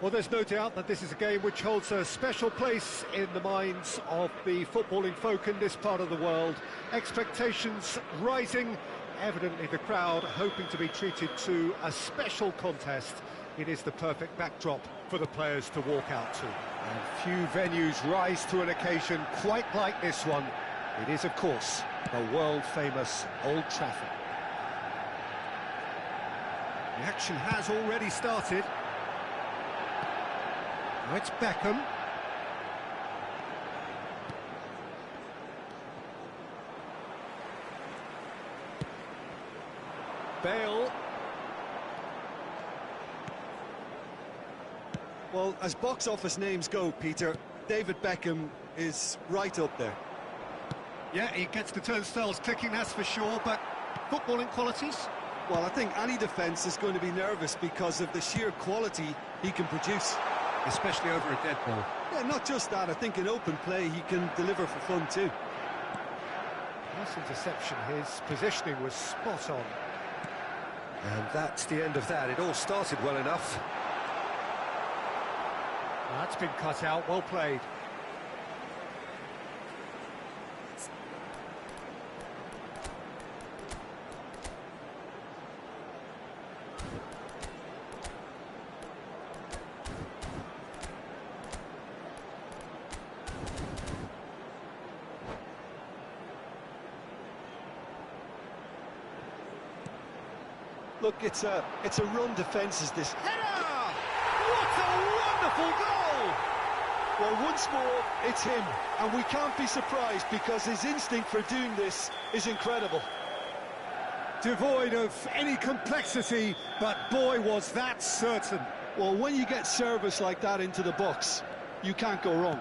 Well, there's no doubt that this is a game which holds a special place in the minds of the footballing folk in this part of the world. Expectations rising, evidently the crowd hoping to be treated to a special contest. It is the perfect backdrop for the players to walk out to. And few venues rise to an occasion quite like this one. It is, of course, the world-famous Old Trafford. The action has already started. Now it's Beckham. Bale. Well, as box office names go, Peter, David Beckham is right up there. Yeah, he gets the turnstiles clicking, that's for sure, but footballing qualities? Well, I think any defence is going to be nervous because of the sheer quality he can produce. Especially over a dead ball. Yeah, not just that, I think in open play he can deliver for fun too. Nice interception, his positioning was spot on. And that's the end of that, it all started well enough. That's been cut out, well played. Look, it's a run defence is this. Header! What a wonderful goal! Well, once more, it's him, and we can't be surprised because his instinct for doing this is incredible. Devoid of any complexity, but boy, was that certain. Well, when you get service like that into the box, you can't go wrong.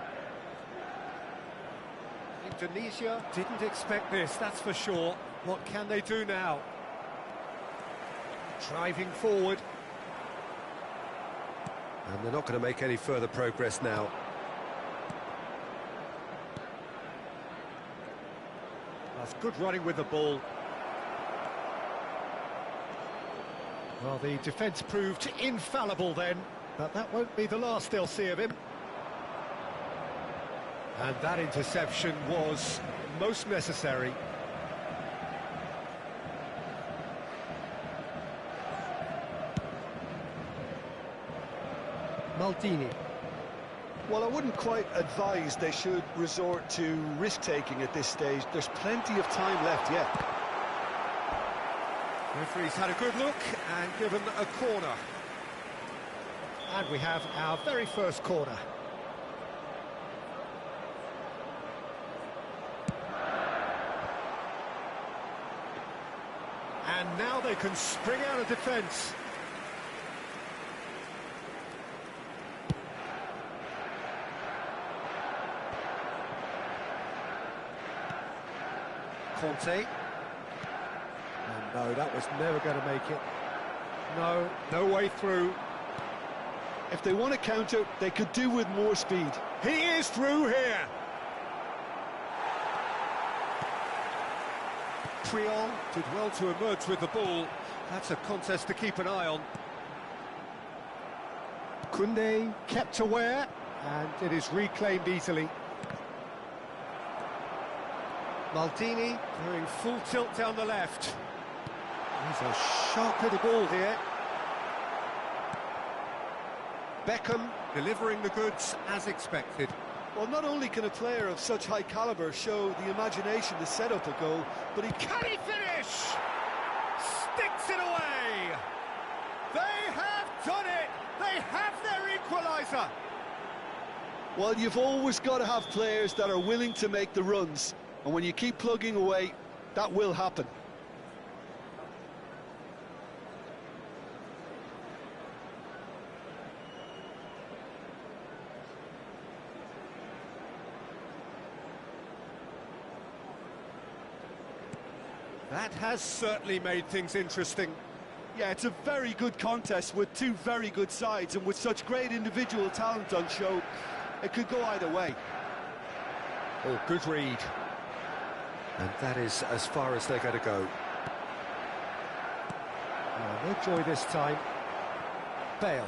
Indonesia didn't expect this, that's for sure. What can they do now? Driving forward. And they're not going to make any further progress now. That's good running with the ball. Well, the defence proved infallible then, but that won't be the last they'll see of him. And that interception was most necessary. Maldini. Well, I wouldn't quite advise they should resort to risk-taking at this stage. There's plenty of time left yet. Referee's had a good look and given a corner. And we have our very first corner. And now they can spring out of defence. Conte. Oh, no, that was never going to make it. No, no way through. If they want to counter, they could do with more speed. He is through here. Triol did well to emerge with the ball. That's a contest to keep an eye on. Koundé kept aware, and it is reclaimed easily. Maldini doing full tilt down the left. He's a sharp little ball here. Beckham delivering the goods as expected. Well, not only can a player of such high calibre show the imagination to set up a goal, but he can he finish? Sticks it away. They have done it. They have their equaliser. Well, you've always got to have players that are willing to make the runs. And when you keep plugging away, that will happen. That has certainly made things interesting. Yeah, it's a very good contest with two very good sides, and with such great individual talent on show, it could go either way. Oh, good read. And that is as far as they're going to go. Oh, no joy this time. Bale.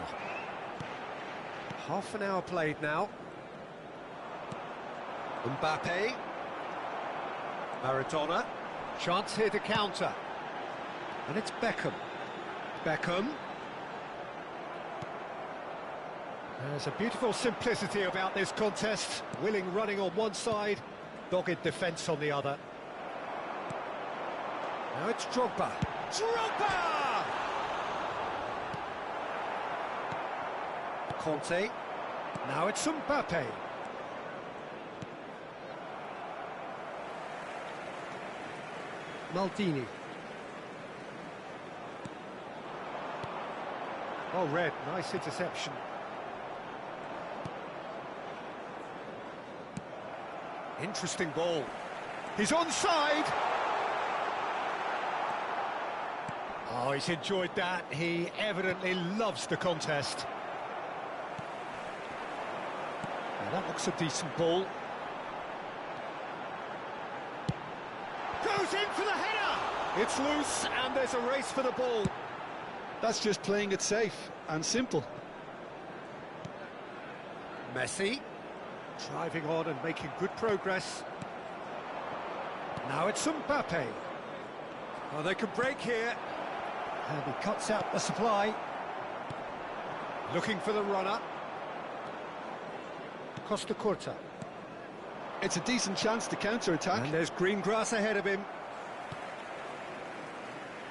Half an hour played now. Mbappe. Maradona. Chance here to counter. And it's Beckham. Beckham. There's a beautiful simplicity about this contest. Willing running on one side, dogged defence on the other. Now it's Drogba. Drogba! Conte. Now it's Mbappe. Maldini. Oh, Red, nice interception. Interesting ball. He's onside. Oh, he's enjoyed that. He evidently loves the contest. Now, that looks a decent ball. Goes in for the header! It's loose, and there's a race for the ball. That's just playing it safe and simple. Messi, driving on and making good progress. Now it's Mbappe. Oh, they can break here. And he cuts out the supply. Looking for the runner. Costa Curta. It's a decent chance to counter-attack. And there's green grass ahead of him.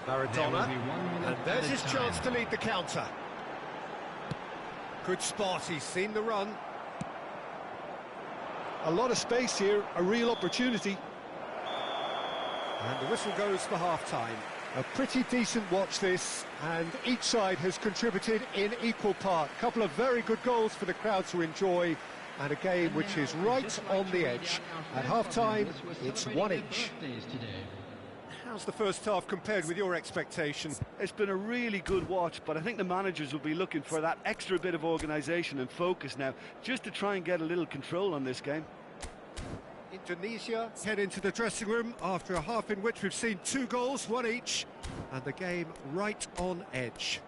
Maradona. And there's his chance to lead the counter. Good spot, he's seen the run. A lot of space here, a real opportunity. And the whistle goes for half-time. A pretty decent watch this, and each side has contributed in equal part. A couple of very good goals for the crowd to enjoy, and a game which is right on the edge. At half-time, it's 1 each. How's the first half compared with your expectation? It's been a really good watch, but I think the managers will be looking for that extra bit of organisation and focus now, just to try and get a little control on this game. Indonesia head into the dressing room after a half in which we've seen 2 goals, 1 each, and the game right on edge.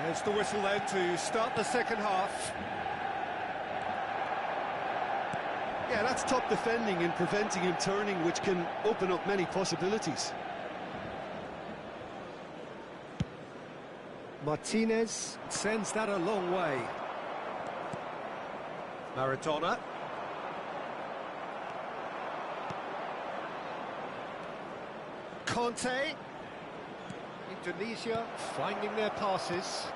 There's the whistle then to start the second half. Yeah, that's top defending and preventing him turning, which can open up many possibilities. Martinez sends that a long way. Maradona. Conte. Indonesia finding their passes.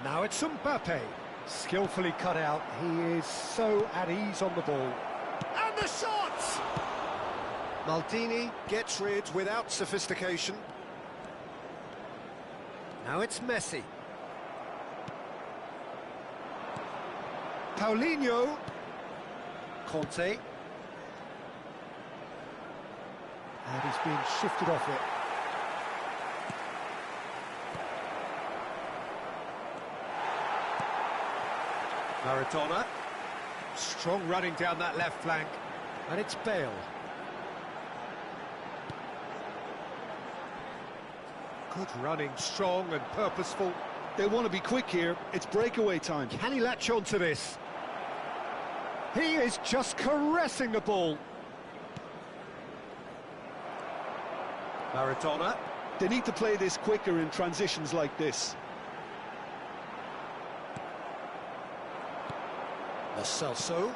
Now it's Mbappe, skillfully cut out. He is so at ease on the ball. And the shot! Maldini gets rid without sophistication. Now it's Messi. Paulinho. Conte. And he's being shifted off it. Maradona. Strong running down that left flank. And it's Bale. Good running, strong and purposeful. They want to be quick here. It's breakaway time. Can he latch on to this? He is just caressing the ball. Maradona. They need to play this quicker in transitions like this. Lo Celso.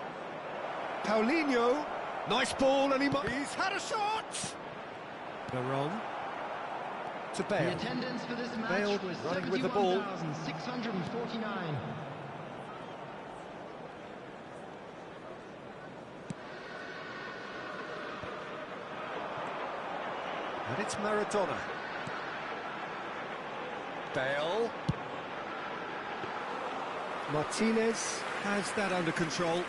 Paulinho. Nice ball, and he's had a shot! Veron. To Bale. The attendance for this match Bale was running with the ball. 71,649. And it's Maradona. Bale. Martinez has that under control.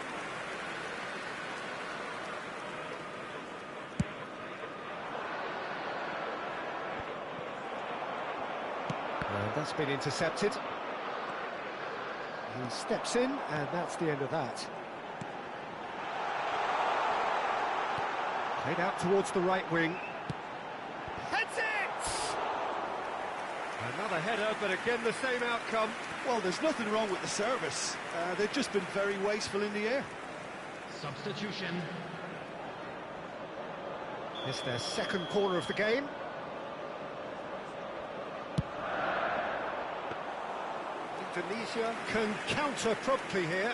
That's been intercepted. He steps in, and that's the end of that. Played out towards the right wing. Heads it! Another header, but again the same outcome. Well, there's nothing wrong with the service. They've just been very wasteful in the air. Substitution. It's their second corner of the game. Indonesia can counter promptly here.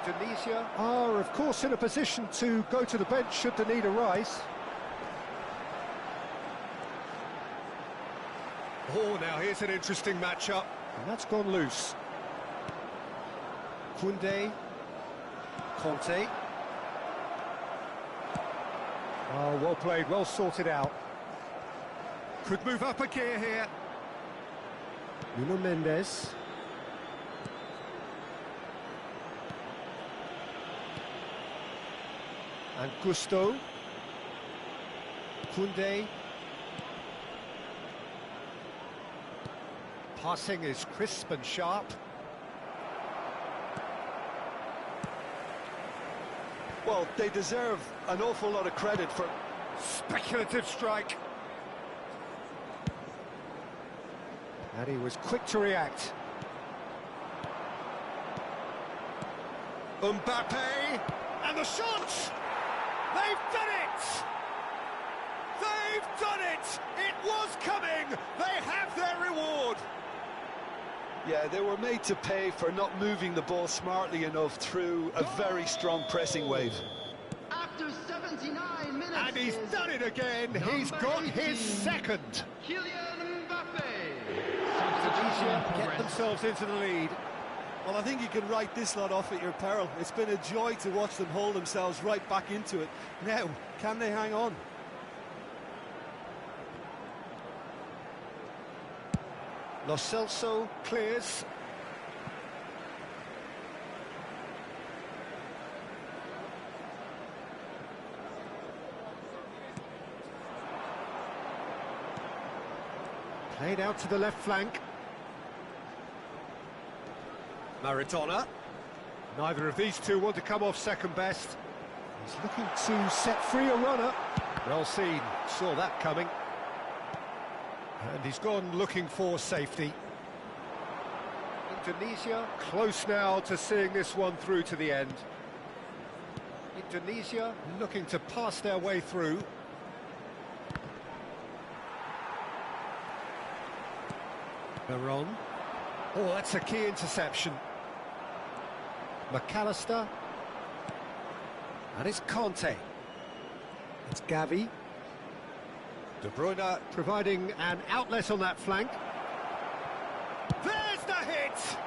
Indonesia are, of course, in a position to go to the bench should the need arise. Oh, now here's an interesting matchup. And that's gone loose. Koundé. Conte. Oh, well played, well sorted out. Could move up a gear here. Nuno Mendes. And Gusto. Koundé. Passing is crisp and sharp. Well, they deserve an awful lot of credit for... Speculative strike. And he was quick to react. Mbappe, and the shot! They've done it! They've done it! It was coming! They have their reward! Yeah, they were made to pay for not moving the ball smartly enough through a very strong pressing wave. After 79 minutes. And he's done it again! He's got 18, his second! Kylian Mbappe. Indonesia get themselves into the lead. Well, I think you can write this lot off at your peril. It's been a joy to watch them hold themselves right back into it. Now, can they hang on? Lo Celso clears. Played out to the left flank. Maradona. Neither of these two want to come off second best. He's looking to set free a runner. Well seen, saw that coming. And he's gone looking for safety. Indonesia close now to seeing this one through to the end. Indonesia looking to pass their way through. Veron. Oh, that's a key interception. McAllister. And it's Conte. It's Gavi. De Bruyne providing an outlet on that flank. There's the hit!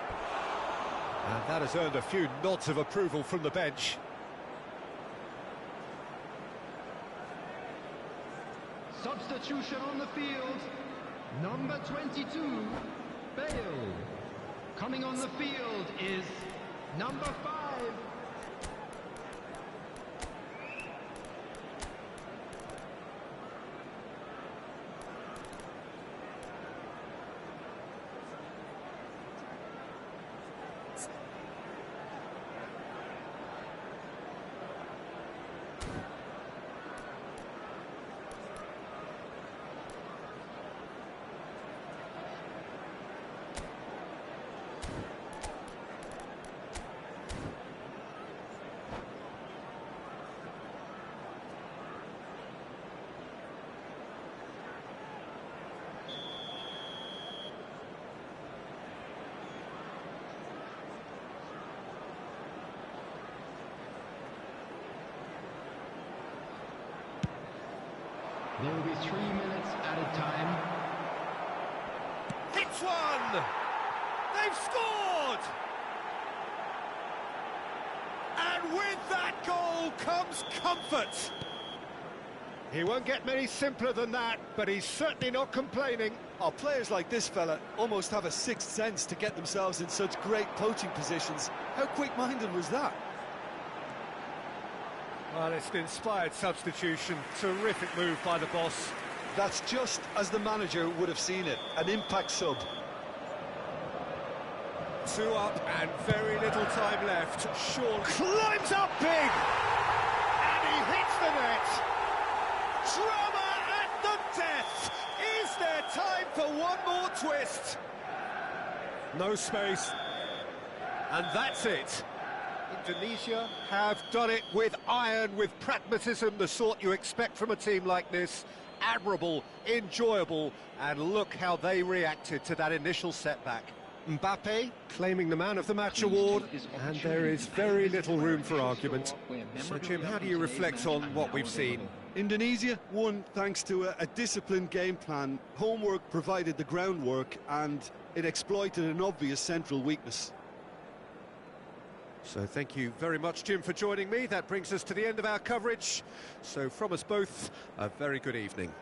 And that has earned a few nods of approval from the bench. Substitution on the field. Number 22, Bale. Coming on the field is number 5. There will be 3 minutes added time. Hits one! They've scored! And with that goal comes comfort. He won't get many simpler than that, but he's certainly not complaining. Oh, players like this fella almost have a sixth sense to get themselves in such great poaching positions. How quick-minded was that? Well, it's an inspired substitution. Terrific move by the boss. That's just as the manager would have seen it, an impact sub. 2 up and very little time left. Sean climbs up big, and he hits the net. Drama at the death. Is there time for one more twist? No space, and that's it. Indonesia have done it with iron, with pragmatism, the sort you expect from a team like this. Admirable, enjoyable, and look how they reacted to that initial setback. Mbappe claiming the Man of the Match award, and there is very little room for argument. So, Jim, how do you reflect on what we've seen? Indonesia won thanks to a disciplined game plan. Homework provided the groundwork, and it exploited an obvious central weakness. So thank you very much, Jim, for joining me. That brings us to the end of our coverage. So from us both, a very good evening.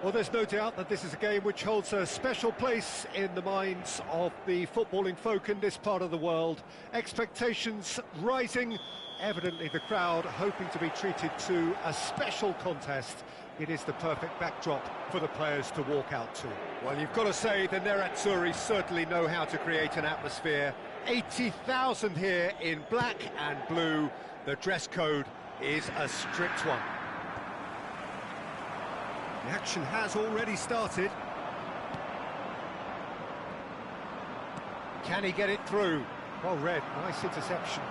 Well, there's no doubt that this is a game which holds a special place in the minds of the footballing folk in this part of the world. Expectations rising, evidently the crowd hoping to be treated to a special contest. It is the perfect backdrop for the players to walk out to. Well, you've got to say the Nerazzurri certainly know how to create an atmosphere. 80,000 here in black and blue. The dress code is a strict one. The action has already started. Can he get it through? Well read, nice interception.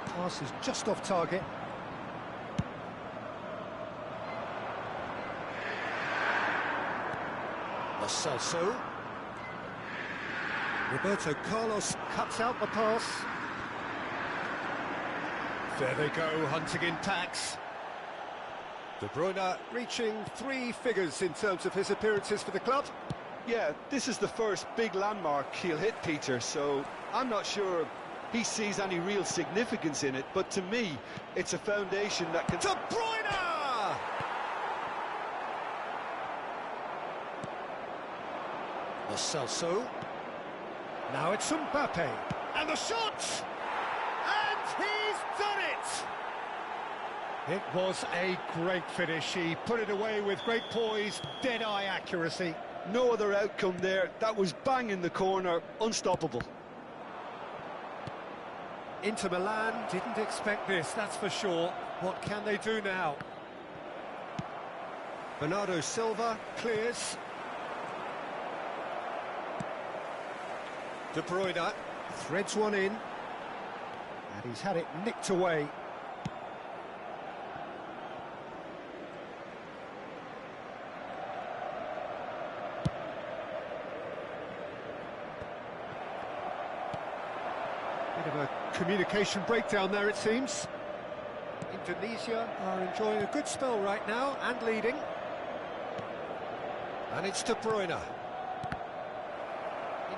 Pass is just off target. Lo Celso. Roberto Carlos cuts out the pass. There they go, hunting in packs. De Bruyne reaching 3 figures in terms of his appearances for the club. Yeah, this is the first big landmark he'll hit, Peter, so I'm not sure he sees any real significance in it, but to me, it's a foundation that can... De Bruyne! Lo Celso. Now it's Mbappe. And the shot! He's done it! It was a great finish. He put it away with great poise, dead-eye accuracy. No other outcome there. That was bang in the corner, unstoppable. Inter Milan didn't expect this, that's for sure. What can they do now? Bernardo Silva clears. De Bruyne threads one in. And he's had it nicked away. Bit of a communication breakdown there, it seems. Indonesia are enjoying a good spell right now and leading. And it's De Bruyne.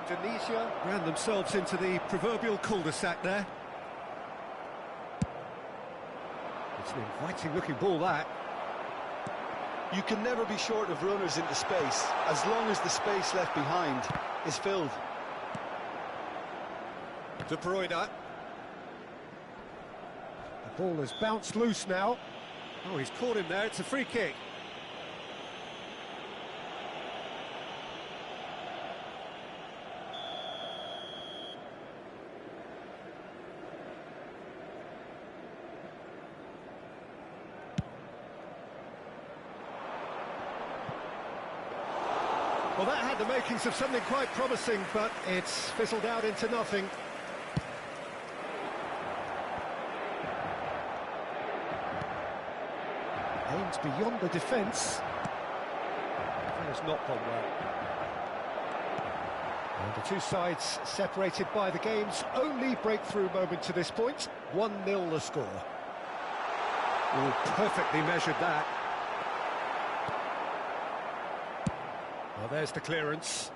Indonesia ran themselves into the proverbial cul-de-sac there. It's an inviting-looking ball, that. You can never be short of runners into space, as long as the space left behind is filled. De Bruyne. The ball has bounced loose now. Oh, he's caught him there, it's a free kick. Well, that had the makings of something quite promising, but it's fizzled out into nothing. Aims beyond the defence. That has not gone well. And the two sides separated by the game's only breakthrough moment to this point. 1-0 the score. Oh, perfectly measured that. Well, there's the clearance.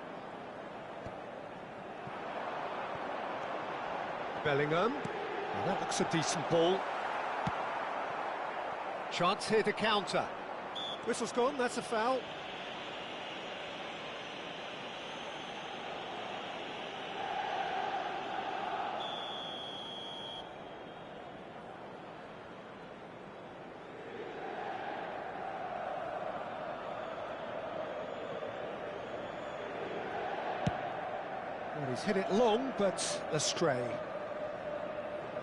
Bellingham. Well, that looks a decent ball. Chance here to counter. Whistle's gone, that's a foul. Well, he's hit it long, but astray.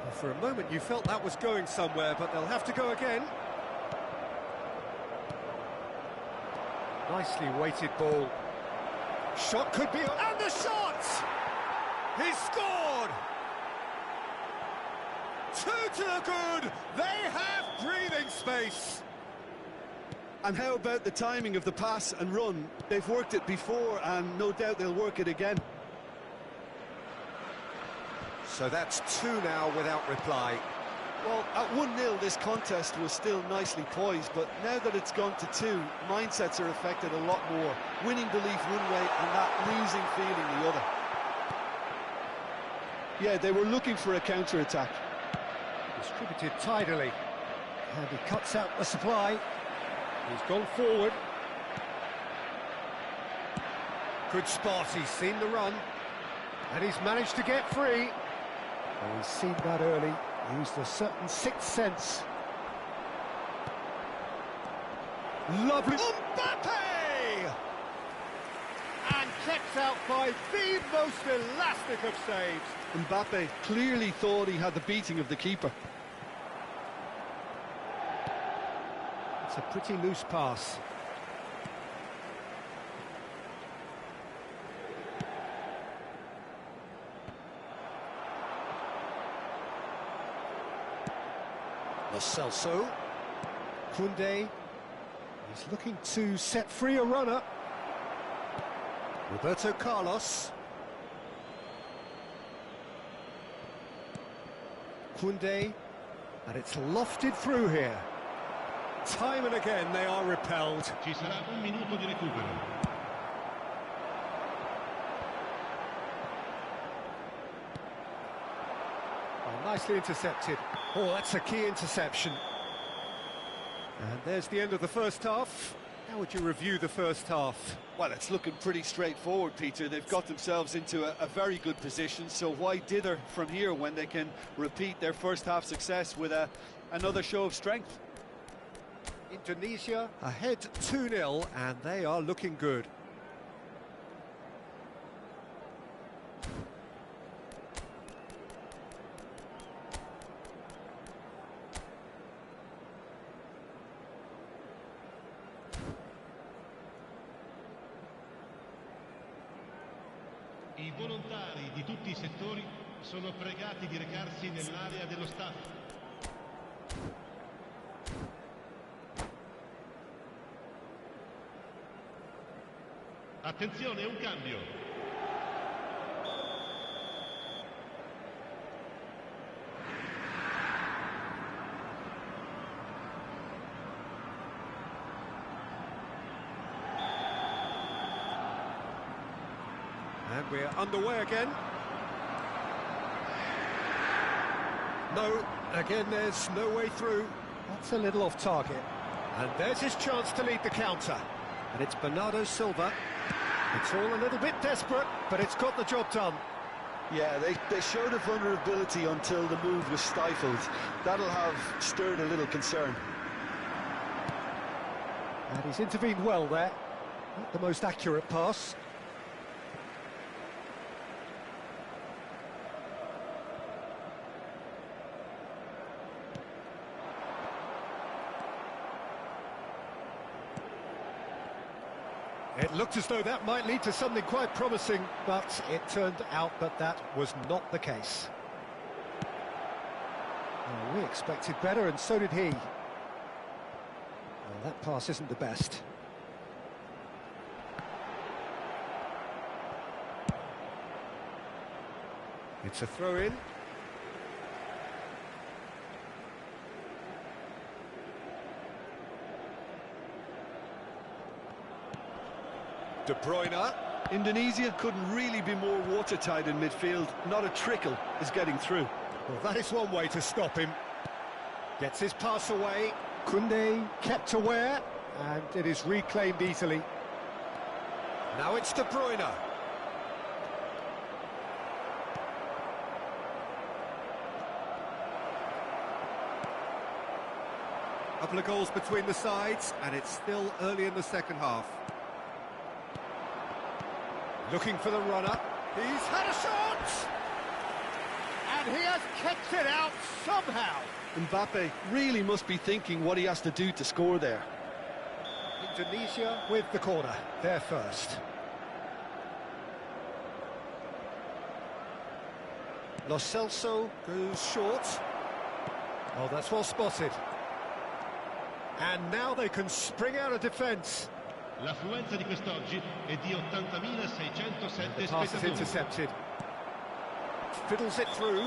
Well, for a moment you felt that was going somewhere, but they'll have to go again. Nicely weighted ball. Shot could be... And the shot! He's scored! 2 to the good! They have breathing space! And how about the timing of the pass and run? They've worked it before, and no doubt they'll work it again. So that's 2 now without reply. Well, at 1-0, this contest was still nicely poised, but now that it's gone to 2, mindsets are affected a lot more. Winning belief one way and that losing feeling the other. Yeah, they were looking for a counter-attack. Distributed tidily. And he cuts out the supply. He's gone forward. Good spot, he's seen the run. And he's managed to get free. Well, he's seen that early. Used a certain sixth sense. Lovely. Mbappe! And kept out by the most elastic of saves. Mbappe clearly thought he had the beating of the keeper. It's a pretty loose pass. Lo Celso. Koundé. He's looking to set free a runner. Roberto Carlos. Koundé. And it's lofted through here. Time and again they are repelled. Ci sarà un minuto di recupero. Oh, nicely intercepted. Oh, that's a key interception. And there's the end of the first half. How would you review the first half? Well, it's looking pretty straightforward, Peter. They've got themselves into a very good position, so why dither from here when they can repeat their first half success with another show of strength? Indonesia ahead 2-0, and they are looking good. I volontari di tutti i settori sono pregati di recarsi nell'area dello stadio. Attenzione, un cambio. And we're underway again. No, again there's no way through. That's a little off target. And there's his chance to lead the counter. And it's Bernardo Silva. It's all a little bit desperate, but it's got the job done. Yeah, they showed a vulnerability until the move was stifled. That'll have stirred a little concern. And he's intervened well there. Not the most accurate pass. It looked as though that might lead to something quite promising, but it turned out that that was not the case. Well, we expected better, and so did he. Well, that pass isn't the best. It's a throw-in. De Bruyne. Indonesia couldn't really be more watertight in midfield. Not a trickle is getting through. Well, that is one way to stop him. Gets his pass away. Koundé kept aware, and it is reclaimed easily. Now it's De Bruyne. Couple of goals between the sides, and it's still early in the second half. Looking for the runner. He's had a shot! And And he has kept it out somehow. Mbappe really must be thinking what he has to do to score there. Indonesia with the corner, they're first. Lo Celso goes short. Oh, that's well spotted. And now they can spring out of defence. L'affluenza di quest'oggi è di 80.607 The pass is intercepted. Fiddles it through.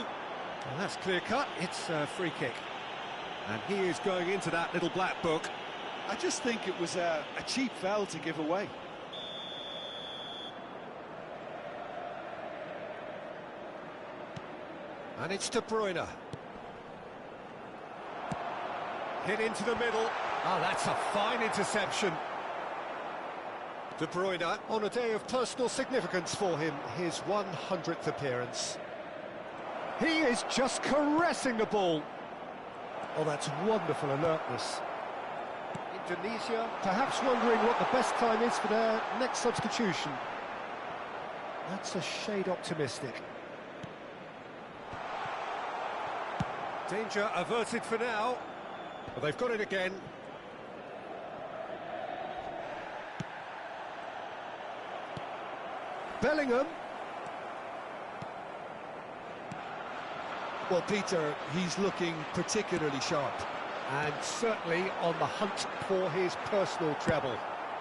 And that's clear cut. It's a free kick. And he is going into that little black book. I just think it was a cheap foul to give away. And it's De Bruyne. Hit into the middle. Oh, that's a fine interception. De Bruyne on a day of personal significance for him, his 100th appearance. He is just caressing the ball. Oh, that's wonderful alertness. Indonesia perhaps wondering what the best time is for their next substitution. That's a shade optimistic. Danger averted for now. Well, they've got it again. Bellingham. Well, Peter, he's looking particularly sharp. And certainly on the hunt for his personal treble.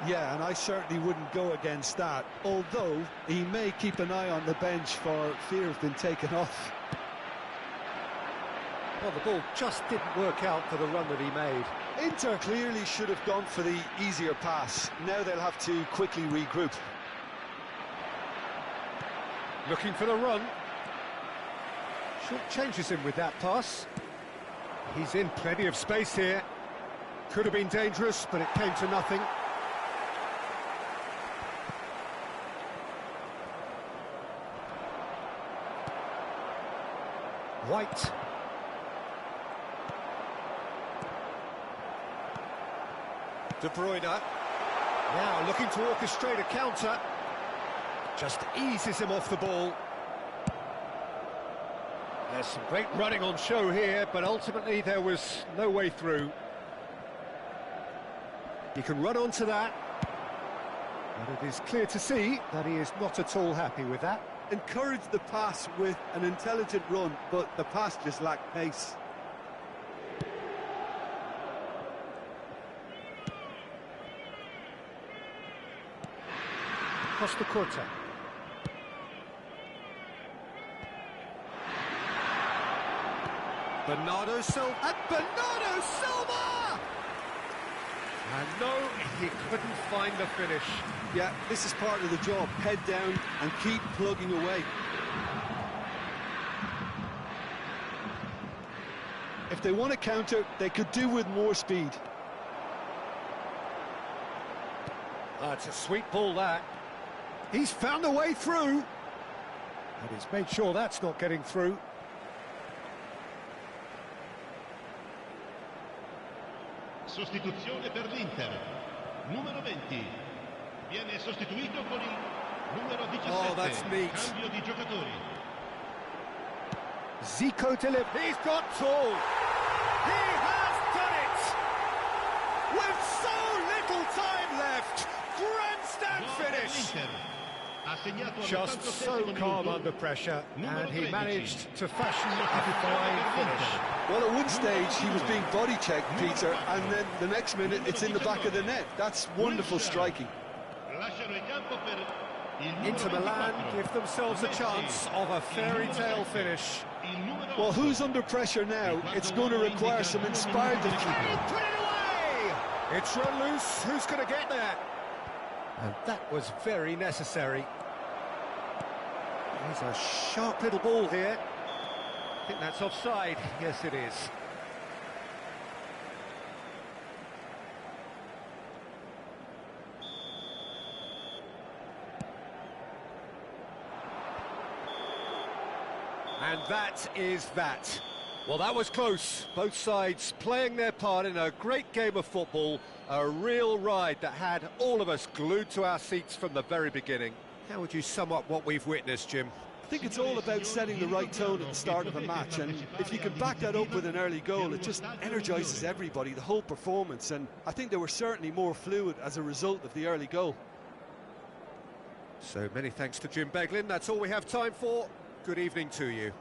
Yeah, and I certainly wouldn't go against that, although he may keep an eye on the bench for fear of being taken off. Well, the ball just didn't work out for the run that he made. Inter clearly should have gone for the easier pass. Now they'll have to quickly regroup. Looking for the run. Short changes him with that pass. He's in plenty of space here. Could have been dangerous, but it came to nothing. White. De Bruyne. Now looking to orchestrate a counter. Just eases him off the ball. There's some great running on show here, but ultimately there was no way through. He can run onto that, but it is clear to see that he is not at all happy with that. Encouraged the pass with an intelligent run, but the pass just lacked pace. Costa Curta. Bernardo Silva. And Bernardo Silva! And no, he couldn't find the finish. Yeah, this is part of the job. Head down and keep plugging away. If they want to counter, they could do with more speed. It's a sweet ball, that. He's found a way through. And he's made sure that's not getting through. Sostituzione per l'Inter. Numero 20. Viene sostituito con il numero 17. Oh, that's neat. Cambio di giocatori. Zico delivered. He's got tall. He has done it! With so little time left. Grandstand finish. Just so calm under pressure, and he managed to fashion a fine finish. Well, at one stage he was being body checked, Peter, and then the next minute it's in the back of the net. That's wonderful striking. Inter Milan give themselves a chance of a fairy tale finish. Well, who's under pressure now? It's going to require some inspired defense. And he put it away! It's run loose. Who's going to get there? And that was very necessary. There's a sharp little ball here. I think that's offside. Yes, it is. And that is that. Well, that was close. Both sides playing their part in a great game of football. A real ride that had all of us glued to our seats from the very beginning. How would you sum up what we've witnessed, Jim? think it's all about setting the right tone at the start of a match, and if you can back that up with an early goal, it just energises everybody, the whole performance, and I think they were certainly more fluid as a result of the early goal. So many thanks to Jim Beglin. That's all we have time for. Good evening to you.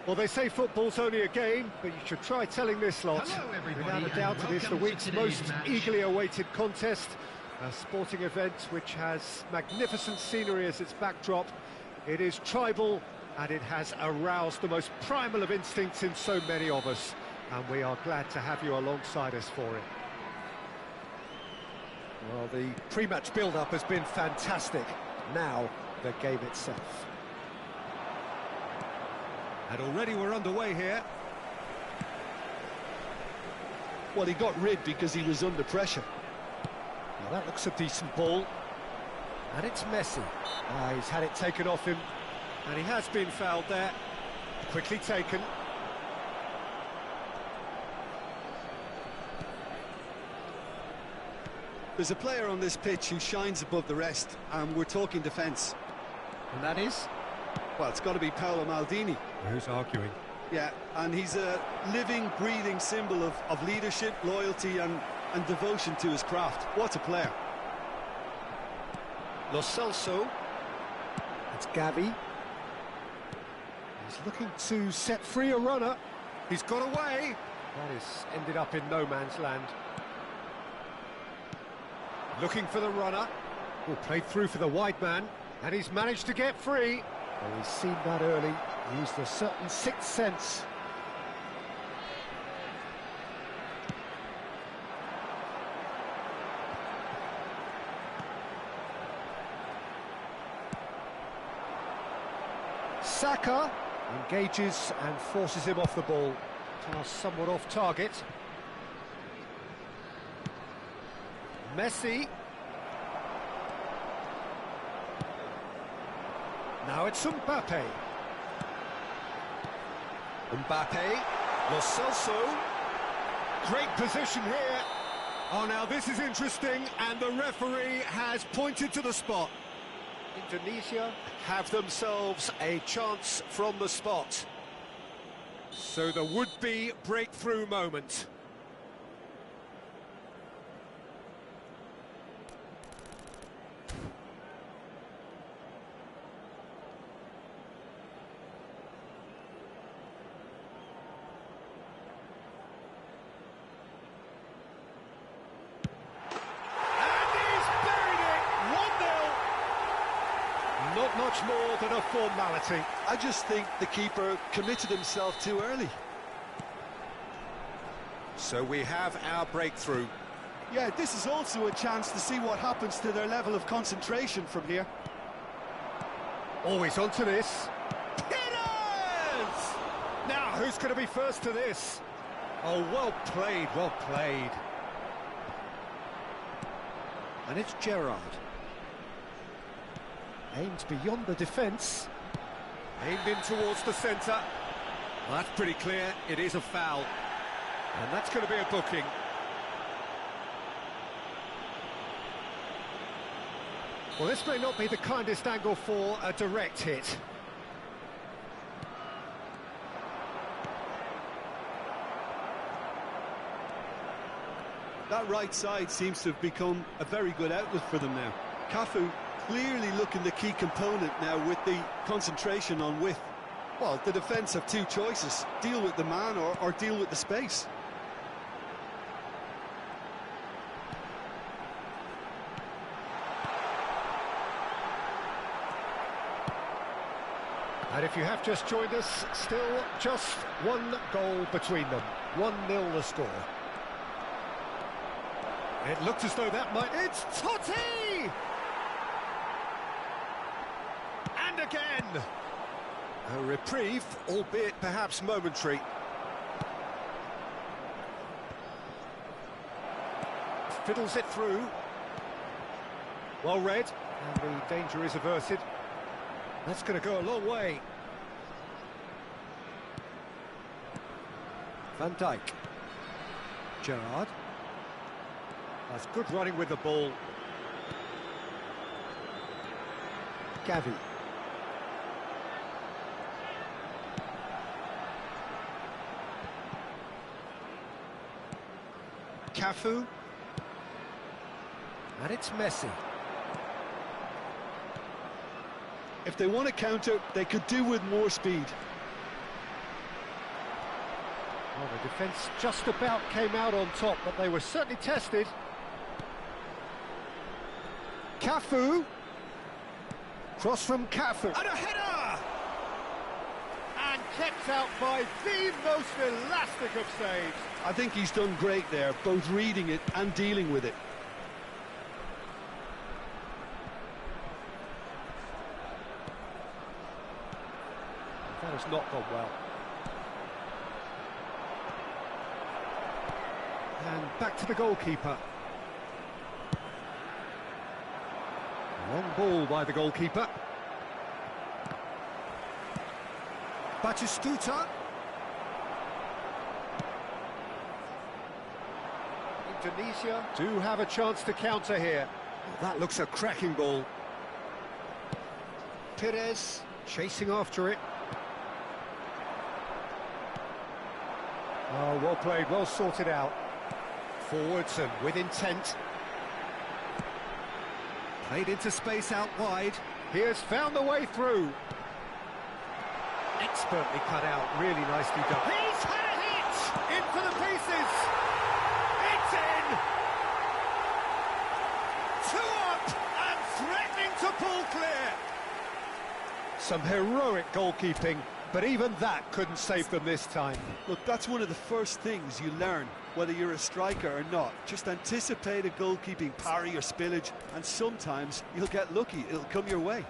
Well, they say football's only a game, but you should try telling this lot. Hello, everybody, Without a doubt, it is the welcome to week's today's most match. eagerly awaited contest. A sporting event which has magnificent scenery as its backdrop. It is tribal, and it has aroused the most primal of instincts in so many of us. And we are glad to have you alongside us for it. Well, the pre-match build-up has been fantastic. Now, the game itself. And already we're underway here. Well, he got rid because he was under pressure. Now that looks a decent ball. And it's Messi. He's had it taken off him. And he has been fouled there. Quickly taken. There's a player on this pitch who shines above the rest, and we're talking defence. And that is? Well, it's got to be Paolo Maldini. Who's arguing? Yeah, and he's a living, breathing symbol of leadership, loyalty and devotion to his craft. What a player. Lo Celso. It's Gavi. He's looking to set free a runner. He's got away. That has ended up in no man's land. Looking for the runner. Oh, played through for the wide man. And he's managed to get free. Well, he's seen that early. Used a certain sixth sense. Saka engages and forces him off the ball. Pass somewhat off target. Messi. Now it's Mbappe. Mbappe. Lo Celso. Great position here. Oh, now this is interesting, and the referee has pointed to the spot. Indonesia have themselves a chance from the spot. So the would-be breakthrough moment. Not much more than a formality. I just think the keeper committed himself too early. So we have our breakthrough. Yeah, this is also a chance to see what happens to their level of concentration from here. Always onto this. It is! Now, who's going to be first to this? Oh, well played, well played. And it's Gerrard. Aimed beyond the defence. Aimed in towards the centre. Well, that's pretty clear. It is a foul. And that's going to be a booking. Well, this may not be the kindest angle for a direct hit. That right side seems to have become a very good outlet for them now. Cafu clearly looking the key component now with the concentration on width. Well, the defence have two choices. Deal with the man or deal with the space. And if you have just joined us, still just one goal between them. 1-0 the score. It looked as though that might... It's Totti! And again! A reprieve, albeit perhaps momentary. Fiddles it through. Well read, and the danger is averted. That's going to go a long way. Van Dijk. Gerrard. That's good running with the ball. Gavi. Cafu. And it's Messi. If they want to counter, they could do with more speed. Well, the defence just about came out on top, but they were certainly tested. Cafu. Cross from Cafu. And a header! And kept out by the most elastic of saves. I think he's done great there, both reading it and dealing with it. That has not gone well. And back to the goalkeeper. Long ball by the goalkeeper. Batistuta. Indonesia do have a chance to counter here. Well, that looks a cracking ball. Perez chasing after it. Oh, well played, well sorted out. Forwards and with intent. Played into space out wide. He has found the way through. Expertly cut out, really nicely done. He's had a hit! In for the pieces! It's in! 2 up and threatening to pull clear. Some heroic goalkeeping, but even that couldn't save them this time. Look, that's one of the first things you learn, whether you're a striker or not. Just anticipate a goalkeeping parry or spillage, and sometimes you'll get lucky. It'll come your way.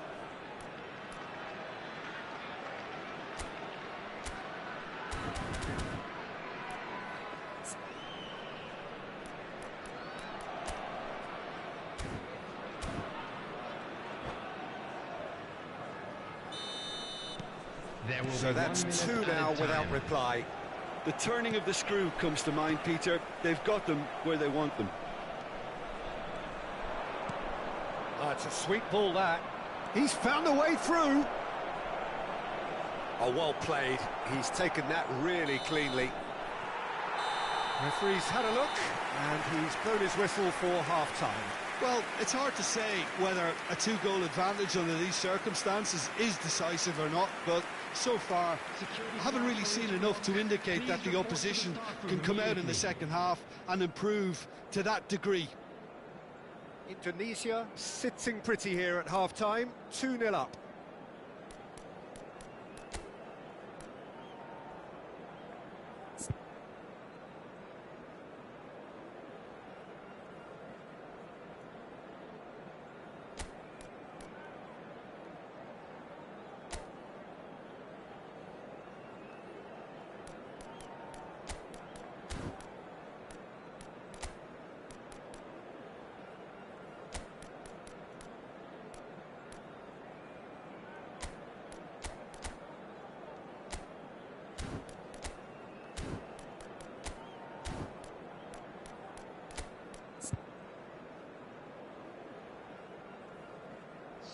So that's 2 now without reply. The turning of the screw comes to mind, Peter. They've got them where they want them. Oh, it's a sweet ball, that. He's found a way through. Oh, well played. He's taken that really cleanly. Referee's had a look, and he's blown his whistle for half-time. Well, it's hard to say whether a 2-goal advantage under these circumstances is decisive or not, but so far I haven't really seen enough to indicate that the opposition can come out in the second half and improve to that degree. Indonesia sitting pretty here at half-time, 2-0 up.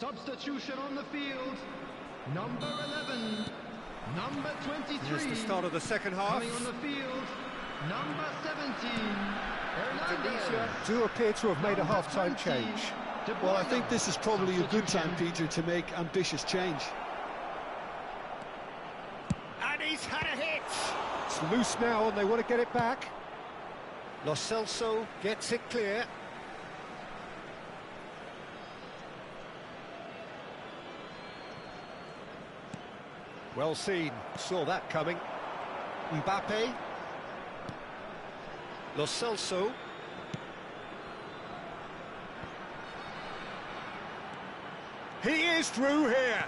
Substitution on the field. Number 11. Number 23. Here's the start of the second half. Coming on the field. Number 17. Indonesia do appear to have made a half-time change. Well, I think this is probably a good time, Peter, to make ambitious change. And he's had a hit! It's loose now and they want to get it back. Lo Celso gets it clear. Well seen, saw that coming. Mbappe. Lo Celso. He is through here.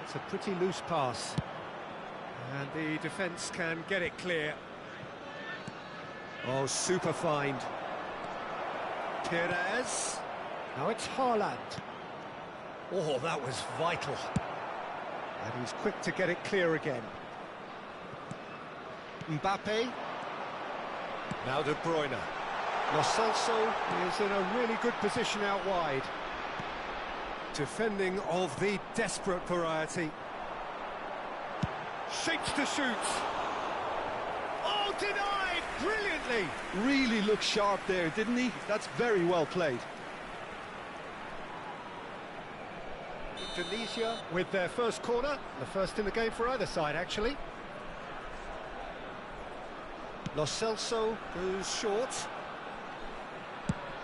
It's a pretty loose pass. And the defence can get it clear. Oh, super find. Perez. Now it's Haaland. Oh, that was vital. And he's quick to get it clear again. Mbappe. Now De Bruyne. Lo Celso is in a really good position out wide. Defending of the desperate variety. Shapes to shoot. Oh, denied brilliantly. Really looked sharp there, didn't he? That's very well played. Tunisia with their first corner, the first in the game for either side, actually. Lo Celso goes short.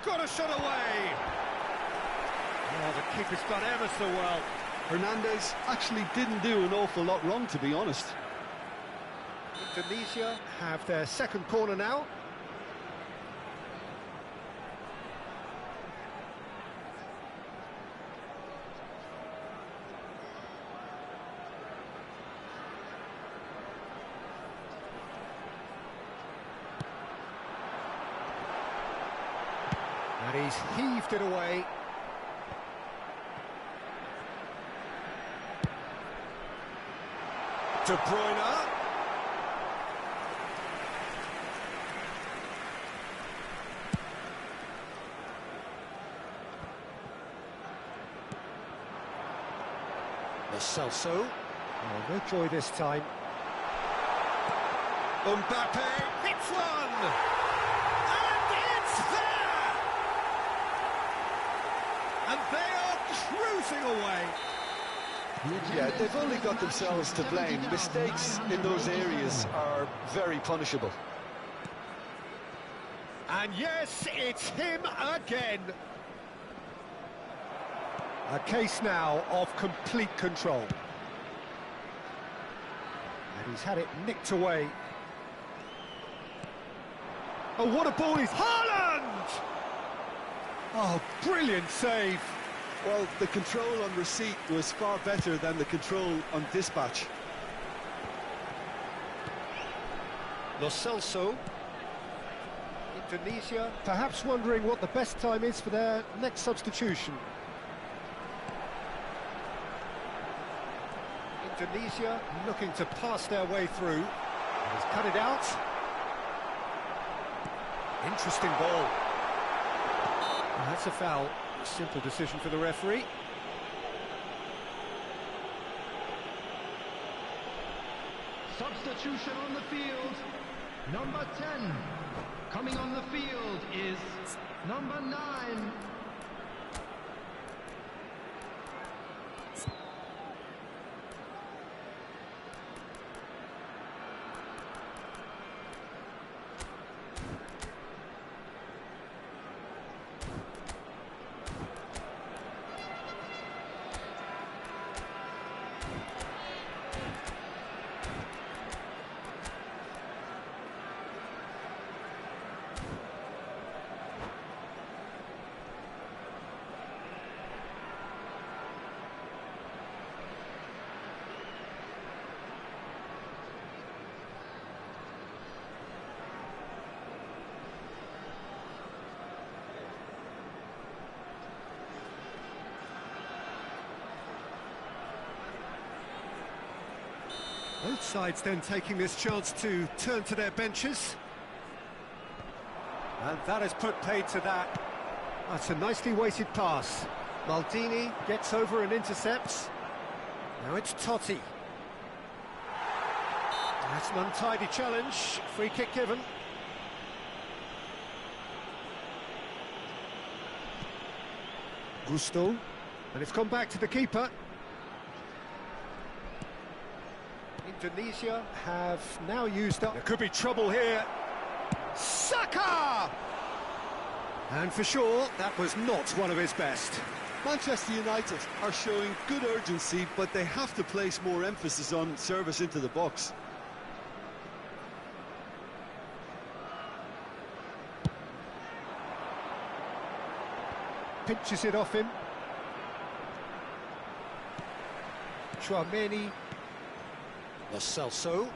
Got a shot away. Oh, the keeper's done ever so well. Hernandez actually didn't do an awful lot wrong, to be honest. Tunisia have their second corner now. And he's heaved it away. De Bruyne. Lo Celso. Oh, no joy this time. Mbappe hits one! And it's there! And they are cruising away. Yeah, they've only got themselves to blame. Mistakes in those areas are very punishable. And yes, it's him again. A case now of complete control. And he's had it nicked away. Oh, what a ball he's... Haaland! Oh, brilliant save. Well, the control on receipt was far better than the control on dispatch. Lo Celso. Tunisia perhaps wondering what the best time is for their next substitution. Tunisia looking to pass their way through. He's cut it out. Interesting ball. And that's a foul. Simple decision for the referee. Substitution on the field. Number 10. Coming on the field is number 9. Both sides then taking this chance to turn to their benches. And that has put paid to that. That's a nicely weighted pass. Maldini gets over and intercepts. Now it's Totti. That's an untidy challenge. Free kick given. Gusto. And it's gone back to the keeper. Indonesia have now used up. There could be trouble here. Saka! And for sure, that was not one of his best. Manchester United are showing good urgency, but they have to place more emphasis on service into the box. Pinches it off him. Chouameni. Lo Celso.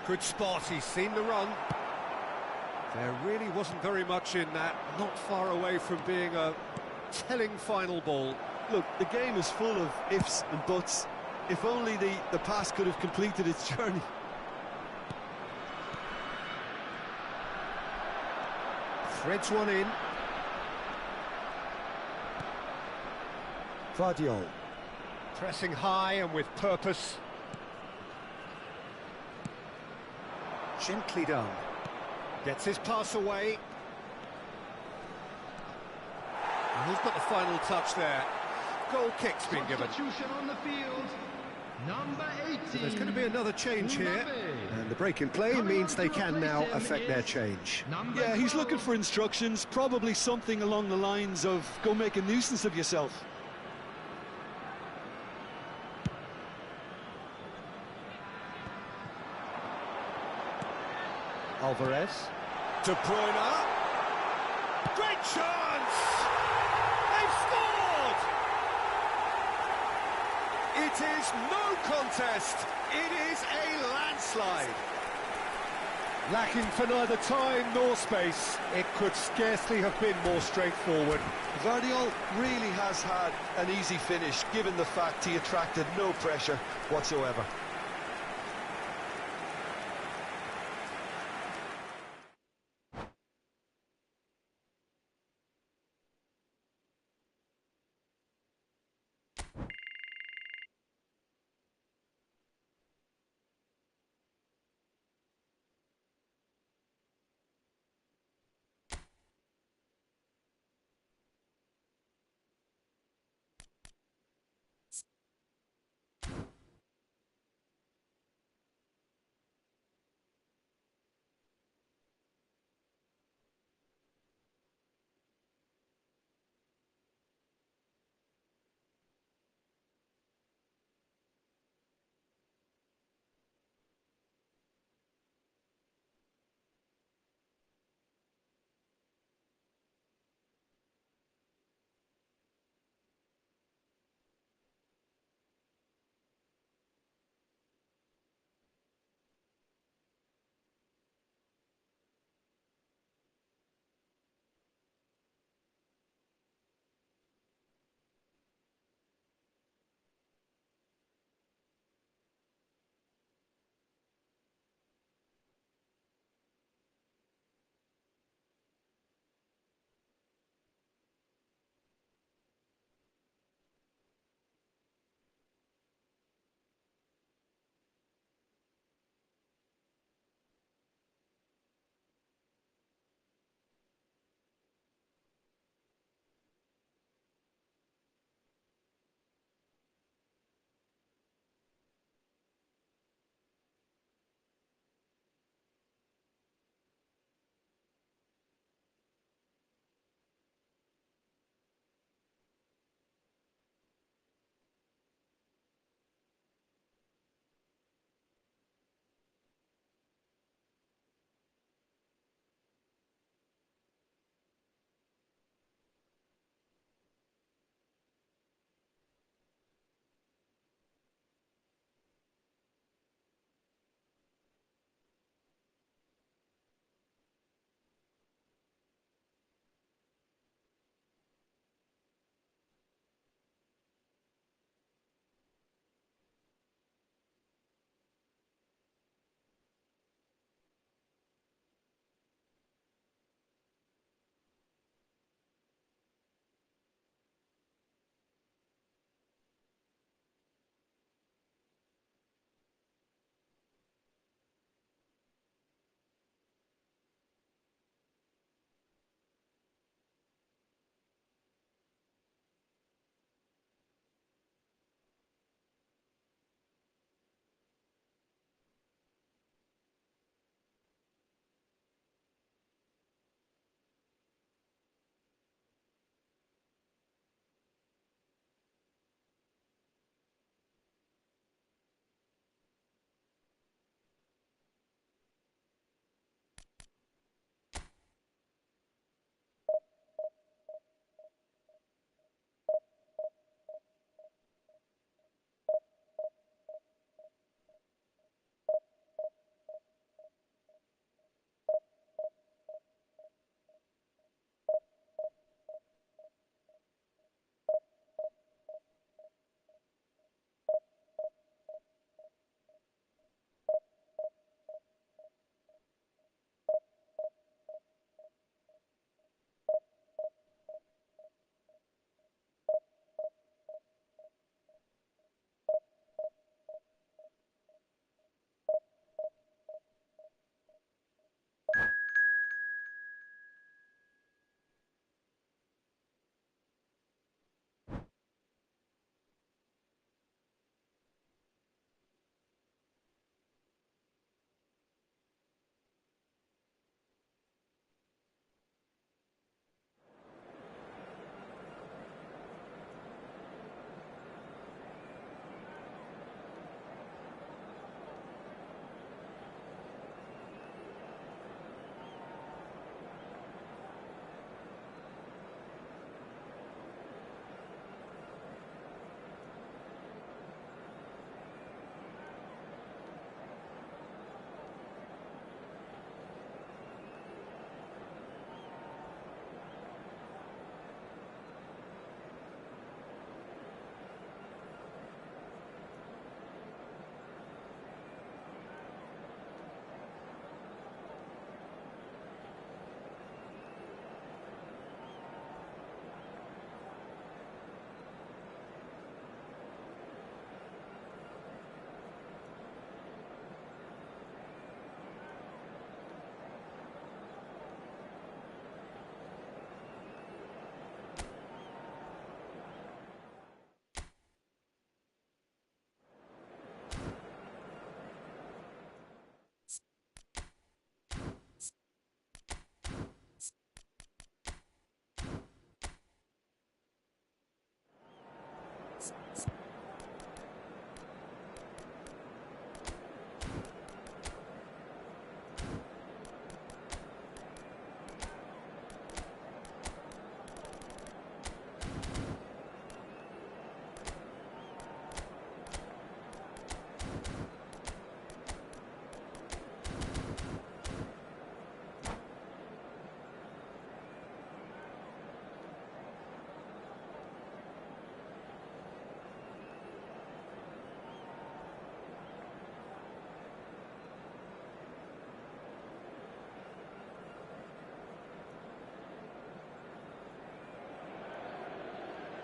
Good spot, he's seen the run. There really wasn't very much in that, not far away from being a telling final ball. Look, the game is full of ifs and buts. If only the pass could have completed its journey. Threads one in. Vardiol. Pressing high and with purpose. Gently done. Gets his pass away. And he's got the final touch there. Goal kick's been given. Substitution on the field. Number 18. So there's going to be another change here. Newbie. And the break in play Coming means on they to can replace now him affect their is change. number Yeah, he's 12. looking for instructions, probably something along the lines of, go make a nuisance of yourself. Alvarez. De Bruyne. Great chance! They've scored! It is no contest. It is a landslide. Lacking for neither time nor space, it could scarcely have been more straightforward. Vardiol really has had an easy finish, given the fact he attracted no pressure whatsoever.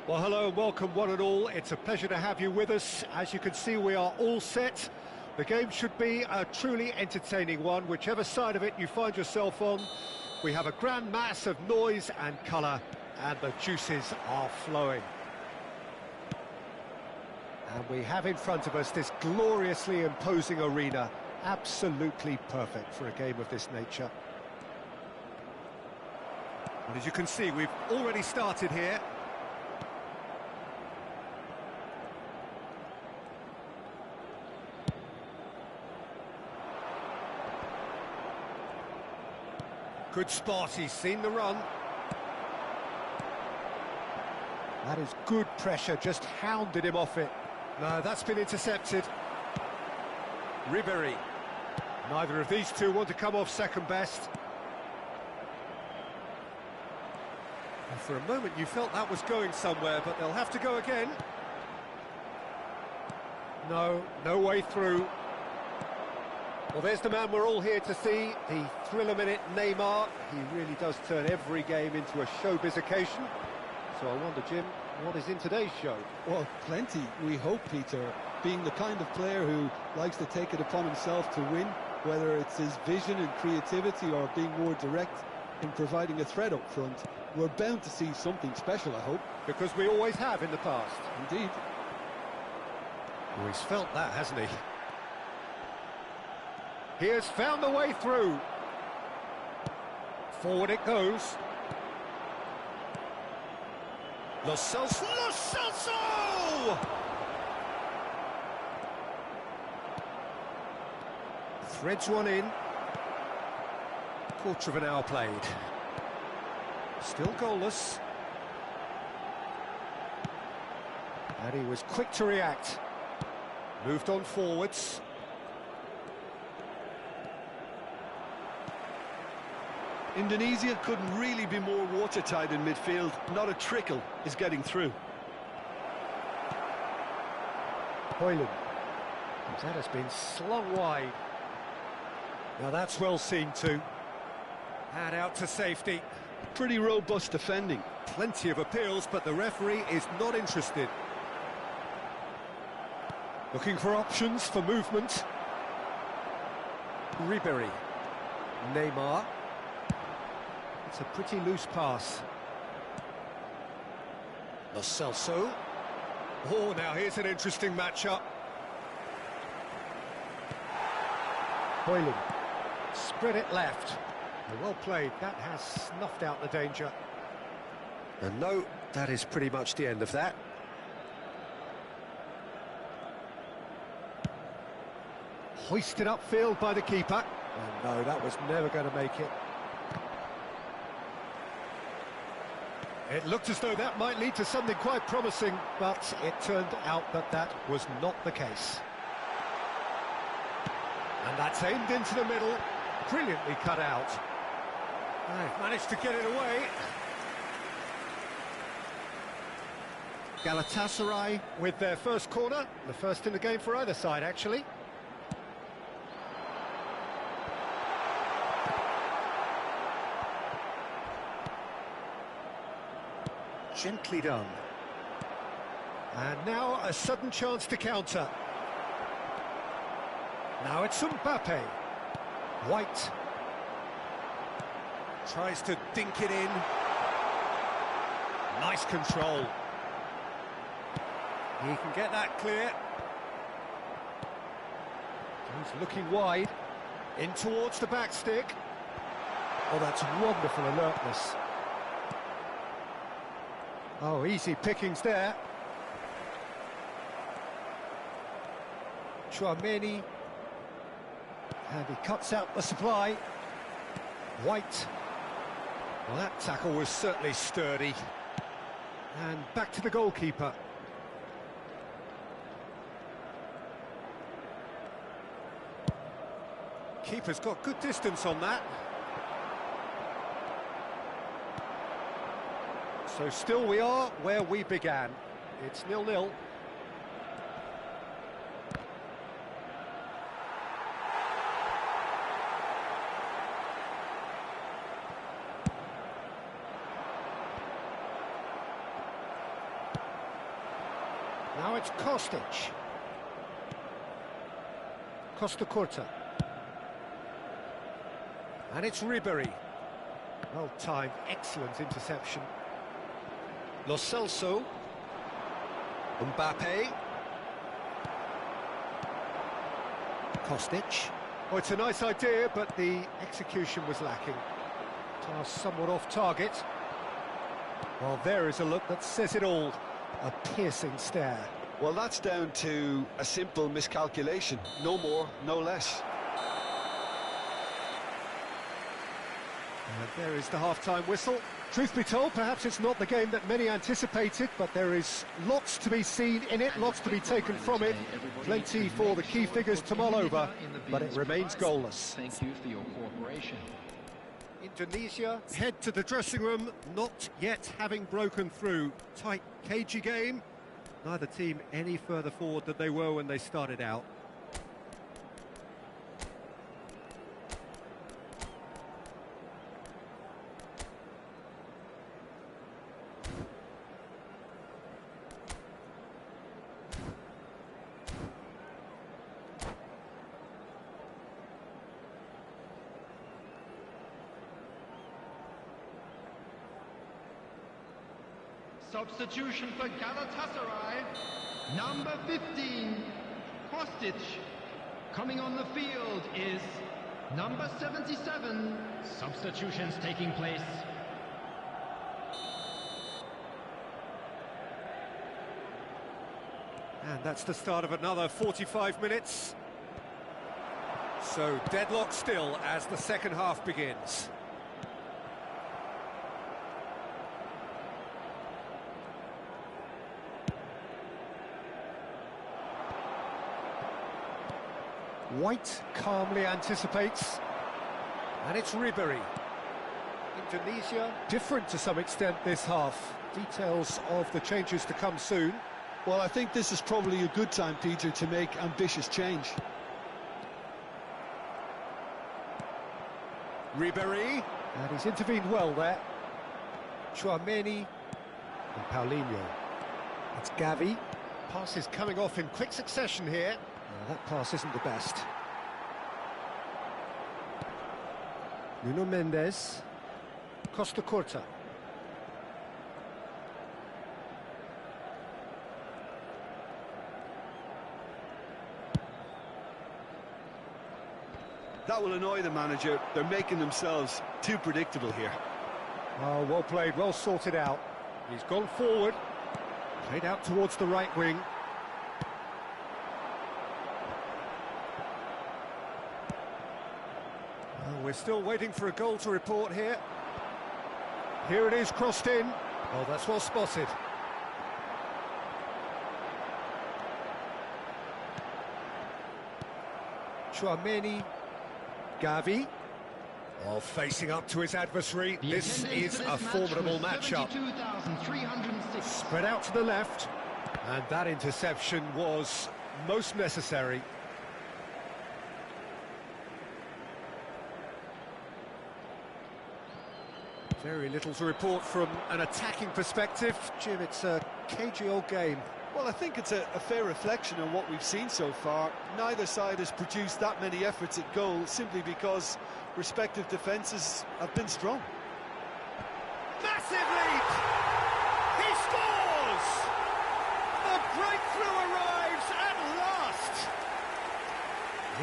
Well, hello and welcome one and all. It's a pleasure to have you with us. As you can see, we are all set. The game should be a truly entertaining one, whichever side of it you find yourself on. We have a grand mass of noise and colour, and the juices are flowing. And we have in front of us this gloriously imposing arena, absolutely perfect for a game of this nature. And as you can see, we've already started here. Good spot, he's seen the run. That is good pressure, just hounded him off it. No, that's been intercepted. Ribery. Neither of these two want to come off second best. And for a moment you felt that was going somewhere, but they'll have to go again. No, no way through. Well, there's the man we're all here to see, the thriller-minute Neymar. He really does turn every game into a showbiz occasion. So I wonder, Jim, what is in today's show? Well, plenty, we hope, Peter. Being the kind of player who likes to take it upon himself to win, whether it's his vision and creativity or being more direct in providing a threat up front, we're bound to see something special, I hope. Because we always have in the past. Indeed. Well, he's felt that, hasn't he? He has found the way through. Forward it goes. Lo Celso! Threads one in. Quarter of an hour played. Still goalless. And he was quick to react. Moved on forwards. Indonesia couldn't really be more watertight in midfield. Not a trickle is getting through. Hoyland. That has been slung wide. Now that's well seen too. And out to safety. Pretty robust defending. Plenty of appeals, but the referee is not interested. Looking for options for movement. Ribery. Neymar. It's a pretty loose pass. Lo Celso. Oh, now here's an interesting matchup. Hoyland. Spread it left. Well played. That has snuffed out the danger. And no, that is pretty much the end of that. Hoisted upfield by the keeper. And no, that was never going to make it. It looked as though that might lead to something quite promising, but it turned out that that was not the case. And that's aimed into the middle, brilliantly cut out. They've managed to get it away. Galatasaray with their first corner, the first in the game for either side, actually. Gently done. And now a sudden chance to counter. Now it's Mbappe. White. Tries to dink it in. Nice control. He can get that clear. He's looking wide. In towards the back stick. Oh, that's wonderful alertness. Oh, easy pickings there. Chouameni. And he cuts out the supply. White. Well, that tackle was certainly sturdy. And back to the goalkeeper. Keeper's got good distance on that. So still we are where we began. It's 0-0. Now it's Kostic. Costa Curta. And it's Ribery. Well timed, excellent interception. Lo Celso. Mbappe. Kostic. Oh, it's a nice idea, but the execution was lacking. Task somewhat off target. Well, there is a look that says it all. A piercing stare. Well, that's down to a simple miscalculation. No more, no less. And there is the half-time whistle. Truth be told, perhaps it's not the game that many anticipated, but there is lots to be seen in it, lots to be taken from it. Plenty for the key figures to mull over, but it remains goalless. Thank you for your cooperation. Indonesia head to the dressing room, not yet having broken through. Tight, cagey game. Neither team any further forward than they were when they started out. Substitution for Galatasaray, number 15, Kostic. Coming on the field is number 77. Substitutions taking place. And that's the start of another 45 minutes. So deadlock still as the second half begins. White calmly anticipates, and it's Ribery. Indonesia different to some extent this half. Details of the changes to come soon. Well, I think this is probably a good time, Peter, to make ambitious change. Ribery, and he's intervened well there. Chouameni and Paulinho. It's Gavi. Passes coming off in quick succession here. That pass isn't the best. Nuno Mendes. Costa Curta. That will annoy the manager. They're making themselves too predictable here. Oh, well played, well sorted out. He's gone forward. Played out towards the right wing. We're still waiting for a goal to report here. Here it is, crossed in. Oh, that's well spotted. Chouameni. Gavi. Oh, facing up to his adversary. This is a formidable matchup. Spread out to the left. And that interception was most necessary. Very little to report from an attacking perspective. Jim, it's a cagey old game. Well, I think it's a fair reflection on what we've seen so far. Neither side has produced that many efforts at goal simply because respective defences have been strong. Massive lead! He scores! The breakthrough arrives at last!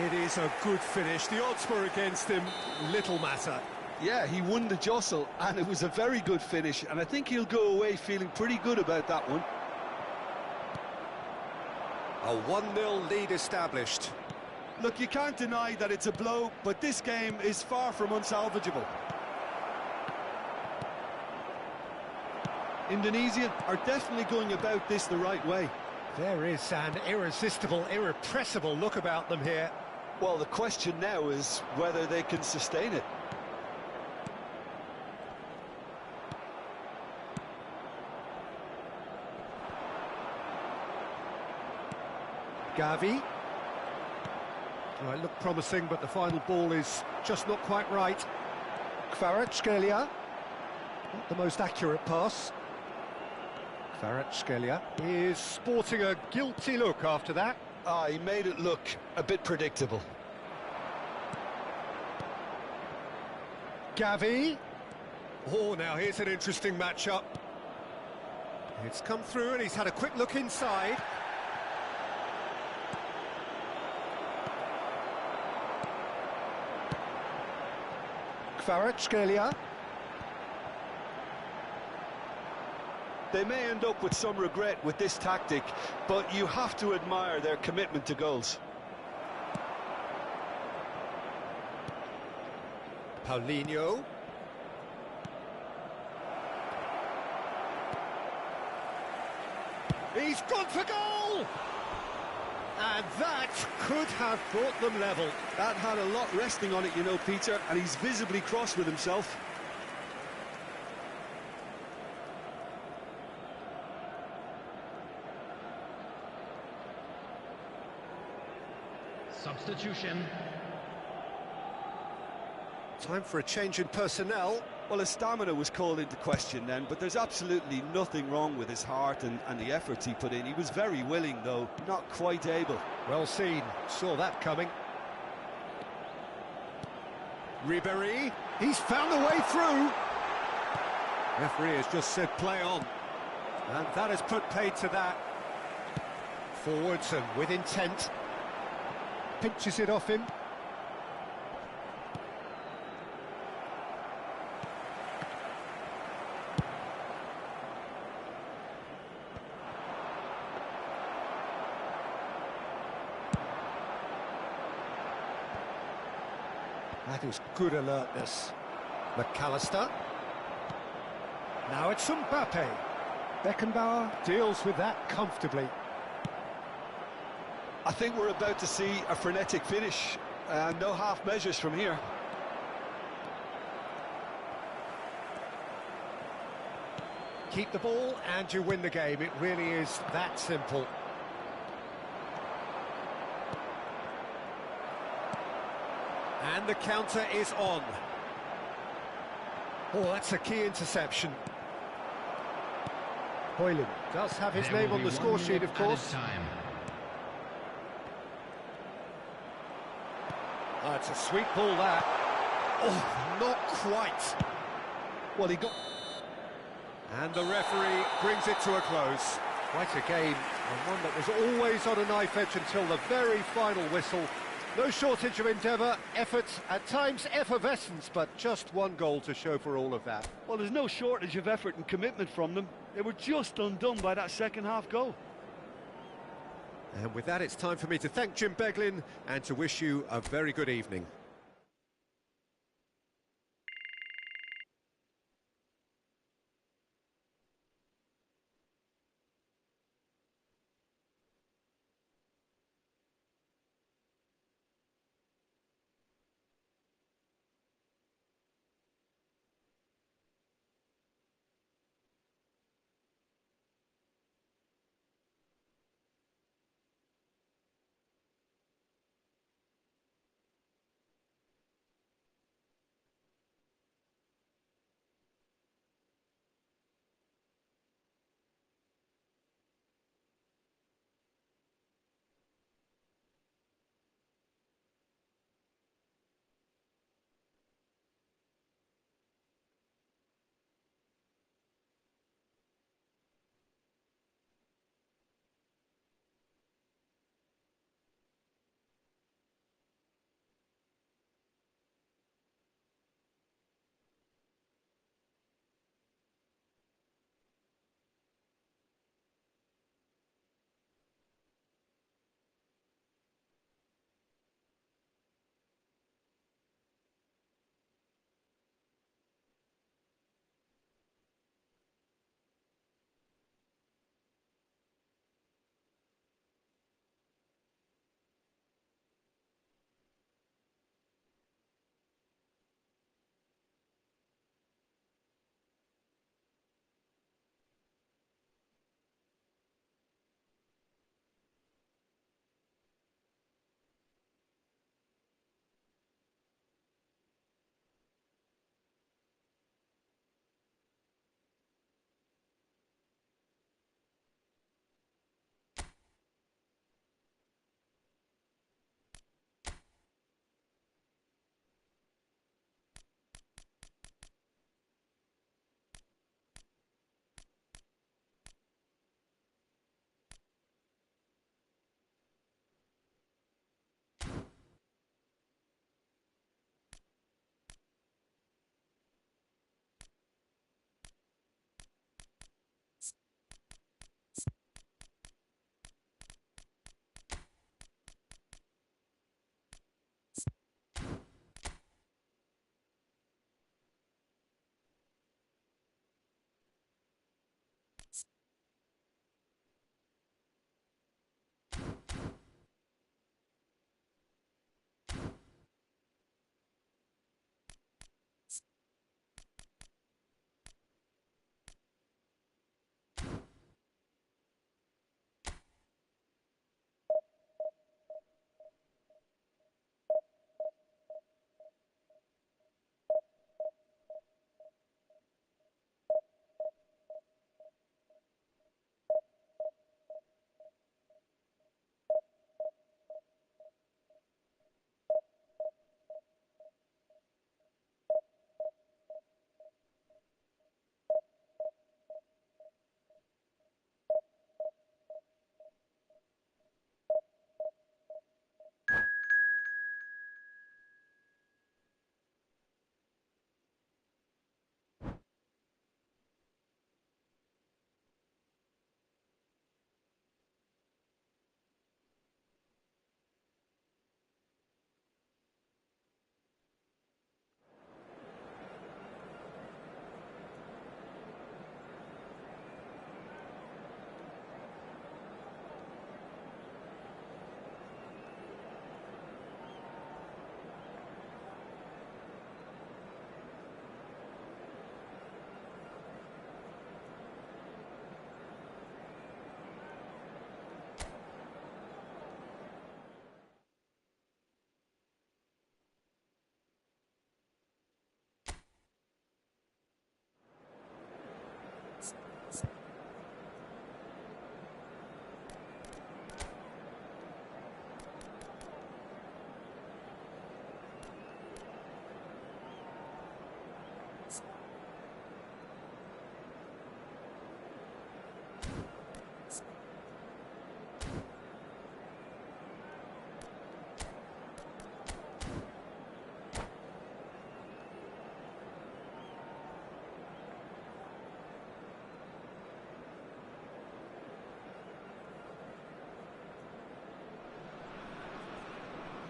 It is a good finish. The odds were against him. Little matter. Yeah, he won the jostle, and it was a very good finish, and I think he'll go away feeling pretty good about that one. A 1-0 lead established. Look, you can't deny that it's a blow, but this game is far from unsalvageable. Indonesia are definitely going about this the right way. There is an irresistible, irrepressible look about them here. Well, the question now is whether they can sustain it. Gavi. Oh, it looked promising, but the final ball is just not quite right. Kvaratskhelia. Not the most accurate pass. Kvaratskhelia is sporting a guilty look after that. He made it look a bit predictable. Gavi. Oh, now here's an interesting matchup. It's come through and he's had a quick look inside. Kvaratskhelia. They may end up with some regret with this tactic, but you have to admire their commitment to goals. Paulinho. He's gone for goal! And that could have brought them level. That had a lot resting on it, you know, Peter, and he's visibly cross with himself. Substitution. Time for a change in personnel. Well, his stamina was called into question then, but there's absolutely nothing wrong with his heart and the efforts he put in. He was very willing, though, not quite able. Well seen, saw that coming. Ribéry, he's found a way through. Referee has just said play on. And that has put paid to that. Forwards and with intent. Pinches it off him. That is good alertness. McAllister. Now it's Mbappe. Beckenbauer deals with that comfortably. I think we're about to see a frenetic finish. No half measures from here. Keep the ball and you win the game. It really is that simple. And the counter is on. Oh, that's a key interception. Hoyland does have his name on the score sheet, of course. Oh, it's a sweet ball, that. Oh, not quite. Well, he got... And the referee brings it to a close. Quite a game, and one that was always on a knife edge until the very final whistle. No shortage of endeavour, effort, at times effervescence, but just one goal to show for all of that. Well, there's no shortage of effort and commitment from them. They were just undone by that second-half goal. And with that, it's time for me to thank Jim Beglin and to wish you a very good evening.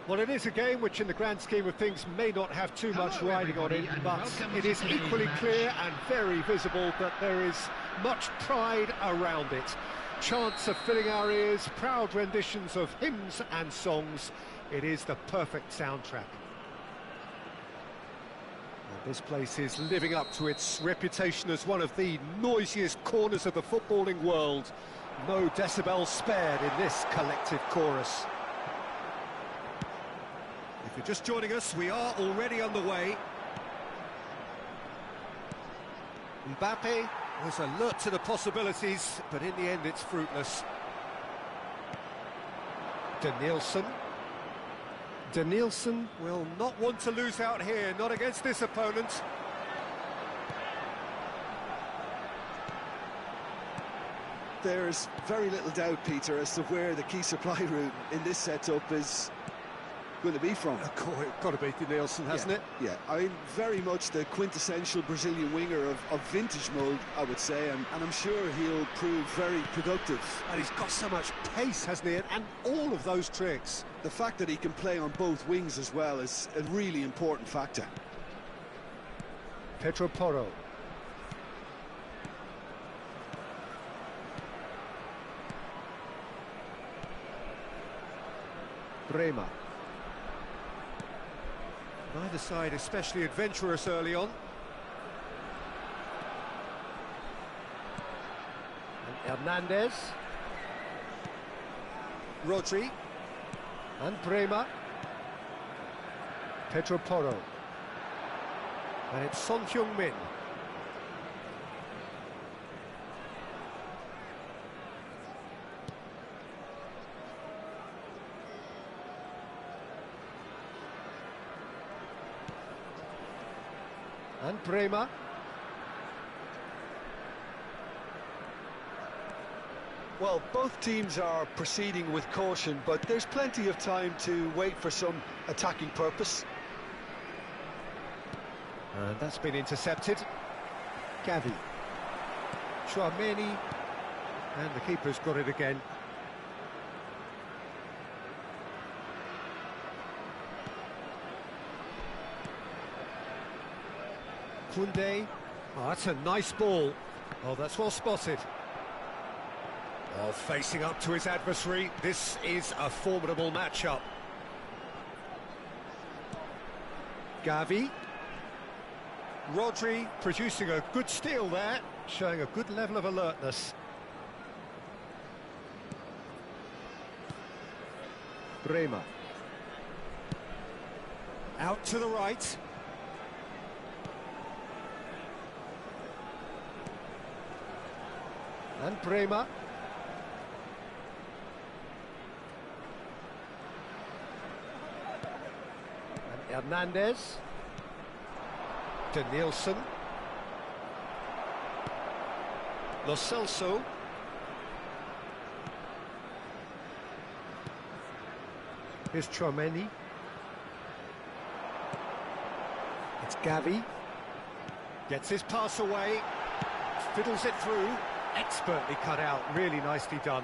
Well, it is a game which in the grand scheme of things may not have too much riding on it, but it is equally clear and very visible that there is much pride around it. Chants are filling our ears, proud renditions of hymns and songs. It is the perfect soundtrack. And this place is living up to its reputation as one of the noisiest corners of the footballing world. No decibels spared in this collective chorus. If you're just joining us, we are already underway. Mbappe was alert to the possibilities, but in the end it's fruitless. Danielson will not want to lose out here, not against this opponent. There's very little doubt, Peter, as to where the key supply route in this setup is going to be from. Got to be Danielson, hasn't it? Yeah, I mean, very much the quintessential Brazilian winger of vintage mode, I would say, and I'm sure he'll prove very productive. And he's got so much pace, hasn't he? And all of those tricks. The fact that he can play on both wings as well is a really important factor. Pedro Porro. Bremer. Neither side especially adventurous early on. And Hernandez. Rodri. And Bremer. Pedro Porro. And it's Son Heung-min. And Bremer. Well, both teams are proceeding with caution, but there's plenty of time to wait for some attacking purpose. And that's been intercepted. Gavi. Chouameni. And the keeper's got it again. Koundé. Oh, that's a nice ball. Oh, that's well spotted. Oh, facing up to his adversary. This is a formidable matchup. Gavi. Rodri producing a good steal there, showing a good level of alertness. Bremer. Out to the right. And Bremer. And Hernandez. Danielson. Lo Celso. Here's Chouameni. It's Gavi. Gets his pass away. Fiddles it through. Expertly cut out. Really nicely done.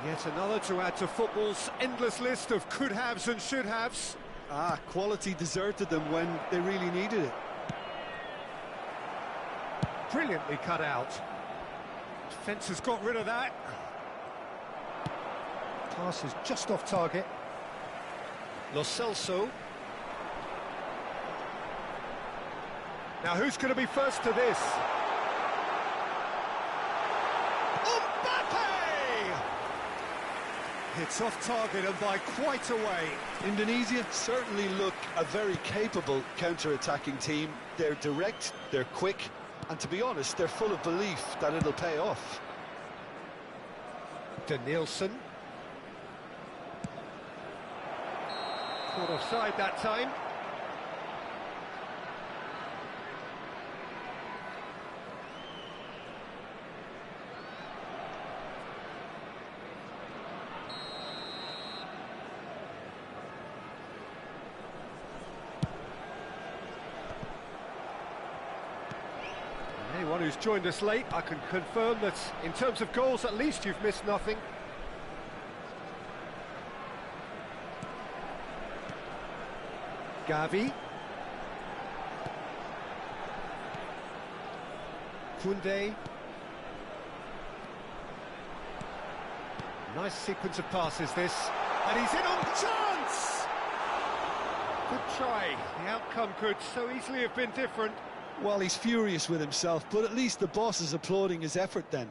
Yet another to add to football's endless list of could-haves and should-haves. Quality deserted them when they really needed it. Brilliantly cut out. Defence has got rid of that. Pass is just off target. Lo Celso. Now who's going to be first to this? It's off target and by quite a way. Indonesia certainly look a very capable counter-attacking team. They're direct, they're quick, and to be honest, they're full of belief that it'll pay off. Danielson. Caught offside that time. Anyone who's joined us late, I can confirm that in terms of goals, at least you've missed nothing. Gavi. Koundé. Nice sequence of passes this, and he's in on the chance! Good try, the outcome could so easily have been different. Well, he's furious with himself, but at least the boss is applauding his effort then.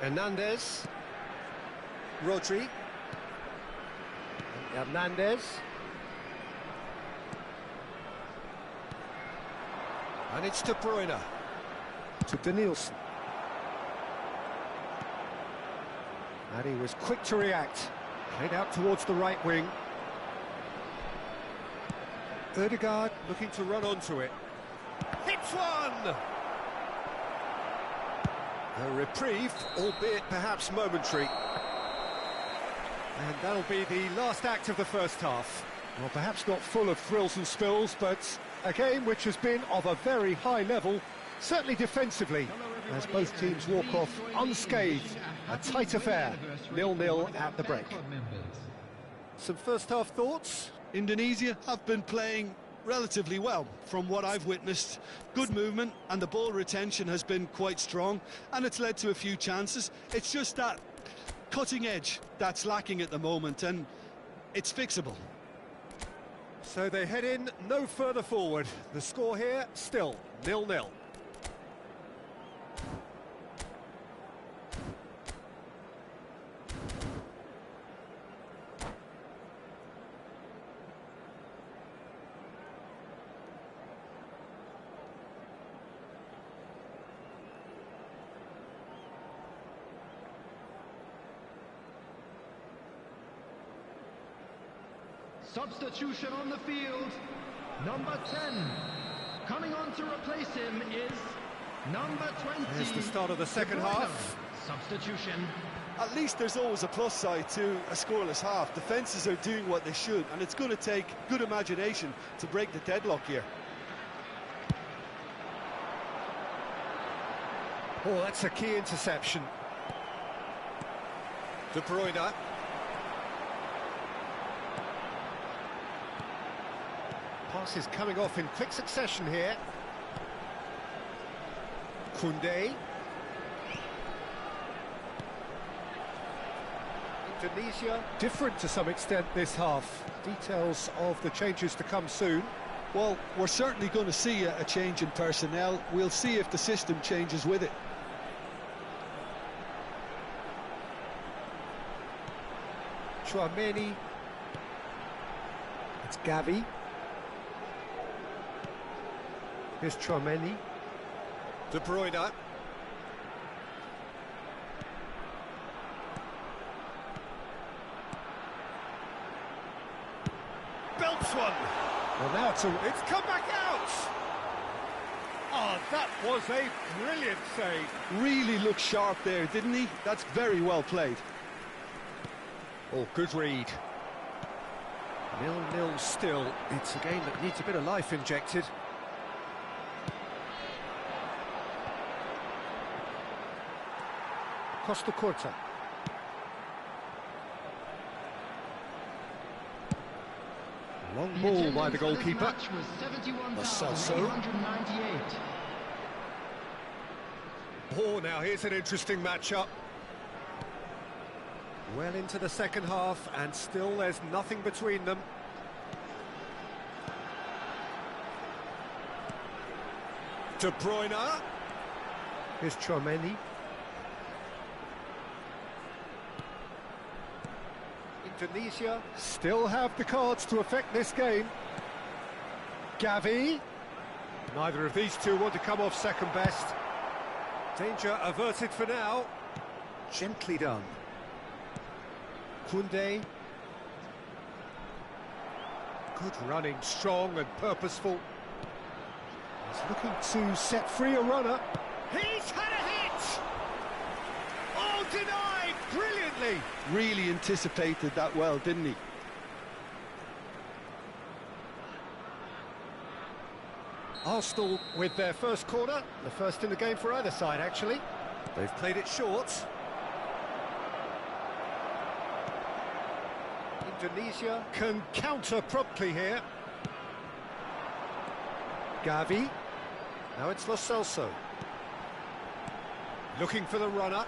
Hernandez. Rodri. Hernandez. And it's De Bruyne. To Danielson. And he was quick to react. Played out towards the right wing. Ødegaard looking to run onto it. Hits one! A reprieve, albeit perhaps momentary. And that'll be the last act of the first half. Well, perhaps not full of thrills and spills, but a game which has been of a very high level, certainly defensively, as both teams walk off unscathed. A tight affair, 0-0 at the break. Some first half thoughts? Indonesia have been playing relatively well from what I've witnessed. Good movement and the ball retention has been quite strong, and it's led to a few chances. It's just that cutting edge that's lacking at the moment, and it's fixable. So they head in no further forward. The score here still 0-0. Substitution on the field. Number 10. Coming on to replace him is number 20. Here's the start of the second half. Substitution. At least there's always a plus side to a scoreless half. Defences are doing what they should, and it's going to take good imagination to break the deadlock here. Oh, that's a key interception. De Bruyne. Passes coming off in quick succession here. Koundé. Indonesia different to some extent this half. Details of the changes to come soon. Well, we're certainly going to see a change in personnel. We'll see if the system changes with it. Chouameni. It's Gavi. Here's Chouameni. De Bruyne. Belts one. Well, now it's come back out. Oh, that was a brilliant save. Really looked sharp there, didn't he? That's very well played. Oh, good read. 0-0 still. It's a game that needs a bit of life injected. Costa Curta. Long ball by the goalkeeper. Celso. Oh, now here's an interesting matchup. Well into the second half, and still there's nothing between them. De Bruyne. Here's Chouameni. Indonesia still have the cards to affect this game. Gavi. Neither of these two want to come off second best. Danger averted for now. Gently done. Koundé. Good running, strong and purposeful. He's looking to set free a runner. He's had a hit! Oh, denied brilliantly! Really anticipated that well, didn't he? Arsenal with their first corner, the first in the game for either side, actually. They've played it short. Tunisia can counter promptly here. Gavi. Now it's Lo Celso. Looking for the runner.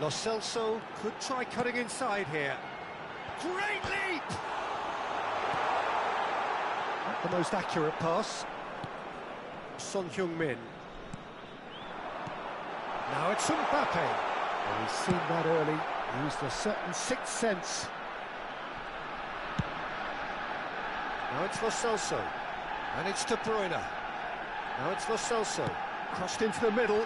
Lo Celso could try cutting inside here. Great leap! Not the most accurate pass. Son Heung-min. Now it's Mbappe. Well, he's seen that early. Used a certain sixth sense. Now it's Lo Celso. And it's De Bruyne. Now it's Lo Celso. Crossed into the middle.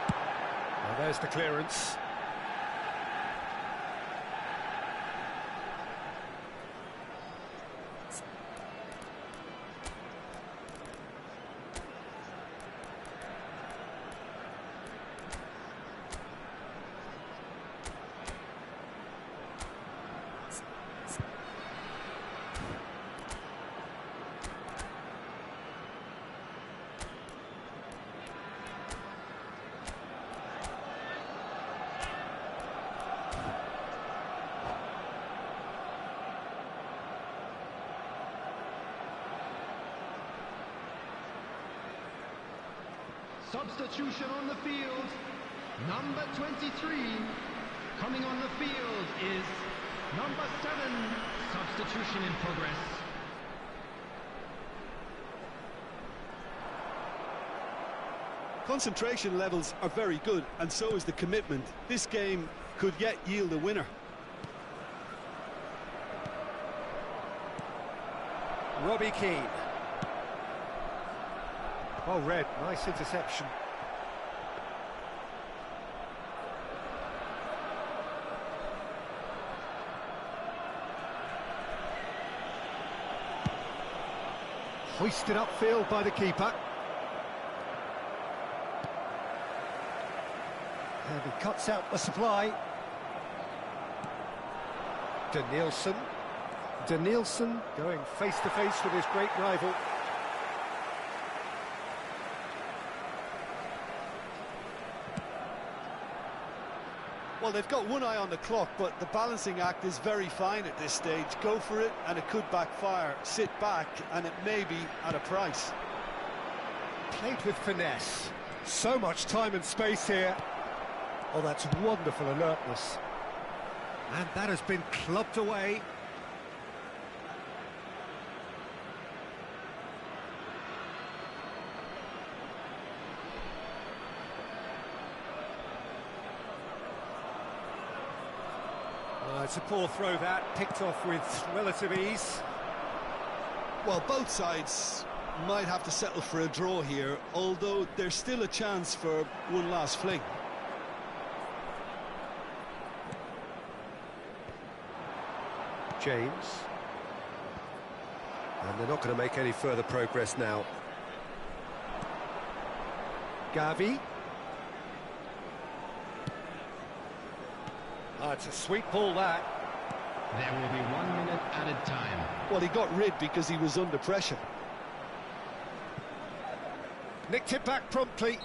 Now there's the clearance. Substitution on the field, number 23. Coming on the field is number 7. Substitution in progress. Concentration levels are very good, and so is the commitment. This game could yet yield a winner. Robbie Keane. Well read, nice interception. Hoisted upfield by the keeper. And he cuts out the supply. Danielson. Danielson going face to face with his great rival. Well, they've got one eye on the clock, but the balancing act is very fine at this stage. Go for it, and it could backfire. Sit back, and it may be at a price. Played with finesse. So much time and space here. Oh, that's wonderful alertness. And that has been clubbed away. It's a poor throw that, picked off with relative ease. Well, both sides might have to settle for a draw here, although there's still a chance for one last fling. James. And they're not going to make any further progress now. Gavi. Oh, it's a sweet ball, that. There will be 1 minute added time. Well, he got rid because he was under pressure. Nicked it back promptly.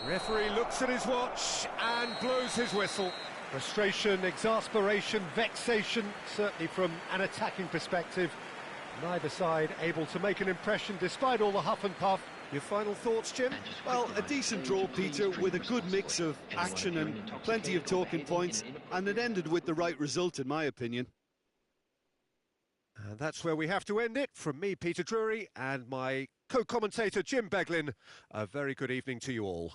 Referee looks at his watch and blows his whistle. Frustration, exasperation, vexation, certainly from an attacking perspective. Neither side able to make an impression despite all the huff and puff. Your final thoughts, Jim? Well, a decent draw, Peter, with a good mix of action and plenty of talking points, and it ended with the right result, in my opinion. And that's where we have to end it. From me, Peter Drury, and my co-commentator, Jim Beglin, a very good evening to you all.